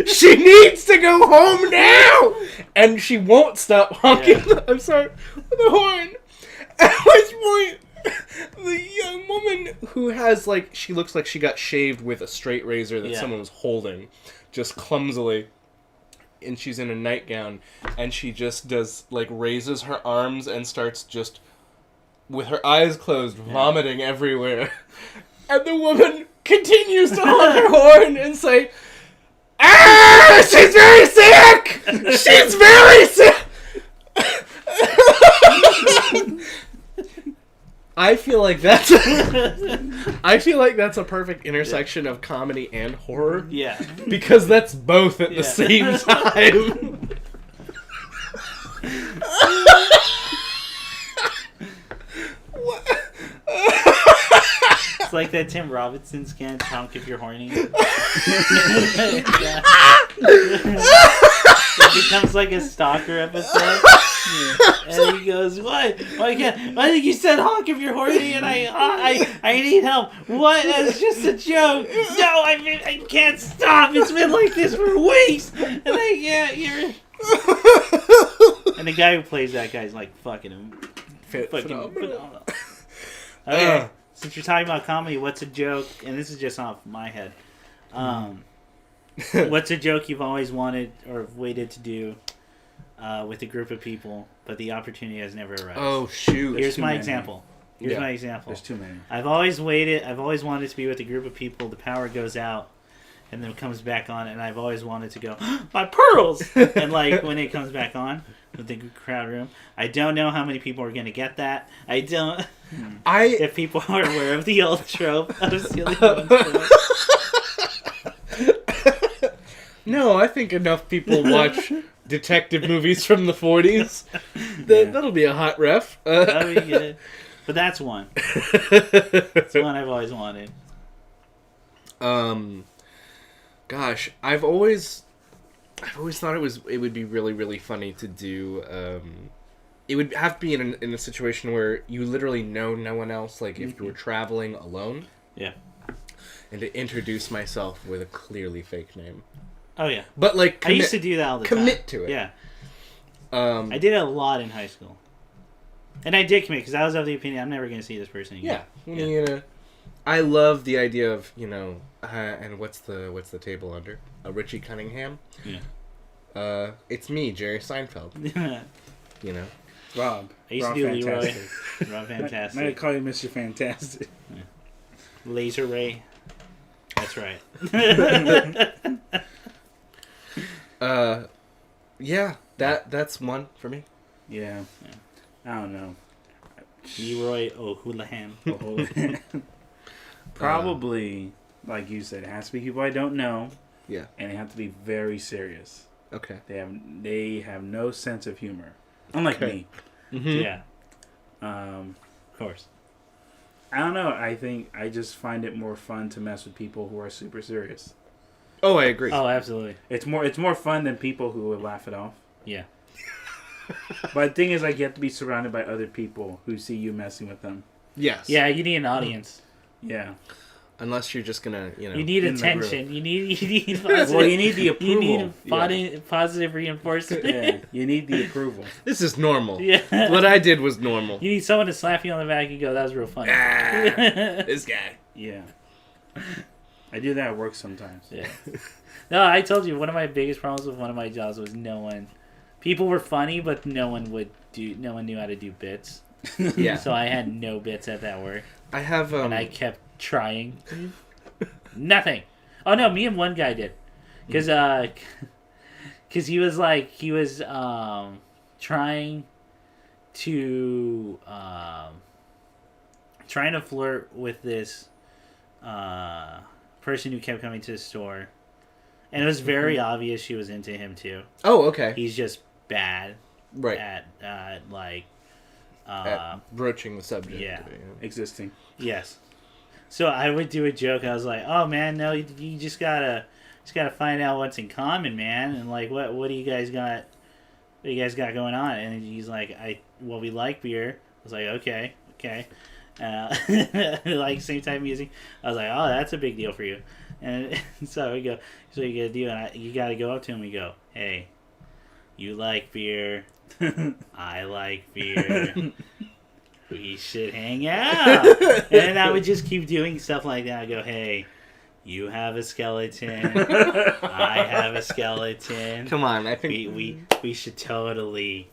She needs to go home now. And she won't stop honking. I'm sorry. The horn. At which point, the young woman who has she looks like she got shaved with a straight razor that someone was holding, just clumsily. And she's in a nightgown, and she just does, like, raises her arms and starts just, with her eyes closed, vomiting everywhere. And the woman continues to honk her horn and say, "Ah, she's very sick! She's very sick!" I feel like that's a perfect intersection of comedy and horror. Yeah. Because that's both at the same time. It's like that Tim Robinson sketch, "Honk If You're Horny." It becomes like a stalker episode. And he goes, "What? I think you said honk if you're horny, and I need help. What? That's just a joke. No, I can't stop. It's been like this for weeks, and I can't hear it." And the guy who plays that guy's like fucking phenomenal. Okay, since you're talking about comedy, what's a joke? And this is just off my head. What's a joke you've always wanted or waited to do with a group of people, but the opportunity has never arrived? Oh, shoot. Here's my example. There's too many. I've always wanted to be with a group of people. The power goes out, and then it comes back on, and I've always wanted to go, "My pearls!" And like when it comes back on with the crowd room, I don't know how many people are going to get that. If people are aware of the old trope of stealing one's pearls. No, I think enough people watch detective movies from the 40s. That'll be a hot ref. That'll be good. But that's one. That's one I've always wanted. Gosh, I've always thought it would be really, really funny to do. It would have to be in a situation where you literally know no one else. Like if you were traveling alone. Yeah. And to introduce myself with a clearly fake name. Oh yeah. But like I used to do that all the time. Commit to it. Yeah. I did it a lot in high school. And I did commit because I was of the opinion I'm never going to see this person again. Yeah. I love the idea of, and what's the table under? Richie Cunningham? Yeah. It's me, Jerry Seinfeld. Rob. I used to do Leroy. Rob Fantastic. Might call you Mr. Fantastic. Yeah. Laser Ray. That's right. Yeah, that's one for me. Yeah. I don't know. Leroy O'Houlihan. Probably, like you said, it has to be people I don't know. Yeah. And they have to be very serious. Okay. They have no sense of humor. Unlike me. Mm-hmm. Yeah. Of course. I don't know. I think I just find it more fun to mess with people who are super serious. Oh, I agree. Oh, absolutely. It's more fun than people who would laugh it off. Yeah. But the thing is, like, you have to be surrounded by other people who see you messing with them. Yes. Yeah, you need an audience. Yeah. Unless you're just gonna, You need attention. You need positive, well, you need the approval. You need positive reinforcement. Yeah. You need the approval. This is normal. Yeah. What I did was normal. You need someone to slap you on the back and go, "That was real funny." This guy. Yeah. I do that at work sometimes. Yeah. No, I told you one of my biggest problems with one of my jobs was people were funny, but no one knew how to do bits. Yeah. So I had no bits at that work. I have and I kept trying. Nothing. Oh no, me and one guy did. Cuz he was trying to flirt with this person who kept coming to the store. And it was very obvious she was into him too. Oh, okay. He's just bad at broaching the subject. Yeah. Existing. Yes. So I would do a joke. I was like, "Oh man, no, you just gotta find out what's in common, man. And like, what do you guys got? What do you guys got going on?" And he's like, we like beer." I was like, okay. Like same type of music. I was like, "Oh, that's a big deal for you." And so we go, "So you gotta do?" And you gotta go up to him and go, "Hey, you like beer? I like beer. We should hang out." And I would just keep doing stuff like that. I go, "Hey, You have a skeleton. I have a skeleton. Come on, I think we should totally,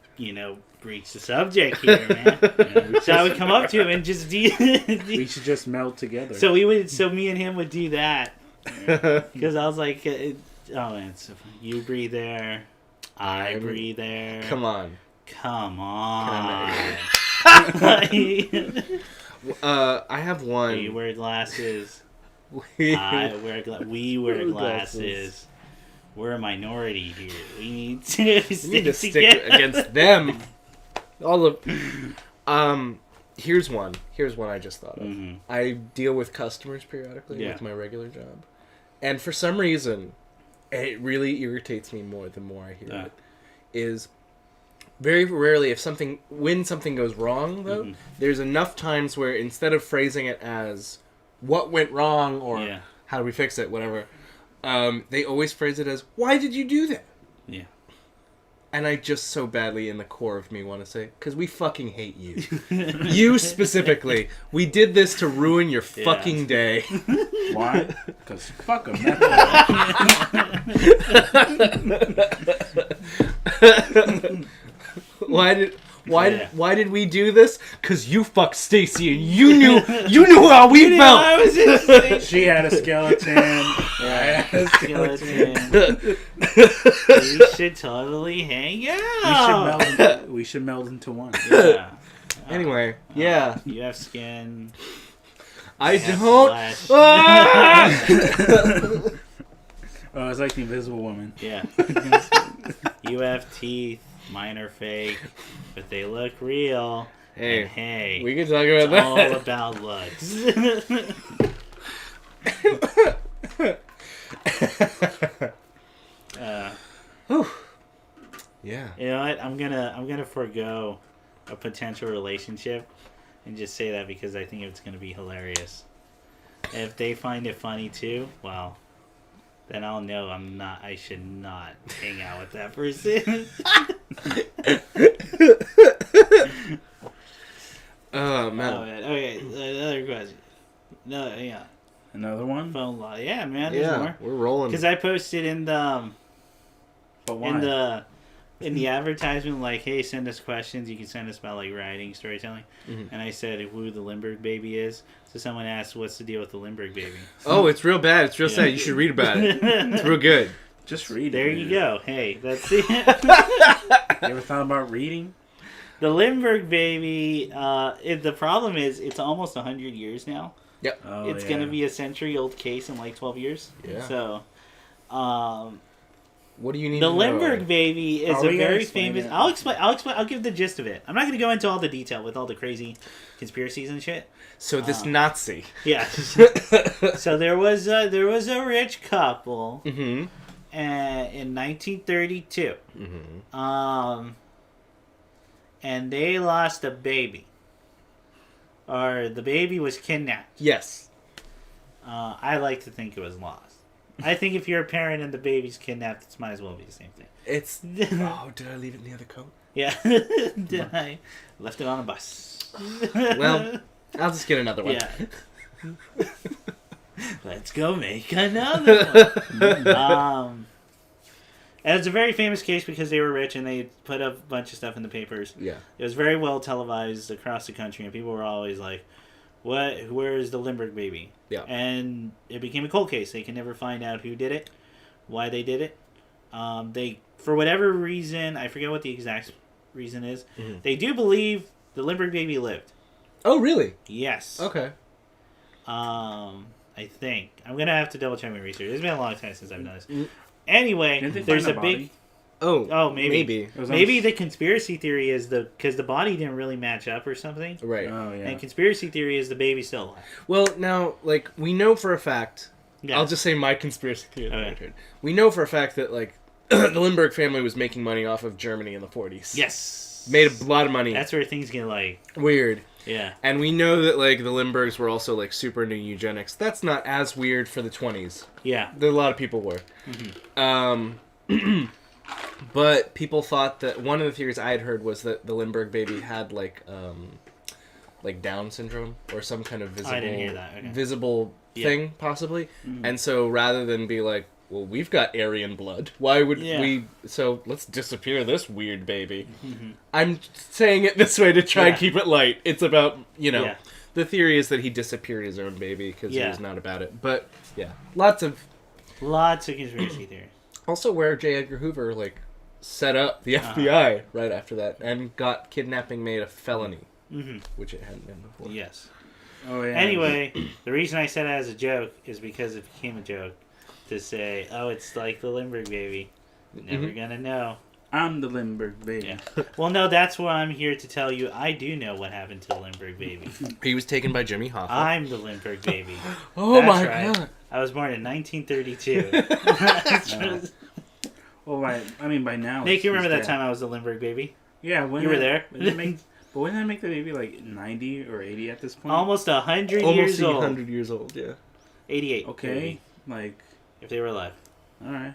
breach the subject here, man. So I would come up to him and just we should just meld together. So me and him would do that because I was like, man, it's so funny. You breathe there, I breathe there. Come on. I have one. You wear glasses. We wear glasses. We're a minority here. We need to stick against them. All of. Here's one I just thought of. Mm-hmm. I deal with customers periodically with my regular job, and for some reason, it really irritates me more the more I hear it. Is very rarely when something goes wrong though, there's enough times where instead of phrasing it as what went wrong or how do we fix it, whatever, they always phrase it as why did you do that? Yeah. And I just so badly in the core of me want to say, because we fucking hate you. You specifically. We did this to ruin your fucking day. Why? Because fuck them. Why did we do this? Because you fucked Stacy and you knew how we felt. I was insane. She had a skeleton. I had a skeleton. We should totally hang out. We should meld into one. Yeah. Anyway, yeah. You have skin. I don't. Oh, it's like the Invisible Woman. Yeah. You have teeth. Mine are fake, but they look real. Hey, and hey, we can talk about that. All about looks. Yeah. You know what? I'm gonna forego a potential relationship and just say that because I think it's gonna be hilarious. If they find it funny too, well, then I'll know I should not hang out with that person. Oh, man. Okay, another question. No, yeah. Another one? Phone law. Yeah, man, there's more. We're rolling. Because I posted in the... But why? In the advertisement, like, hey, send us questions. You can send us about, like, writing, storytelling. Mm-hmm. And I said who the Limburg baby is. So someone asked, what's the deal with the Limburg baby? Oh, it's real bad. It's real sad. You should read about it. It's real good. Just read there it. There you go. Hey, that's it. You ever thought about reading? The Limburg baby, the problem is it's almost 100 years now. Yep. Oh, it's going to be a century-old case in, like, 12 years. Yeah. So, what do you need the to know? Limburg baby is a very famous... I'll explain. I'll give the gist of it. I'm not going to go into all the detail with all the crazy conspiracies and shit. So this Nazi. Yeah. So there was a rich couple in 1932. Mm-hmm. And they lost a baby. Or the baby was kidnapped. Yes. I like to think it was lost. I think if you're a parent and the baby's kidnapped, it might as well be the same thing. It's... Oh, did I leave it in the other coat? Yeah. I left it on a bus. Well, I'll just get another one. Yeah. Let's go make another one. And it's a very famous case because they were rich and they put a bunch of stuff in the papers. Yeah. It was very well televised across the country, and people were always like, where is the Limburg baby? Yeah. And it became a cold case. They can never find out who did it, why they did it. They, for whatever reason, I forget what the exact reason is, they do believe the Limburg baby lived. Oh, really? Yes. Okay. I think. I'm going to have to double check my research. It's been a long time since I've done this. Anyway, there's a big... Oh, maybe. Maybe the conspiracy theory is because the body didn't really match up or something. Right. Oh, yeah. And conspiracy theory is the baby's still alive. Well, now, like, we know for a fact... Yeah. I'll just say my conspiracy theory. Okay. We know for a fact that, like, the Limburg family was making money off of Germany in the 40s. Yes. Made a lot of money. That's where things get, like... Weird. Yeah. And we know that, like, the Limburgs were also, like, super into eugenics. That's not as weird for the 20s. Yeah. A lot of people were. Mm-hmm. But people thought that... One of the theories I had heard was that the Limburg baby had, like Down syndrome or some kind of visible... I didn't hear that. Okay. Visible thing, possibly. And so rather than be like, well, we've got Aryan blood, why would we... So let's disappear this weird baby. I'm saying it this way to try and keep it light. It's about, the theory is that he disappeared his own baby because he was not about it. But, lots of conspiracy theories. Also where J. Edgar Hoover, set up the FBI right after that and got kidnapping made a felony, which it hadn't been before. Yes. Oh, yeah. Anyway, the reason I said it as a joke is because it became a joke to say, oh, it's like the Lindbergh baby. Never gonna know. I'm the Lindbergh baby. Yeah. Well, no, that's why I'm here to tell you I do know what happened to the Lindbergh baby. He was taken by Jimmy Hoffa. I'm the Lindbergh baby. Oh, that's my God. I was born in 1932. Well, by now... Nick, you remember that time I was the Lindbergh baby? Yeah. You were there? But wouldn't that make the baby 90 or 80 at this point? Almost 100 Almost years old. 100 years old, yeah. 88. Okay. If they were alive. Alright.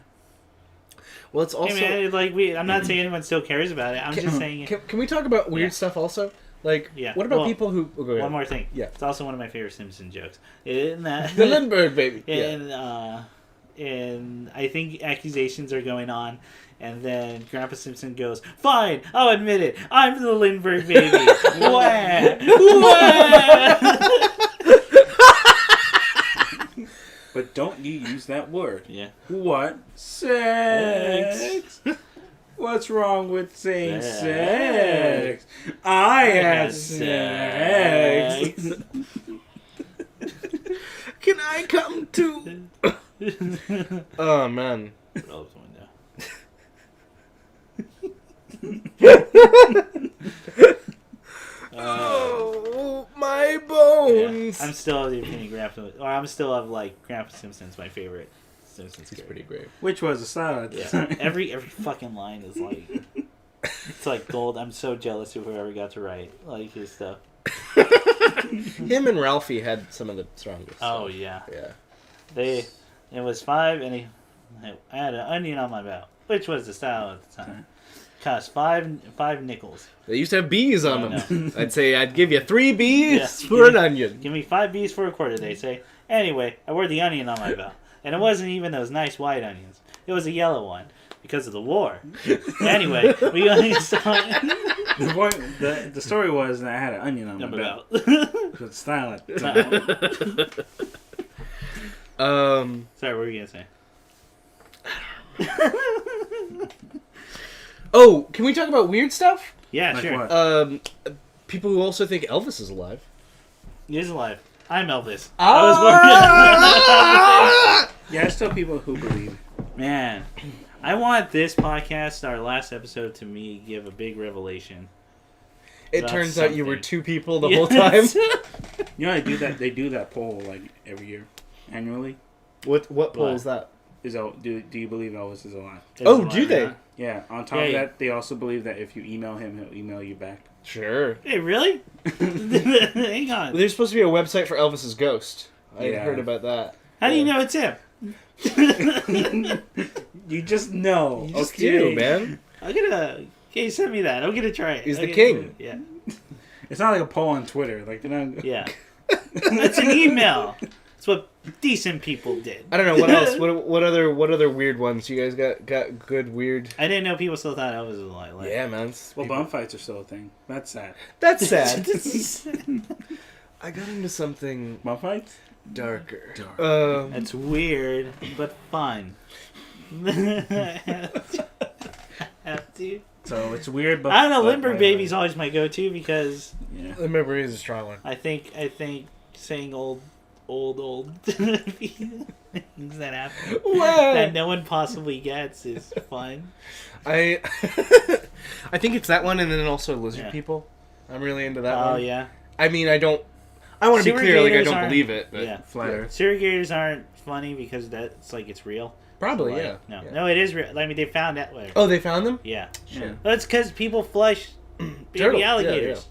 Well, it's also... Hey man, I'm not saying anyone still cares about it. I'm just saying... Can we talk about weird stuff also? What about people who... one more thing. Yeah. It's also one of my favorite Simpson jokes. In that, the Lindbergh baby. And I think accusations are going on, and then Grandpa Simpson goes, "Fine, I'll admit it. I'm the Lindbergh baby." Wah! Wah! But don't you use that word. Yeah. What? Sex? What's wrong with saying sex? I had sex. Can I come too? Oh, man. Oh, my bones. Yeah. I'm still of the opinion I'm still of Grandpa Simpson's my favorite. Simpsons. He's pretty great. Which was a silent. Yeah. Every fucking line is it's gold. I'm so jealous of whoever got to write his stuff. Him and Ralphie had some of the strongest. Oh yeah. Yeah. It was 5 and I had an onion on my belt, which was the style at the time. Cost five nickels. They used to have bees on them. I'd say I'd give you 3 bees for an onion. Give me 5 bees for a quarter, they say. Anyway, I wore the onion on my belt. And it wasn't even those nice white onions. It was a yellow one. Because of the war. Anyway, we only saw the story was that I had an onion on my belt. It was style at the time. Sorry, what were you going to say? Oh, can we talk about weird stuff? Yeah, sure. What? People who also think Elvis is alive. He is alive. I'm Elvis. Yeah, there's still people who believe. Man, I want this podcast, our last episode, to me give a big revelation. It turns out you were 2 people the whole time. You know, they do that poll every year, annually. What poll is that? Do you believe Elvis is alive? Do they? Yeah. On top of that, they also believe that if you email him, he'll email you back. Sure. Hey, really? Hang on. Well, there's supposed to be a website for Elvis's ghost. I heard about that. How do you know it's him? You just know. You just do, man. Okay, send me that. I'm gonna try it. He's the king. Yeah. It's not like a poll on Twitter. They're not... Yeah. It's an email. It's what decent people did. I don't know what else. What other weird ones? You guys got good weird. I didn't know people still thought I was alive. Yeah, man. Bum fights are still a thing. That's sad. That's sad. I got into something. Bum fights? Darker. That's weird, but fun. Have to. So it's weird, but I don't know. Lindbergh baby's always my go-to because Lindbergh baby is a strong one. I think saying old things that happen that no one possibly gets is fun. I think it's that one, and then also lizard people. I'm really into that one. Oh yeah. I mean, I want to be clear, I don't believe it, but flat Earth. Surrogators aren't funny because that's it's real. Probably, so, No, it is real. I mean, they found that way. Oh, they found them? Yeah. Sure. That's because people flush baby alligators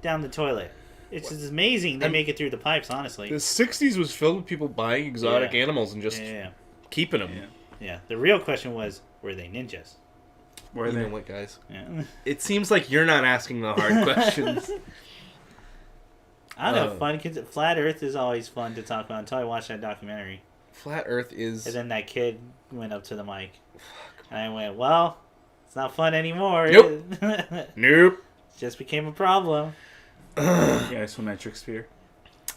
down the toilet. It's just amazing they make it through the pipes, honestly. The 60s was filled with people buying exotic animals and just keeping them. Yeah. The real question was, were they ninjas? Were they? You know what, guys? Yeah. It seems like you're not asking the hard questions. I don't know, fun. Flat Earth is always fun to talk about until I watched that documentary. Flat Earth is... And then that kid went up to the mic. And I went, well, it's not fun anymore. Nope. Nope. It just became a problem. Yeah, isometric sphere.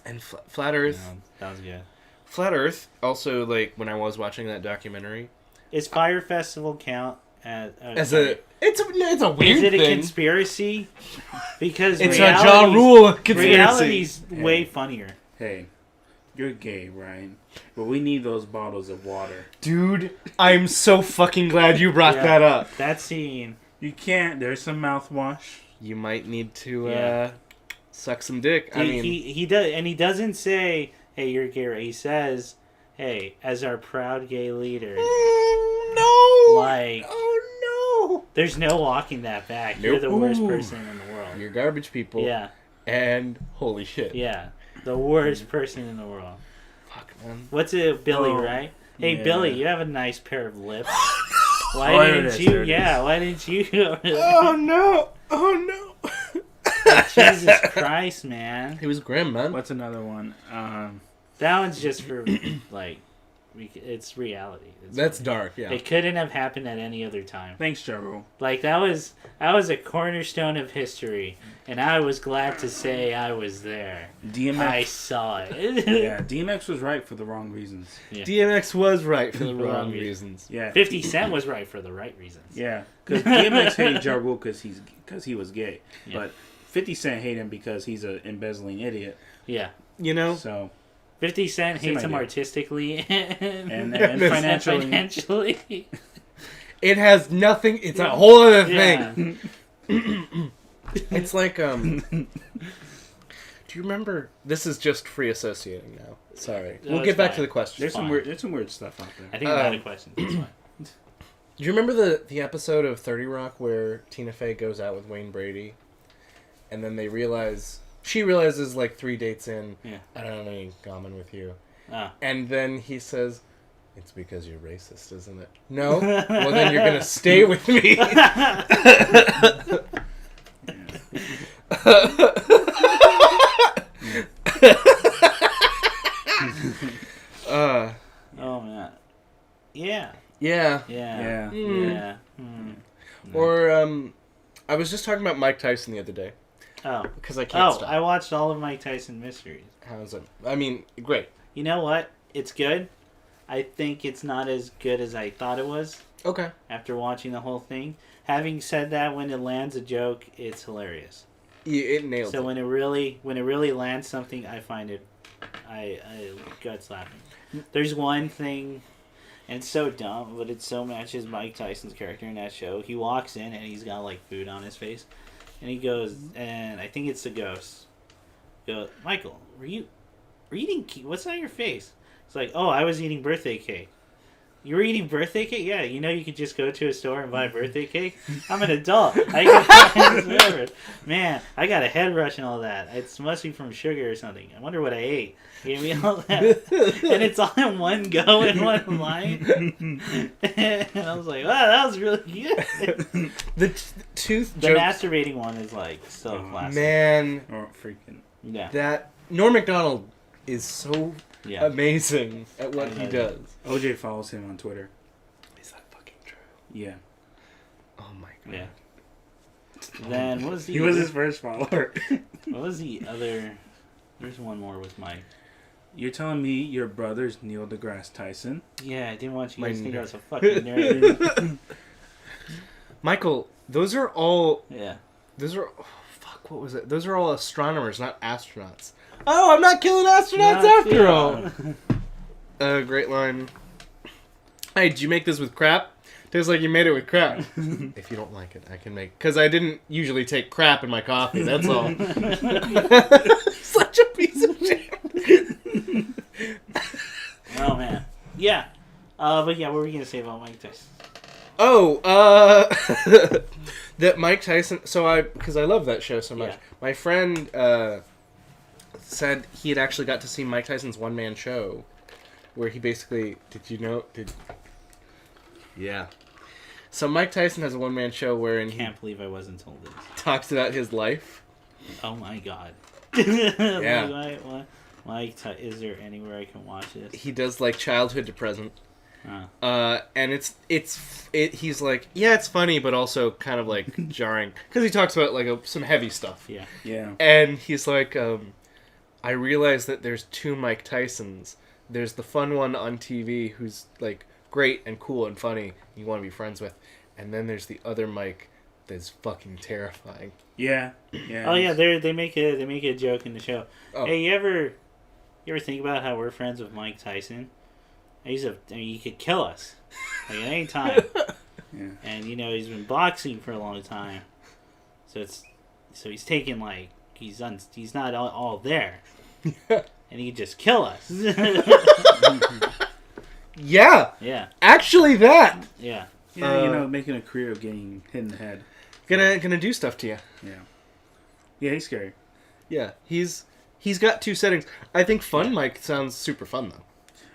And Flat Earth... No, that was good. Flat Earth, also, like, when I was watching that documentary... Is Fire Festival count as a... It's a weird Is it a thing. Conspiracy? Because it's a Ja Rule conspiracy. Reality's way funnier. Hey, you're gay, Ryan. But we need those bottles of water. Dude, I'm so fucking glad you brought that up. That scene. You can't. There's some mouthwash. You might need to suck some dick. I mean... He does, and he doesn't say, hey, you're gay. He says, hey, as our proud gay leader... No! Like... Oh, no! There's no walking that back. Nope. You're the worst person in the world. You're garbage people. Yeah. And holy shit. Yeah. The worst person in the world. Fuck, man. What's it, Billy, right? Hey, yeah. Billy, you have a nice pair of lips. Why didn't you? Yeah, why didn't you? Oh, no! Oh, no! Jesus Christ, man. He was grim, man. What's another one? That one's just for, like... It's reality. That's dark, yeah. It couldn't have happened at any other time. Thanks, Jaro. Like, that was a cornerstone of history, and I was glad to say I was there. DMX. I saw it. Yeah, DMX was right for the wrong reasons. Yeah. DMX was right for the wrong reasons. Yeah. 50 Cent was right for the right reasons. Yeah, because DMX hated Ja Rule because he was gay, yeah. but 50 Cent hated him because he's an embezzling idiot. Yeah. You know? So... 50 Cent hates him artistically and financially. It has nothing. It's a whole other thing. It's like do you remember? This is just free associating now. Sorry, we'll get back to the question. There's some weird stuff out there. I think I had a question. That's fine. Do you remember the episode of 30 Rock where Tina Fey goes out with Wayne Brady, and then they realize. She realizes, like, 3 dates in, I don't have any in common with you. Ah. And then he says, it's because you're racist, isn't it? No? Well, then you're going to stay with me. Oh, man. Yeah. Yeah. Yeah. Mm. Yeah. Mm. Or, I was just talking about Mike Tyson the other day. Oh. Because I can't stop. I watched all of Mike Tyson mysteries. How's it? I mean, great. You know what? It's good. I think it's not as good as I thought it was. Okay. After watching the whole thing. Having said that, when it lands a joke, it's hilarious. Yeah, it nails it. So when it really lands something, I find it, I guts laughing. There's one thing, and it's so dumb, but it so matches Mike Tyson's character in that show. He walks in and he's got like food on his face, and he goes, and I think it's the ghost. Go, Michael, were you eating? What's on your face? It's like, oh, I was eating birthday cake. You were eating birthday cake? Yeah, you know you could just go to a store and buy birthday cake? I'm an adult. Man, I got a head rush and all that. It must be from sugar or something. I wonder what I ate. Gave me all that. And it's all in one go in one line. And I was like, wow, that was really good. The tooth The jokes, masturbating one is like so classic. man. Oh, freaking. Yeah. That Norm Macdonald is so amazing at what he does. OJ follows him on Twitter. Is that fucking true? Yeah. Oh my god. Yeah. Then what was the He was his first follower. What was the other? There's one more with Mike. You're telling me your brother's Neil deGrasse Tyson? Yeah, I didn't want you guys to think I was a fucking nerd. Michael, those are all. Yeah. Those are. Oh, fuck, what was it? Those are all astronomers, not astronauts. Oh, I'm not killing astronauts after all. Great line. Hey, did you make this with crap? Tastes like you made it with crap. If you don't like it, I can make... Because I didn't usually take crap in my coffee, that's all. Such a piece of shit. Oh, man. Yeah. But yeah, what were we going to say about Mike Tyson? Oh, that Mike Tyson... So because I love that show so much. Yeah. My friend said he had actually got to see Mike Tyson's one-man show where he basically... Yeah. So Mike Tyson has a one-man show wherein I can't believe I wasn't told this. talks about his life. Oh my god. Yeah. Why is there anywhere I can watch this? He does like childhood to present. Oh. And he's like, yeah, it's funny, but also kind of like jarring because he talks about like some heavy stuff. Yeah. And he's like, I realize that there's two Mike Tysons. There's the fun one on TV who's like great and cool and funny you want to be friends with, and then there's the other Mike that's fucking terrifying. Yeah. Oh yeah, they make a joke in the show. Oh. Hey, you ever think about how we're friends with Mike Tyson? He could kill us like at any time. Yeah. And he's been boxing for a long time, so he's taking like he's not all there, and he could just kill us. Yeah. Yeah. Actually, that. Yeah. Yeah, making a career of getting hit in the head. Gonna do stuff to you. Yeah. Yeah, he's scary. Yeah, he's got two settings. I think Fun Mike sounds super fun though.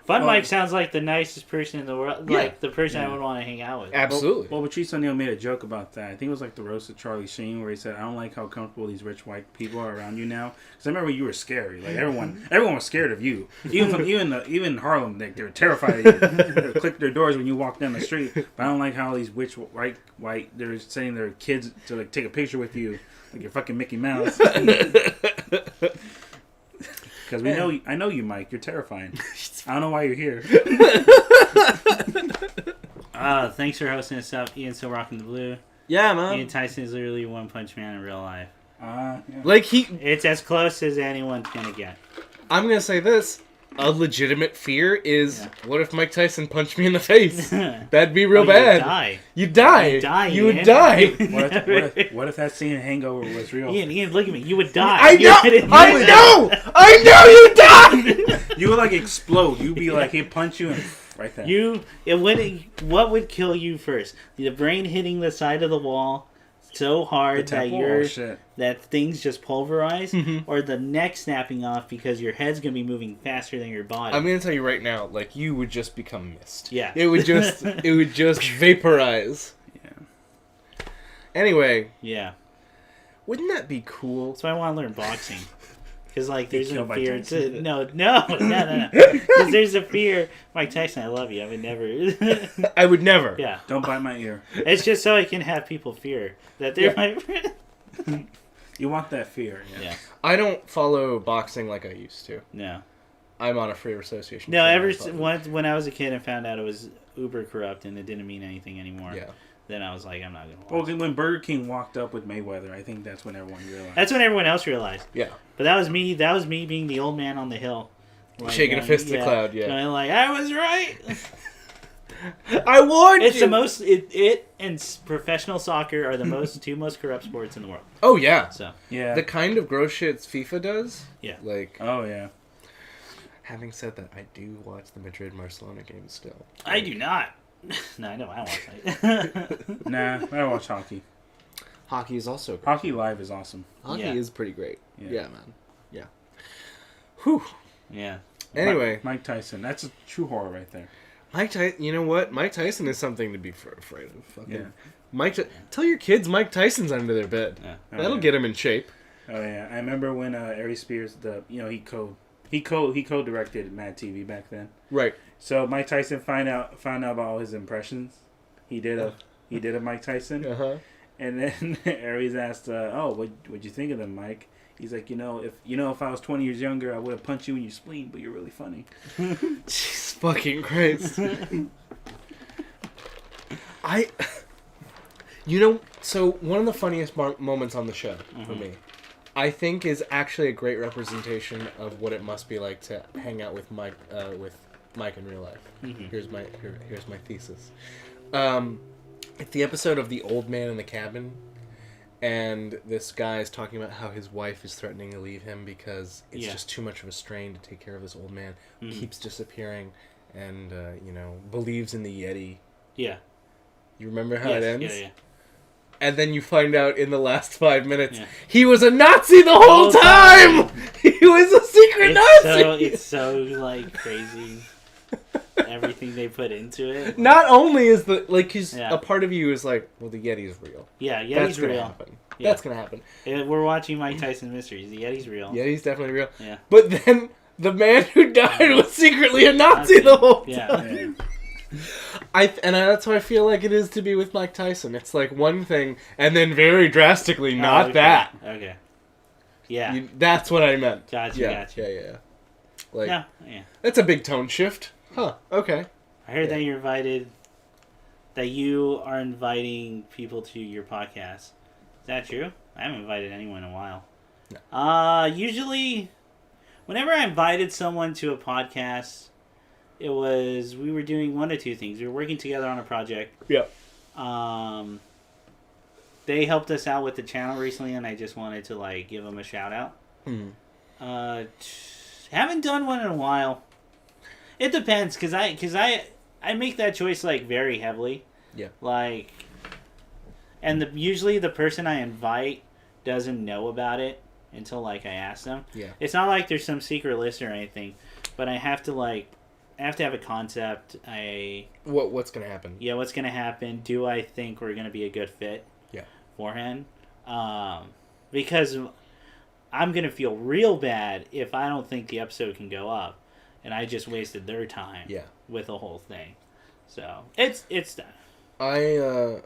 Mike sounds like the nicest person in the world. Yeah. Like the person I would want to hang out with. Absolutely. Well, Patrice O'Neal made a joke about that. I think it was like the roast of Charlie Sheen, where he said, "I don't like how comfortable these rich white people are around you now." Because I remember you were scary. Like everyone was scared of you. Even in Harlem, they were terrified of you. They clicked their doors when you walked down the street. But I don't like how these rich white they're sending their kids to like take a picture with you, like you're fucking Mickey Mouse. Because I know you, Mike. You're terrifying. I don't know why you're here. Thanks for hosting us up, Ian. Still rocking the blue. Yeah, man. Ian Tyson is literally One Punch Man in real life. Yeah. Like it's as close as anyone's gonna get. I'm gonna say this. A legitimate fear is, what if Mike Tyson punched me in the face? That'd be real bad. You'd die. You would die. What if that scene in Hangover was real? Ian, look at me. You would die. I know you'd die. You would like explode. You'd be like, he'd punch you and right there. What would kill you first? The brain hitting the side of the wall so hard that things just pulverize, or the neck snapping off because your head's gonna be moving faster than your body. I'm gonna tell you right now, like you would just become mist. Yeah, it would just vaporize. Yeah. Anyway. Yeah. Wouldn't that be cool? That's why I want to learn boxing. Because like there's a fear to no. Because there's a fear. Mike Tyson, I love you. I would never. I would never. Yeah. Don't bite my ear. It's just so I can have people fear that they're my friend. You want that fear. Yeah. I don't follow boxing like I used to. No. I'm on a free association. No, when I was a kid and found out it was uber corrupt and it didn't mean anything anymore. Yeah. Then I was like, I'm not going to watch. Well, when Burger King walked up with Mayweather, I think that's when everyone realized. That's when everyone else realized. Yeah. But that was me. That was me being the old man on the hill, like, shaking a fist at the cloud. Yeah. Going like, I was right. I warned you. It's the most. It and professional soccer are the two most corrupt sports in the world. Oh yeah. So the kind of gross shit FIFA does. Yeah. Like. Oh yeah. Having said that, I do watch the Madrid-Barcelona games still. I do not. No, I know I watch it. Nah, I watch hockey. Hockey is also great. Hockey live is awesome. Hockey is pretty great. Yeah, man. Yeah. Whew. Yeah. Anyway. Mike Tyson. That's a true horror right there. Mike Tyson, you know what? Mike Tyson is something to be afraid of. Fucking tell your kids Mike Tyson's under their bed. Yeah. That'll get him in shape. Oh yeah, I remember when Ari Spears, he co-directed Mad TV back then. Right. So Mike Tyson found out about all his impressions. He did a Mike Tyson. Uh-huh. And then Aries asked, what'd you think of them, Mike? He's like, if I was 20 years younger, I would have punched you in your spleen, but you're really funny. Jesus fucking Christ. So one of the funniest moments on the show for me, I think, is actually a great representation of what it must be like to hang out with Mike in real life. Mm-hmm. Here's my thesis. It's the episode of The Old Man in the Cabin, and this guy is talking about how his wife is threatening to leave him because it's just too much of a strain to take care of this old man. Mm-hmm. Keeps disappearing, and believes in the Yeti. Yeah. You remember how it ends? Yeah. And then you find out in the last 5 minutes, he was a Nazi the whole time! He was a secret Nazi! It's so, like, crazy. Everything they put into it. Not only is a part of you is like, well, the Yeti's real. Yeah, Yeti's real. Happen. Yeah. That's gonna happen. We're watching Mike Tyson Mysteries. The Yeti's real. Yeti's definitely real. Yeah. But then the man who died was secretly a Nazi the whole time. Yeah. That's how I feel like it is to be with Mike Tyson. It's like one thing, and then very drastically not okay. that. Okay. Yeah. That's what I meant. Gotcha. Yeah. Like, yeah. that's a big tone shift. Huh. Okay. I heard that you're invited. That you are inviting people to your podcast. Is that true? I haven't invited anyone in a while. No. Usually, whenever I invited someone to a podcast, we were doing one of two things. We were working together on a project. Yeah. They helped us out with the channel recently, and I just wanted to give them a shout out. Haven't done one in a while. It depends, cause I make that choice very heavily. Yeah. And usually the person I invite doesn't know about it until I ask them. Yeah. It's not like there's some secret list or anything, but I have to have a concept. What's gonna happen? Yeah, what's gonna happen? Do I think we're gonna be a good fit? Yeah. Beforehand, because I'm gonna feel real bad if I don't think the episode can go up, and I just wasted their time. Yeah. With the whole thing, so it's done.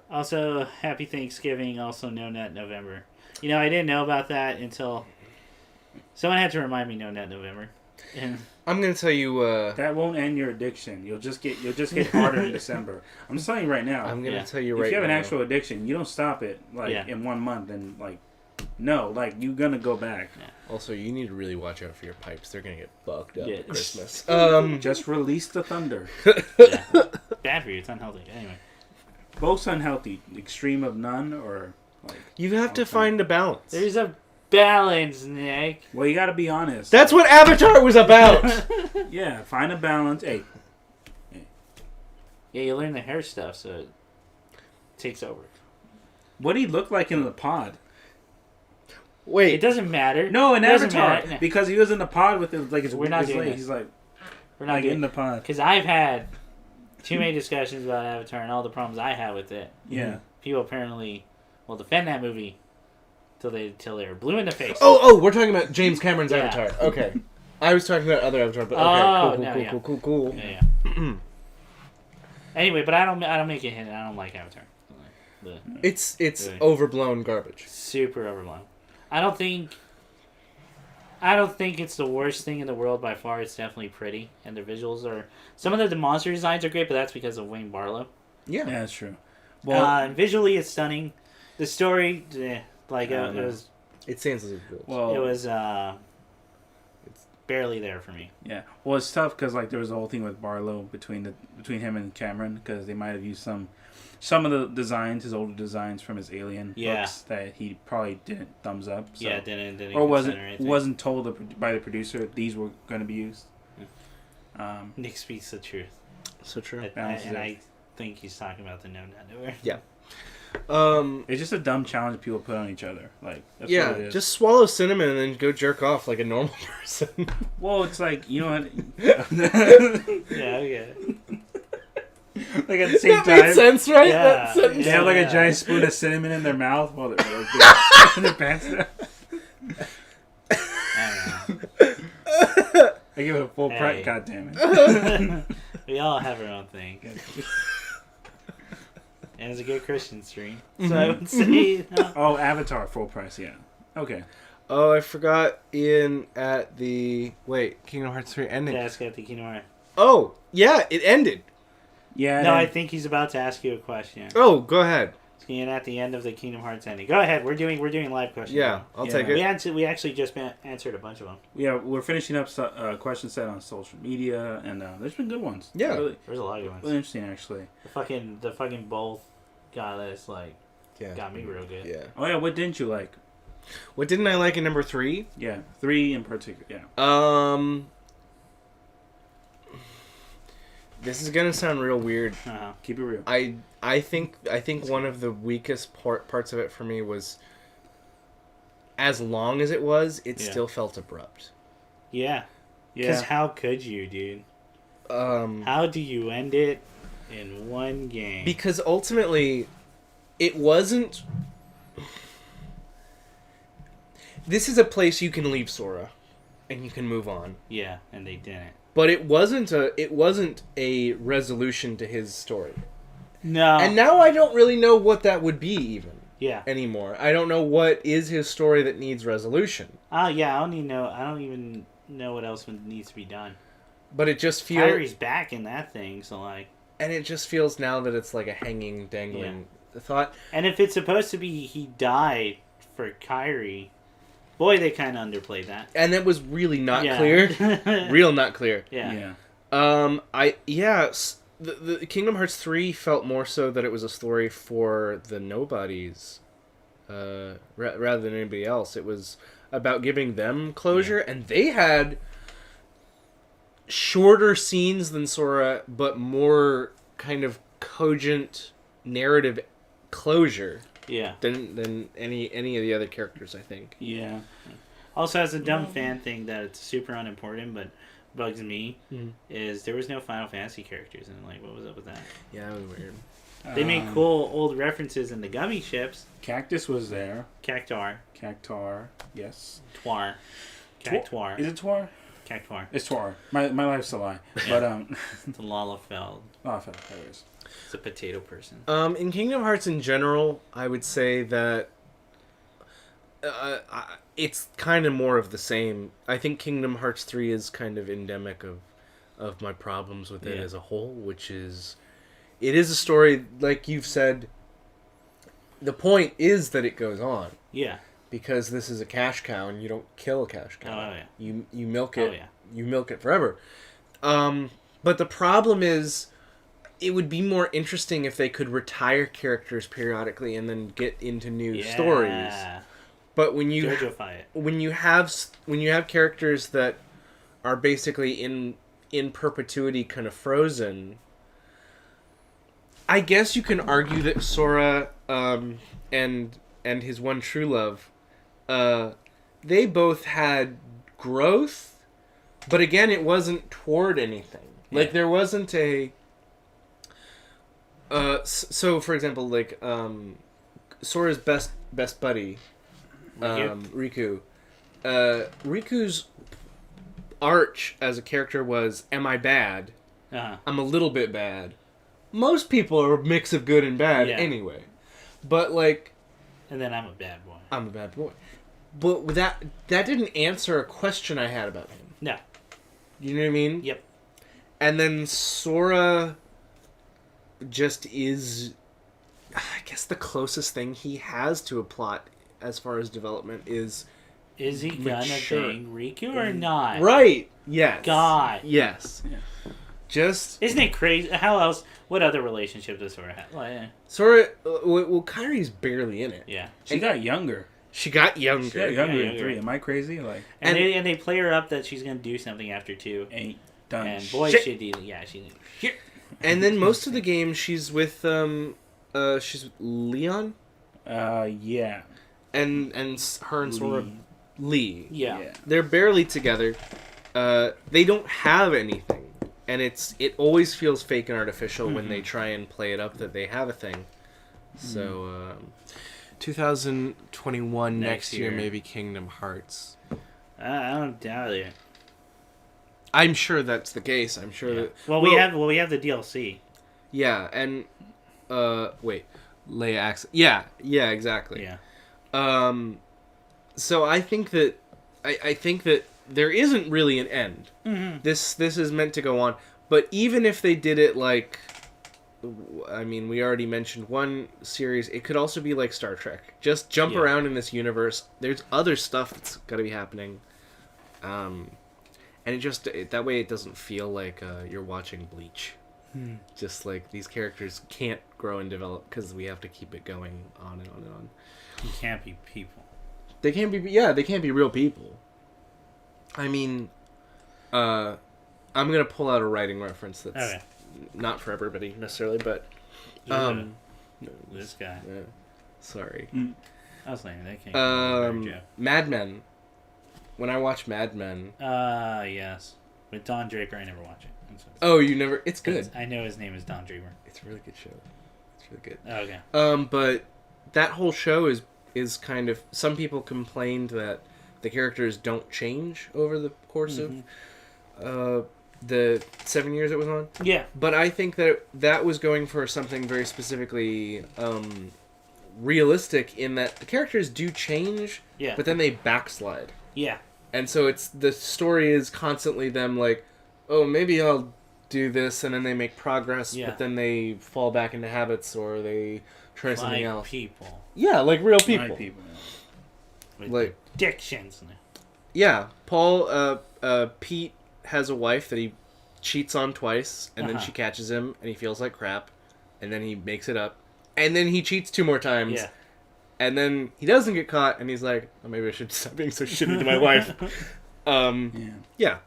Also, happy Thanksgiving. Also, No Nut November. I didn't know about that until someone had to remind me. No Nut November. And I'm gonna tell you. That won't end your addiction. You'll just get harder in December. I'm just telling you right now. I'm gonna tell you if right now. If you have an actual addiction, you don't stop it in 1 month and you're gonna go back. Yeah. Also, you need to really watch out for your pipes. They're gonna get fucked up at Christmas. Just release the thunder. Yeah. Bad for you. It's unhealthy. Anyway. Both unhealthy. Extreme of none or You have to find a balance. There's a balance, Nick. Well, you gotta be honest. That's what Avatar was about. Yeah, find a balance. Hey. Yeah, you learn the hair stuff, so it takes over. What did he look like in the pod? Wait, it doesn't matter. No, in Avatar, matter. because he was in the pod with his We're not doing leg. this. He's we're not in the pod. Because I've had too many discussions about Avatar and all the problems I had with it. Yeah, people apparently will defend that movie till they're blue in the face. Oh, we're talking about James Cameron's Avatar. Okay, I was talking about other Avatar, but cool. Yeah. Anyway, but I don't make it hint. I don't like Avatar. It's really overblown garbage. Super overblown. I don't think it's the worst thing in the world by far. It's definitely pretty, and the visuals are. Some of the monster designs are great, but that's because of Wayne Barlow. Yeah, that's true. Well, and visually it's stunning. The story, it was. It stands as a good. Well, it was. It's barely there for me. Yeah. Well, it's tough because there was a whole thing with Barlow between him and Cameron because they might have used some of the designs, his older designs from his Alien books that he probably didn't thumbs up. So. Yeah, didn't. Or wasn't told by the producer that these were going to be used. Nick speaks the truth. So true. I think he's talking about the No Nut November. Yeah. It's just a dumb challenge people put on each other. That's what it is. Just swallow cinnamon and then go jerk off like a normal person. Well, it's what? Yeah. At the same that time, makes sense, right? Yeah. They have a giant spoon of cinnamon in their mouth while they're in their pants down. I give it a full price. God damn it! We all have our own thing. And it's a good Christian stream. So I would say... No. Oh, Avatar, full price, yeah. Okay. Oh, I forgot Ian at the... Wait, Kingdom Hearts 3 ending. To ask at the Kingdom Hearts. Oh, yeah, it ended. Yeah. No, I think he's about to ask you a question. Oh, go ahead. Ian at the end of the Kingdom Hearts ending. Go ahead, we're doing live questions. Yeah, I'll take it. We actually just answered a bunch of them. Yeah, we're finishing up question set on social media, and there's been good ones. Yeah. Really, there's a lot of good ones. Really interesting, actually. The fucking both got us, got me real good. Yeah. Oh, yeah, what didn't you like? What didn't I like in number 3? Yeah, 3 in particular, yeah. This is gonna sound real weird. Keep it real. I think one of the weakest parts of it for me was, as long as it was, it still felt abrupt. Yeah. Because how could you, dude? How do you end it in one game? Because ultimately, it wasn't... this is a place you can leave Sora, and you can move on. Yeah, and they didn't. But it wasn't a resolution to his story. No. And now I don't really know what that would be even. Yeah. Anymore. I don't know what is his story that needs resolution. Yeah, I don't even know what else needs to be done. But it just feels... Kyrie's back in that thing, so like... And it just feels now that it's like a hanging, dangling thought. And if it's supposed to be he died for Kyrie, boy, they kind of underplayed that. And it was really not clear. Real not clear. Yeah. The Kingdom Hearts 3 felt more so that it was a story for the nobodies, rather than anybody else. It was about giving them closure, and they had shorter scenes than Sora, but more kind of cogent narrative closure. Yeah. Than any of the other characters, I think. Yeah. Also, as a dumb fan thing that it's super unimportant, but bugs me, is there was no Final Fantasy characters, and like, what was up with that? Yeah, that was weird. They made cool old references in the gummy ships. Cactus was there. Cactar, yes. Twar. Cactuar. Is it Twar? Cactuar. It's Twar. My life's a lie. But It's a Lalafell. Lalafell, there it is. It's a potato person. In Kingdom Hearts in general, I would say that it's kind of more of the same. I think Kingdom Hearts 3 is kind of endemic of my problems with it as a whole, which is... It is a story, like you've said, the point is that it goes on. Yeah. Because this is a cash cow, and you don't kill a cash cow. Oh, yeah. You milk it. Oh, yeah. You milk it forever. But the problem is, it would be more interesting if they could retire characters periodically and then get into new stories. But when you have characters that are basically in perpetuity, kind of frozen, I guess you can argue that Sora and his one true love, they both had growth, but again, it wasn't toward anything. Yeah. Like, there wasn't a... so, for example, like, Sora's best buddy, Riku. Riku's arch as a character was, am I bad? Uh-huh. I'm a little bit bad. Most people are a mix of good and bad anyway. But, like... And then I'm a bad boy. I'm a bad boy. But that didn't answer a question I had about him. No. You know what I mean? Yep. And then Sora just is... I guess the closest thing he has to a plot as far as development is... Is he gonna bang Riku or not? Right. Yes. God. Yes. Yeah. Just... Isn't it crazy? How else... What other relationship does Sora have? Sora... Well, Kyrie's barely in it. Yeah. She got younger. She got younger. In 3. Am I crazy? Like, and they play her up that she's gonna do something after 2. Ain't done. And boy, shit. she did. Yeah, she did. And then most of the game, she's with she's with Leon. Yeah. And her and Sora, Lee. Yeah. They're barely together. They don't have anything, and it always feels fake and artificial when they try and play it up that they have a thing. So, 2021 next year maybe Kingdom Hearts. I don't doubt it. I'm sure that's the case. I'm sure that. Well, we have the DLC. Yeah, and wait, Leia access. Yeah, exactly. Yeah. So I think that I think that there isn't really an end. Mm-hmm. This is meant to go on, but even if they did it like, I mean, we already mentioned one series. It could also be like Star Trek. Just jump around in this universe. There's other stuff that's got to be happening. And that way it doesn't feel like you're watching Bleach. Just like these characters can't grow and develop because we have to keep it going on and on and on. You can't be people. They can't be. Yeah, they can't be real people. I mean, I'm gonna pull out a writing reference that's not for everybody necessarily, but this guy. Sorry. I was thinking that can't. Mad Men. When I watch Mad Men. Yes. With Don Draper, I never watch it. Oh, you never? It's good. I know his name is Don Draper. It's a really good show. It's really good. Oh, okay. But that whole show is kind of... Some people complained that the characters don't change over the course of the 7 years it was on. Yeah. But I think that was going for something very specifically realistic in that the characters do change, but then they backslide. Yeah. And so the story is constantly them like, oh, maybe I'll do this, and then they make progress, but then they fall back into habits or they try something else. People. Yeah, like real people. Like people. With like addictions. Yeah, Pete has a wife that he cheats on twice, and then she catches him, and he feels like crap, and then he makes it up, and then he cheats 2 more times. Yeah. And then he doesn't get caught, and he's like, oh, maybe I should stop being so shitty to my wife. Yeah.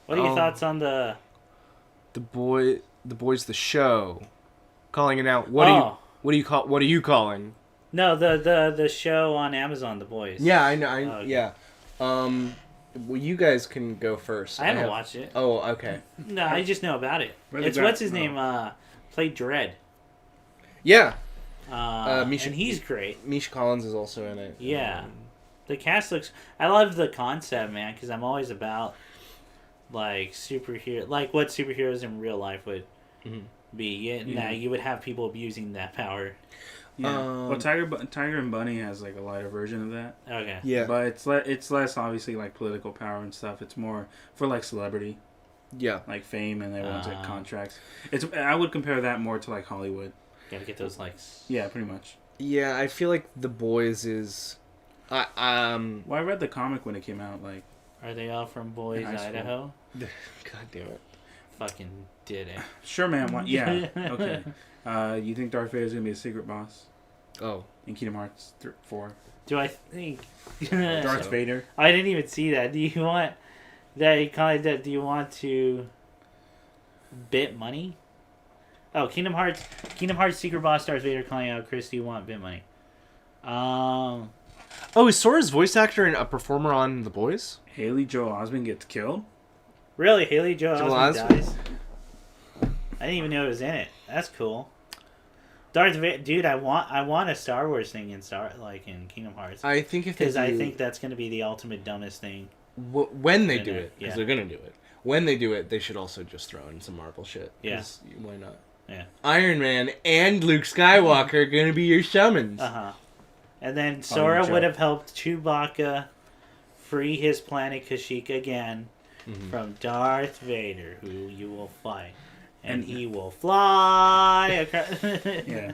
What are your thoughts on the boys, the show, calling it out? What are you calling? No, the show on Amazon, The Boys. Yeah, I know. Okay. Yeah. Well, you guys can go first. I haven't watched it. Oh, okay. No, I just know about it. It's what's his name? Played Dredd. Yeah. And he's great. Misha Collins is also in it. Yeah. The cast looks... I love the concept, man, because I'm always about, like, superhero... Like, what superheroes in real life would be. You would have people abusing that power. Yeah. Well, Tiger and Bunny has, like, a lighter version of that. Okay. Yeah. But it's less, obviously, like, political power and stuff. It's more for, like, celebrity. Yeah. Like, fame, and they want, like, contracts. I would compare that more to, like, Hollywood. Gotta get those likes. Yeah, pretty much. Yeah, I feel like The Boys is... Well, I read the comic when it came out, like... Are they all from Boise, Idaho? God damn it. Fucking did it. Sure, man. Yeah. Okay. You think Darth Vader's gonna be a secret boss? Oh. In Kingdom Hearts 4? Do I think... Darth Vader? I didn't even see that. Do you want... Do you want to... bit money? Oh, Kingdom Hearts secret boss Darth Vader calling out Chris, do you want bit money? Oh, is Sora's voice actor and a performer on The Boys? Haley Joel Osment gets killed? Really? Haley Joel Osment dies? I didn't even know it was in it. That's cool. Darth Vader, dude, I want a Star Wars thing in Kingdom Hearts. I think I think that's going to be the ultimate dumbest thing. When they do it, because they're going to do it. When they do it, they should also just throw in some Marvel shit. Yeah. Why not? Yeah. Iron Man and Luke Skywalker are going to be your shamans. Uh-huh. And then Sora would have helped Chewbacca free his planet Kashyyyk again from Darth Vader, who you will fight. And he will fly across... Yeah.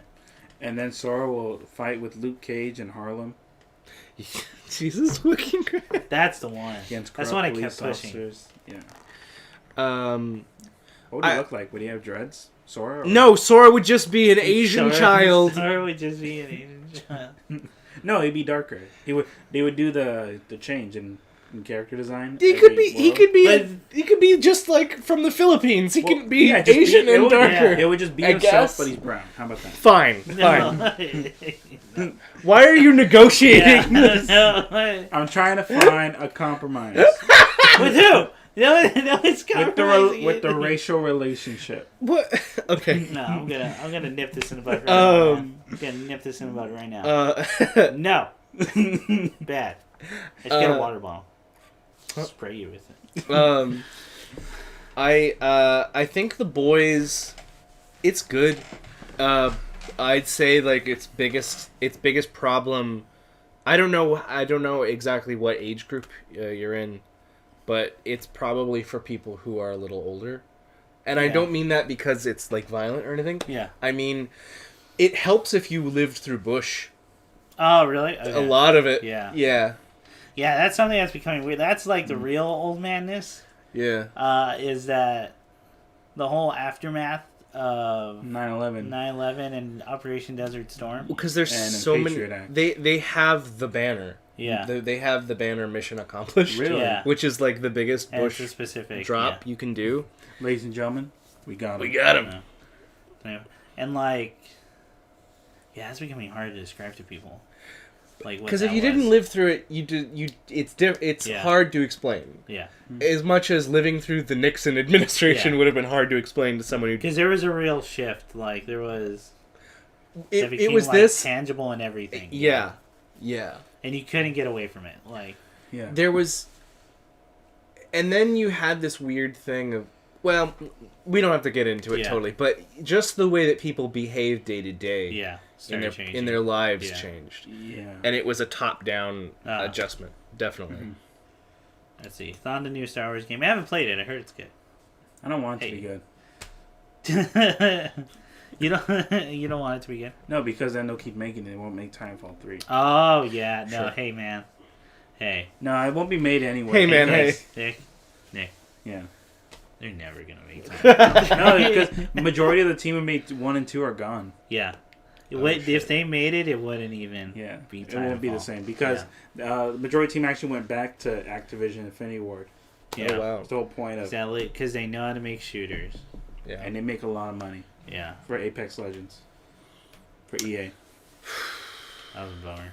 And then Sora will fight with Luke Cage in Harlem. Jesus fucking Christ. That's the one. That's the one I kept pushing. Officers. Yeah. What would he look like? Would he have dreads? Sora? No, Sora would just be an Asian child. Sora would just be an Asian child. No, he'd be darker. They would do the change in character design. He could be just like from the Philippines. He can be Asian and darker. Yeah, it would just be himself, but he's brown. How about that? Fine. No. Why are you negotiating this? No. I'm trying to find a compromise. With who? No, it's compromising. With the racial relationship. What? Okay. No, I'm gonna nip this in the bud right now. I'm gonna nip this in the bud right now. No. Bad. Let's get a water bottle. Spray you with it. I think The Boys, it's good. I'd say like its biggest problem. I don't know exactly what age group you're in, but it's probably for people who are a little older. And I don't mean that because it's like violent or anything. Yeah. I mean, it helps if you lived through Bush. Oh, really? Okay. A lot of it. Yeah. Yeah. Yeah, that's something that's becoming weird. That's like the real old manness. Yeah. Is that the whole aftermath of 9/11 and Operation Desert Storm? Because there's so many. They have the banner. Yeah. They have the banner mission accomplished. Really? Yeah. Which is like the biggest Bush specific drop you can do. Ladies and gentlemen, we got him. We got him. Yeah. And like, yeah, it's becoming hard to describe to people. Like, because if you didn't live through it, it's hard to explain. Yeah. As much as living through the Nixon administration would have been hard to explain to someone who. Because there was a real shift. Like there was. It was like, this tangible and everything. Yeah. Yeah. And you couldn't get away from it. Like, Yeah. There was... And then you had this weird thing of... Well, we don't have to get into it totally, but just the way that people behave day to day in their lives changed. Yeah. And it was a top-down adjustment, definitely. Mm-hmm. Let's see. Thought the new Star Wars game. I haven't played it. I heard it's good. I don't want it to be good. You don't want it to be good? No, because then they'll keep making it. It won't make Titanfall 3. Oh, yeah. No, Sure. Hey, man. Hey. No, it won't be made anyway. Hey, man, hey. Nick. Yeah. They're never going to make Titanfall. No, because the majority of the team who made 1 and 2 are gone. Yeah. If they made it, it wouldn't even be Titanfall. It won't be the same because the majority team actually went back to Activision Infinity Ward. Yeah. Oh, wow. That's the whole point of it. Because they know how to make shooters. Yeah. And they make a lot of money. Yeah. For Apex Legends. For EA. That was a bummer.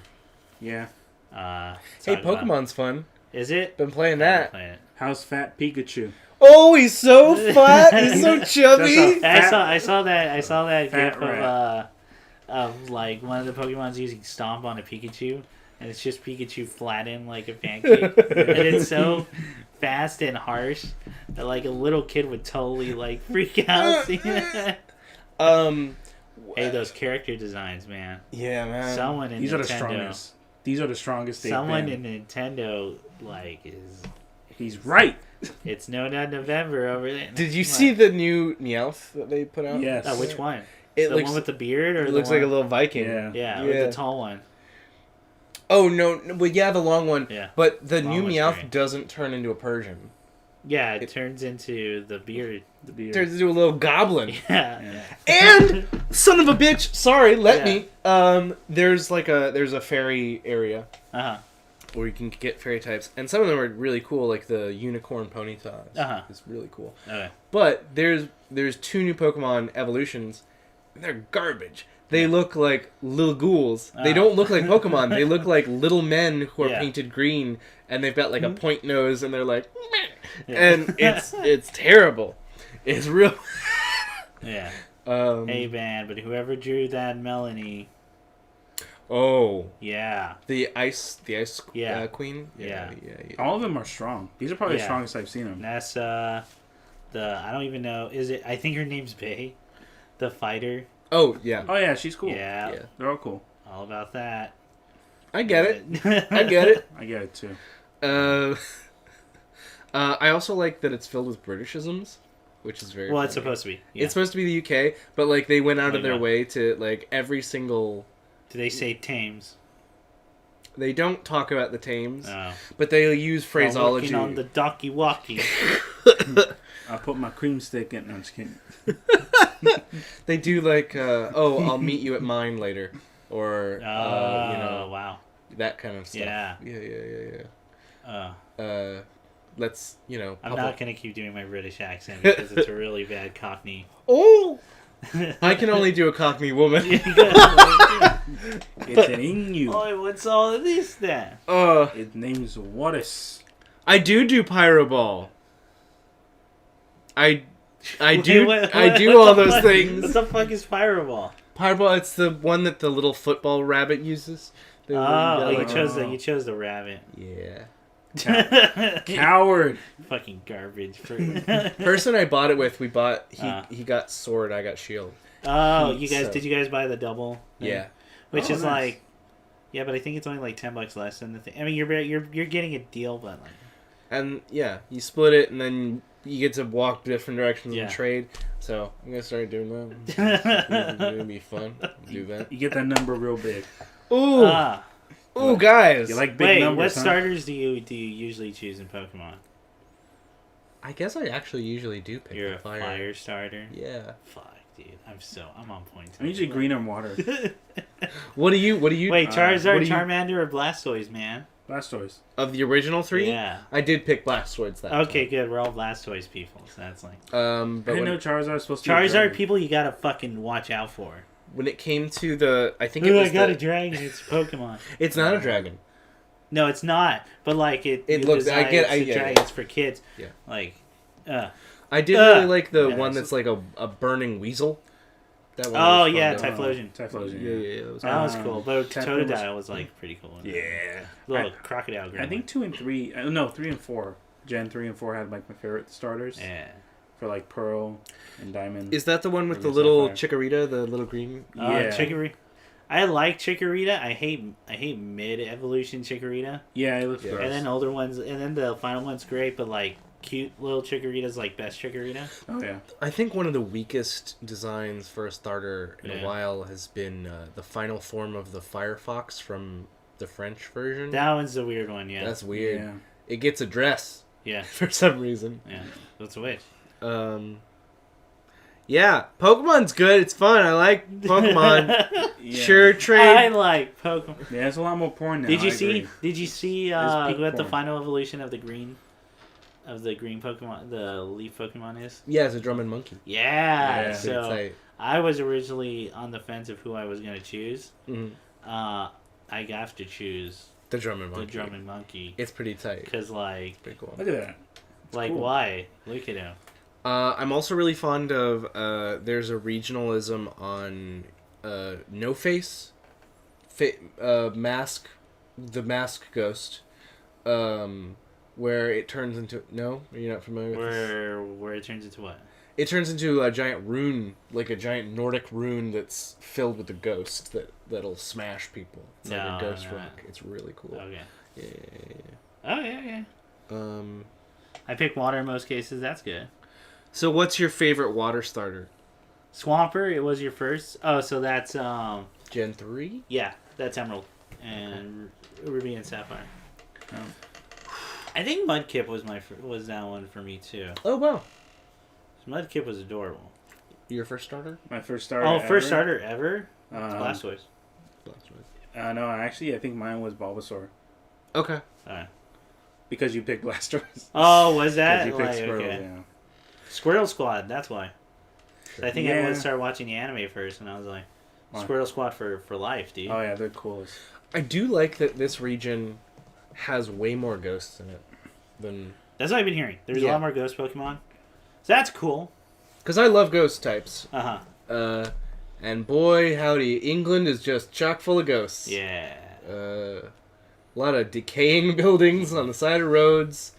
Yeah. Hey, Pokemon's fun. Is it? Been playing that. How's Fat Pikachu? Oh, he's so fat. He's so chubby. I saw that gif of like one of the Pokemon's using Stomp on a Pikachu, and it's just Pikachu flattened like a pancake, and it's so fast and harsh that like a little kid would totally like freak out. Hey, those character designs, man. Yeah, man. Someone in These Nintendo, are the strongest. These are the strongest. Someone in Nintendo is. He's right. It's No Nut November over there. Did you see the new Meowth that they put out? Yes. Oh, which one? It The looks, one with the beard, or it looks like a little Viking. Yeah, with the tall one. Oh no! Well, yeah, the long one. Yeah. But the new one's Meowth great. doesn't turn into a Persian. Yeah, it turns into the beard. The beard. Turns into a little goblin. Yeah. And son of a bitch! Sorry, let me. There's a fairy area. Where you can get fairy types, and some of them are really cool, like the unicorn Ponyta. It's really cool. Okay. But there's 2 new Pokemon evolutions. And they're garbage. They look like little ghouls. They don't look like Pokemon. They look like little men who are painted green, and they've got like a point nose, and they're like, and it's terrible. It's real. Yeah. Hey man, but whoever drew that Melanie. Oh. Yeah. The ice queen. Yeah. All of them are strong. These are probably the strongest I've seen them. That's I don't even know. Is it? I think her name's Bae, the fighter. Oh yeah. Oh yeah, she's cool. Yeah. They're all cool. All about that. I get it. I get it. I get it too. I also like that it's filled with Britishisms, which is very. Well, funny. it's supposed to be. Yeah. It's supposed to be the UK, but like they went out of their way to like every single. Do they say Thames? They don't talk about the Thames, No. but they use phraseology. Working on the Docky Walkie. I put my cream stick in. No, I'm just kidding. They do like, I'll meet you at mine later, or wow, that kind of stuff. Yeah. Let's I'm not gonna keep doing my British accent because it's a really bad Cockney. Oh. I can only do a Cockney woman. It's an English. Oh, what's all of this then? His name's Wattis. I do Pyro Ball. I do all those things. What the fuck is Fireball? Pyro Ball, it's the one that the little football rabbit uses. You chose the rabbit. Yeah. Coward. Fucking garbage. Person I bought it with, he got sword, I got shield. Oh, did you guys buy the double? Yeah. Which is nice. Like, yeah, but I think it's only like $10 less than the thing. I mean, you're getting a deal, but like. And yeah, you split it, and then you get to walk different directions and trade. So I'm gonna start doing that. It's gonna be fun. Do that. You get that number real big. Ooh. Ooh, guys! You like big numbers, what starters do you usually choose in Pokemon? I guess I actually usually do pick You're a fire starter? Yeah. Fuck, dude. I'm on point. I'm usually green and water. What do you... Wait, Charizard, Charmander, or Blastoise, man? Blastoise. Of the original 3? Yeah. I did pick Blastoise that Okay, time. good. We're all Blastoise people, so that's like... But I didn't know Charizard was supposed to be Charizard people you gotta fucking watch out for. When it came to the... I think it was I got a dragon. It's Pokemon. It's not a dragon. No, it's not. But like it looks. dragons for kids. Yeah. Like, I did really like the one that's like a burning weasel. That one Oh was fun, yeah, though. Typhlosion. Typhlosion. Yeah. That was cool. But Typhlosion Totodile was like pretty cool. Yeah. Little crocodile. I think 2 and 3. No, 3 and 4. Gen 3 and 4 had like my favorite starters. Yeah. For like Pearl and Diamond. Is that the one with the Ruby little Sapphire. Chikorita, the little green? Yeah. Chikorita. I like Chikorita. I hate mid evolution Chikorita. Yeah, it looks Yeah. gross. And then older ones, and then the final one's great, but like cute little Chikorita's like best Chikorita. Oh yeah. I think one of the weakest designs for a starter in a while has been the final form of the Firefox from the French version. That one's the weird one. Yeah. That's weird. Yeah. It gets a dress Yeah. for some reason. Yeah. That's a witch. Yeah, Pokemon's good. It's fun. I like Pokemon. Yeah. Sure, I trade. like Pokemon. Yeah, there's a lot more porn now. Did you I see? agree. Did you see There's peak what the porn. final evolution of the green Pokemon, the leaf Pokemon is? Yeah, it's a Drummond Monkey. Yeah. Yeah. So Tight. I was originally on the fence of who I was gonna choose. Mhm. I have to choose The Drummond the Monkey. Drummond Monkey It's pretty tight. because like Pretty cool. Look at that. Cool. why? Look at him. I'm also really fond of. There's a regionalism on No Face, Mask, the Mask Ghost, where it turns into. No, are you not familiar with this? Where it turns into what? It turns into a giant rune, like a giant Nordic rune that's filled with a ghost that'll smash people. It's like No, a ghost no. rock. It's really cool. Okay. Yeah. Oh yeah. Um. I pick water in most cases. That's good. So, what's your favorite water starter? Swamper. It was your first. Oh, so that's Gen 3? yeah, that's Emerald and Ruby and Sapphire. Oh. I think Mudkip was that one for me too. Oh, wow. Mudkip was adorable. Your first starter? My first starter. Oh, ever. first starter ever? It's Um, Blastoise. No, actually, I think mine was Bulbasaur Okay. Alright. because you picked Blastoise. Oh, was that? 'Cause you picked Like, Squirtle, okay. yeah. Squirtle Squad, that's why. I think Yeah. everyone started watching the anime first, and I was like, Why? Squirtle Squad for life, dude. Oh yeah, they're coolest. I do like that this region has way more ghosts in it than... That's what I've been hearing. There's a Yeah. lot more ghost Pokemon. So that's cool. Because I love ghost types. Uh-huh. And boy, howdy, England is just chock full of ghosts. Yeah. A lot of decaying buildings on the side of roads.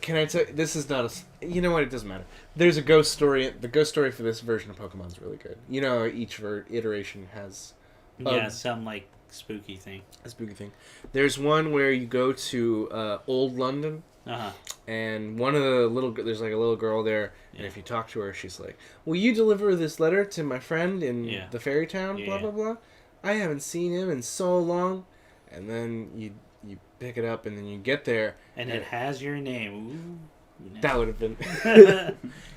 Can I tell you, this is not a... You know what, it doesn't matter. There's a ghost story. The ghost story for this version of Pokemon is really good. You know, each iteration has Yeah, some, like, spooky thing. a spooky thing. There's one where you go to Old London, Uh-huh. and one of the there's like a little girl there, and Yeah. if you talk to her, she's like, "Will you deliver this letter to my friend in Yeah. the fairy town?" Yeah, Blah yeah. blah blah. I haven't seen him in so long, and then you pick it up, and then you get there, And it has your name. Ooh. that would have been,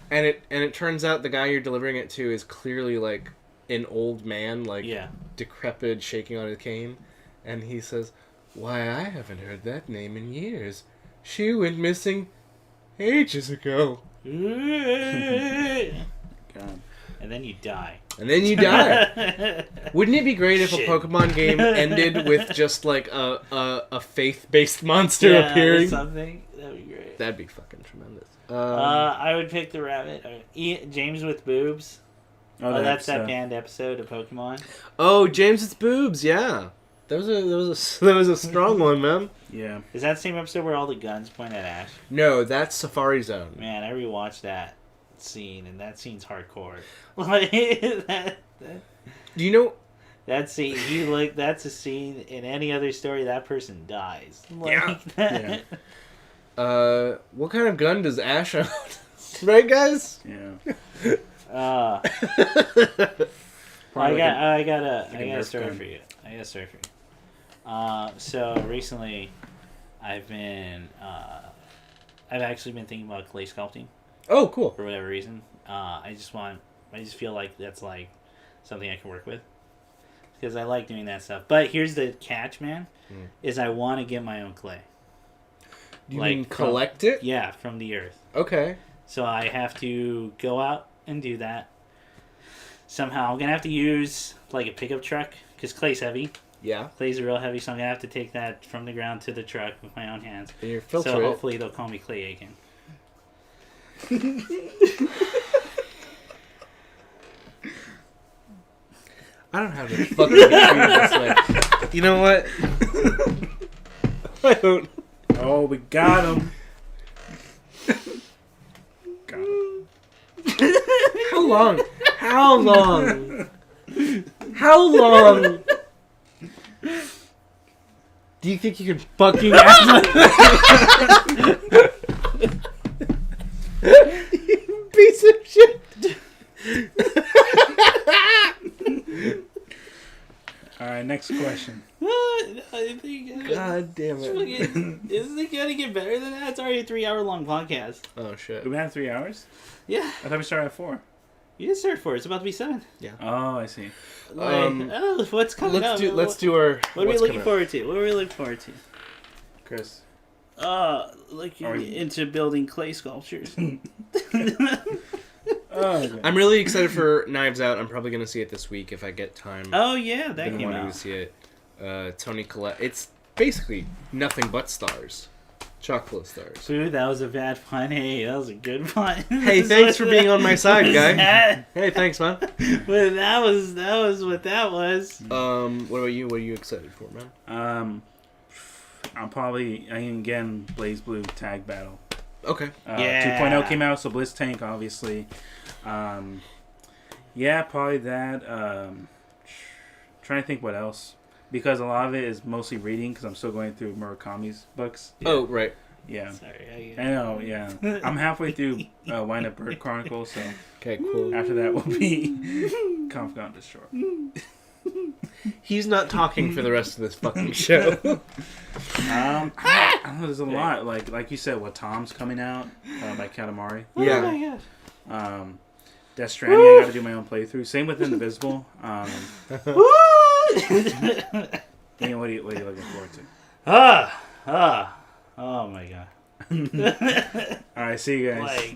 and it turns out the guy you're delivering it to is clearly like an old man, like Yeah. decrepit, shaking on his cane, and he says, "Why, I haven't heard that name in years. She went missing ages ago." and God. then you die. And then you die. Wouldn't it be great if Shit. a Pokemon game ended with just like a faith-based monster Yeah, appearing? something. That'd be great. That'd be fucking tremendous. I would pick the rabbit. James with boobs. Oh, that's that banned episode of Pokemon. Oh, James, it's boobs. Yeah, that was a strong one, man. Yeah. Is that the same episode where all the guns point at Ash? No, that's Safari Zone. Man, I rewatched that scene, and that scene's hardcore. Like that Do you know? scene, that's a scene in any other story that person dies. Like, Yeah. What kind of gun does Ash own? Right, guys? Yeah. I Probably got a Nerf story gun. for you. So recently, I've actually been thinking about clay sculpting Oh, cool. for whatever reason. I just feel like that's like something I can work with because I like doing that stuff. But here's the catch, man, is I want to get my own clay. Do you Like mean collect it? Yeah, from the earth. Okay. So I have to go out and do that. Somehow I'm gonna have to use like a pickup truck because clay's heavy. Yeah. Clay's real heavy, so I'm gonna have to take that from the ground to the truck with my own hands. And you filter So it. hopefully they'll call me Clay Aiken. I don't have to fucking get this way. You know what? I don't. Oh, we got him. Got him. How long? How long? How long? Do you think you can fucking act like that? You piece of shit. Alright, next question. I think, God damn it. Isn't it gonna get better than that? It's already a 3-hour-long podcast. Oh, shit. We had 3 hours? Yeah. I thought we started at 4. You didn't start 4. It's about to be 7. Yeah. Oh, I see. What's coming up? Let's do our... What are we looking forward to? What are we looking forward to? Chris. Looking into building clay sculptures. Okay. I'm really excited for Knives Out. I'm probably going to see it this week if I get time. Oh, yeah, that Been came wanting out. to see it. Tony Collette. It's basically nothing but stars. Chocolate stars. Dude, that was a bad pun. Hey, that was a good pun. Hey, thanks for being on my side, guy. Hey, thanks, man. But that was what that was. What about you? What are you excited for, man? I'm again Blaze Blue Tag Battle. Okay. Yeah. 2.0 came out, so Blitz Tank, obviously. Yeah, probably that. Trying to think what else. Because a lot of it is mostly reading, because I'm still going through Murakami's books. Yeah. Oh, right. Yeah. Sorry. I know, yeah. I'm halfway through Wind Up Bird Chronicles, so... Okay, cool. After that will be Confidant Destroy. He's not talking for the rest of this fucking show. I don't know, there's a lot. Like you said, what Tom's coming out by Katamari. Yeah. Oh my gosh. Death Stranding, I gotta do my own playthrough. Same with Indivisible. Daniel, what are you looking forward to? Oh my god. Alright, see you guys.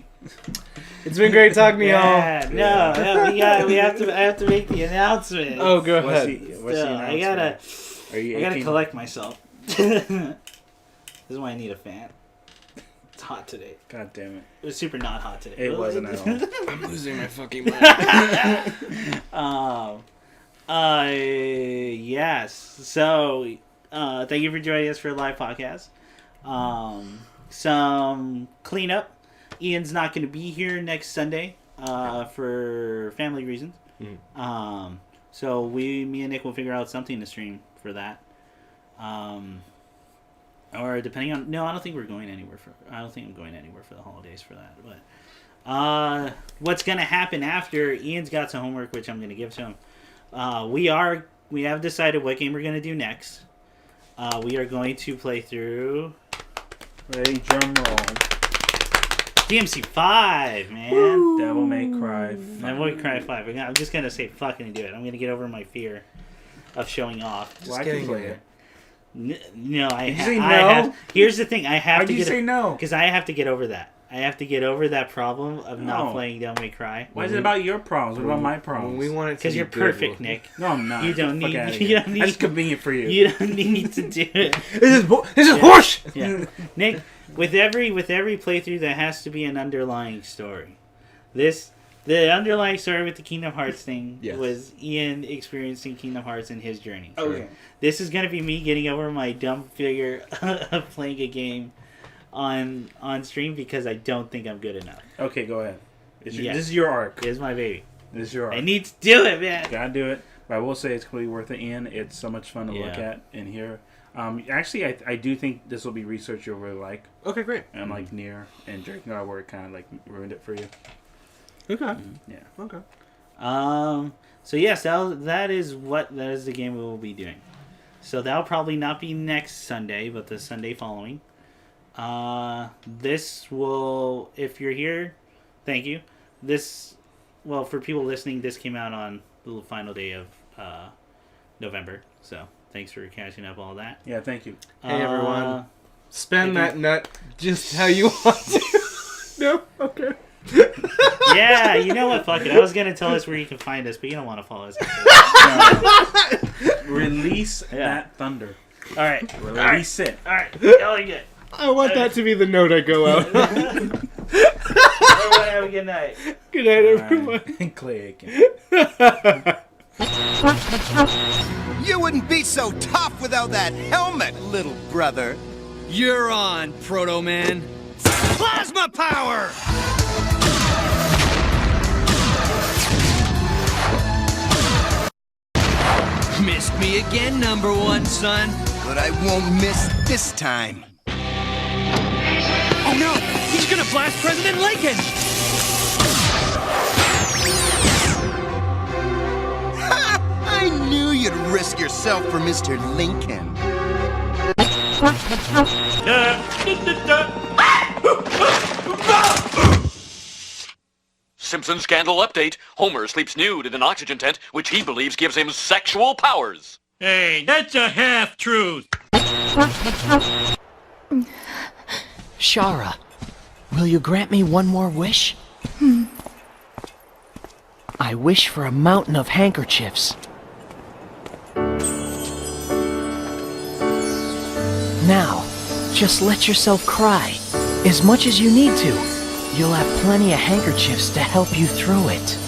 It's been great talking to y'all. No, I have to make the announcement. Oh, go ahead. What's the announcement? I gotta collect myself. This is why I need a fan. It's hot today. God damn it. It was super not hot today. It wasn't at all. I'm losing my fucking mind. Yes. So, thank you for joining us for a live podcast. Some cleanup. Ian's not going to be here next Sunday for family reasons. Mm-hmm. So me and Nick will figure out something to stream for that. Or depending on... No, I don't think we're going anywhere I don't think I'm going anywhere for the holidays for that. But what's going to happen after... Ian's got some homework, which I'm going to give to him. We have decided what game we're going to do next. We are going to play through... Ready, drum roll. DMC 5, man. Woo! Devil May Cry 5. Devil May Cry 5. I'm just going to say fucking do it. I'm going to get over my fear of showing off. Well, I can play it. No, I say no? have. Here's the thing. I have Why'd to you say no? Because I have to get over that. I have to get over that problem of not playing Devil May Cry. Why is it about your problems? What about my problems? We want it to because you're perfect, Nick. No, I'm not. You don't need. That's convenient for you. You don't need to do it. This is horse. Yeah, Nick. With every playthrough, there has to be an underlying story. The underlying story with the Kingdom Hearts thing was Ian experiencing Kingdom Hearts in his journey. Okay. This is gonna be me getting over my dumb figure of playing a game on stream because I don't think I'm good enough. Okay, go ahead. This is your arc. It's my baby. This is your arc. I need to do it, man. Gotta do it. But I will say it's completely worth it, Ian. It's so much fun to look at and hear. Actually, I do think this will be research you'll really like. Okay, great. And like Nier and Drinking Our Word kind of like ruined it for you. Okay. Yeah. Okay. So yes, that is the game we will be doing. So that'll probably not be next Sunday, but the Sunday following. This will, if you're here, thank you. For people listening, this came out on the final day of November. So thanks for catching up all that. Yeah, thank you. Hey everyone, spend that nut just how you want to. No, okay. Yeah, you know what? Fuck it. I was gonna tell us where you can find us, but you don't want to follow us. Release that thunder. All right, release it. All right, y'all are good. I want that to be the note I go out. Everyone have a good night. Good night, everyone. Click. You wouldn't be so tough without that helmet, little brother. You're on, Proto Man. Plasma power! Missed me again, number one, son. But I won't miss this time. Oh no! He's gonna blast President Lincoln! Ha! I knew you'd risk yourself for Mr. Lincoln. Simpson scandal update. Homer sleeps nude in an oxygen tent, which he believes gives him sexual powers. Hey, that's a half-truth! Shara, will you grant me one more wish? I wish for a mountain of handkerchiefs. Now, just let yourself cry, as much as you need to. You'll have plenty of handkerchiefs to help you through it.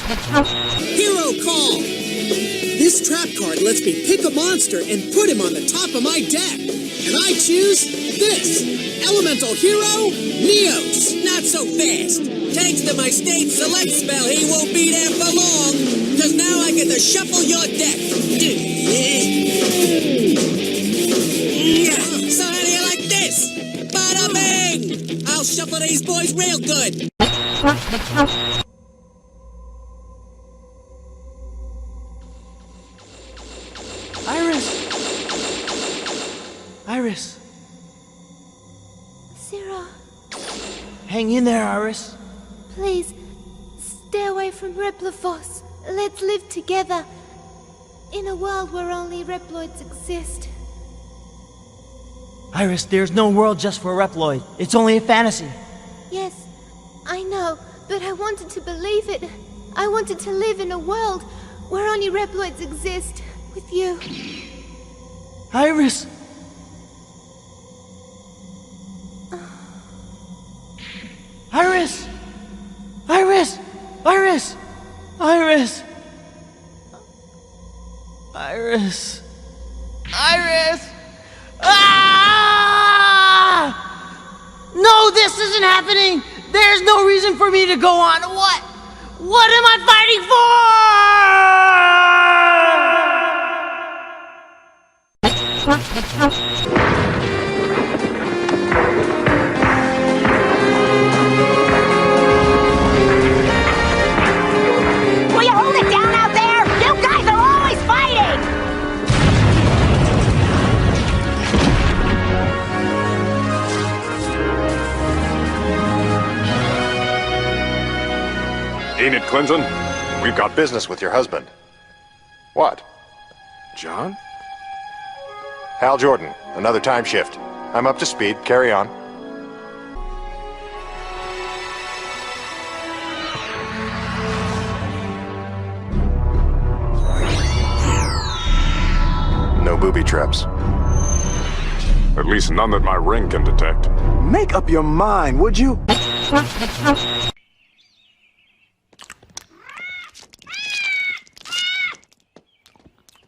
Hero call! This trap card lets me pick a monster and put him on the top of my deck. And I choose this! Elemental Hero, Neos! Not so fast! Thanks to my state select spell, he won't be there for long! Cause now I get to shuffle your deck! So how do you like this? Bada bing! I'll shuffle these boys real good! Iris! Zero, Hang in there, Iris. please, stay away from Replifos. Let's live together. In a world where only Reploids exist. Iris, there's no world just for Reploid. It's only a fantasy. Yes, I know, but I wanted to believe it. I wanted to live in a world where only Reploids exist. With you. Iris! Iris! Iris! Iris! Iris! Iris! Iris! Ah! No, this isn't happening! There's no reason for me to go on. What? What am I fighting for? Will you hold it down out there? You guys are always fighting! Enid Clemson, we've got business with your husband. What? John? Hal Jordan, another time shift. I'm up to speed. Carry on. No booby traps. At least none that my ring can detect. Make up your mind, would you?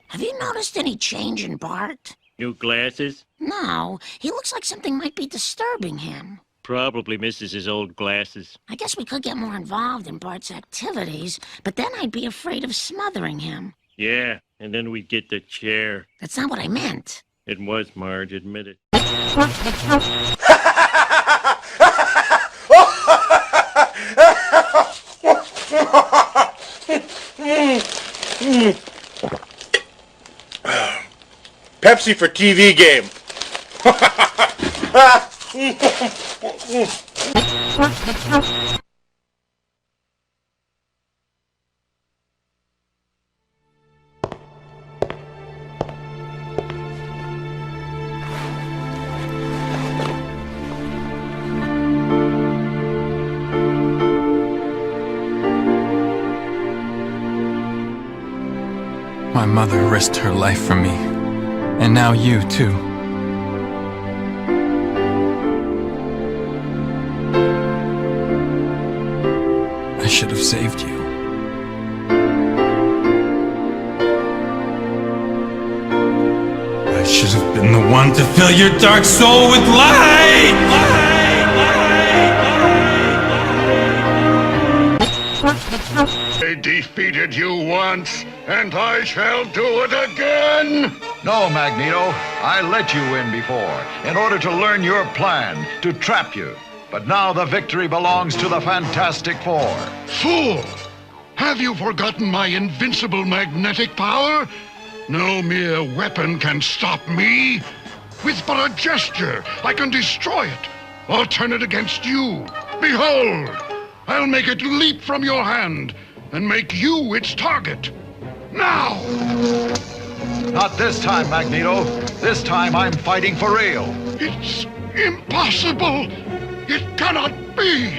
Have you noticed any change in Bart? New glasses? No, he looks like something might be disturbing him. Probably misses his old glasses. I guess we could get more involved in Bart's activities, but then I'd be afraid of smothering him. Yeah, and then we'd get the chair. That's not what I meant. It was, Marge, admit it. Pepsi for TV game. My mother risked her life for me, and now you too. should have saved you. I should have been the one to fill your dark soul with light! I defeated you once, and I shall do it again! No, Magneto. I let you win before, in order to learn your plan, to trap you. But now the victory belongs to the Fantastic Four. Fool! Have you forgotten my invincible magnetic power? No mere weapon can stop me. With but a gesture, I can destroy it, or turn it against you. Behold! I'll make it leap from your hand, and make you its target. Now! Not this time, Magneto. This time I'm fighting for real. It's impossible! It cannot be!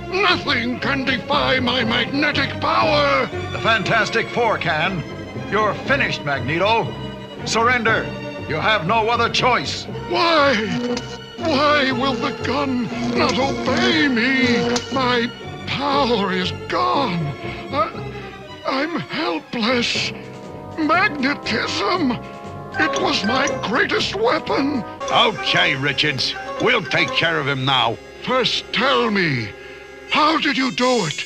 Nothing can defy my magnetic power! The Fantastic Four can. You're finished, Magneto. Surrender. You have no other choice. Why? Why will the gun not obey me? My power is gone. I'm helpless. Magnetism! It was my greatest weapon. Okay, Richards. We'll take care of him now. First tell me, how did you do it?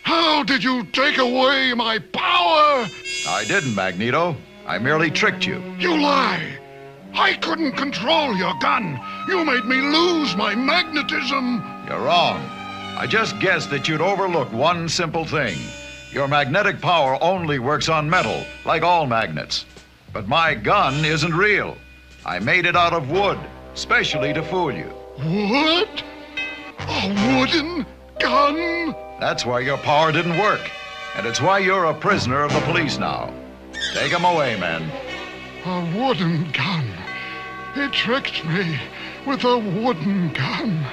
How did you take away my power? I didn't, Magneto. I merely tricked you. You lie. I couldn't control your gun. You made me lose my magnetism. You're wrong. I just guessed that you'd overlook one simple thing. Your magnetic power only works on metal, like all magnets. But my gun isn't real. I made it out of wood, specially to fool you. Wood? A wooden gun? That's why your power didn't work. And it's why you're a prisoner of the police now. Take him away, men. A wooden gun. He tricked me with a wooden gun.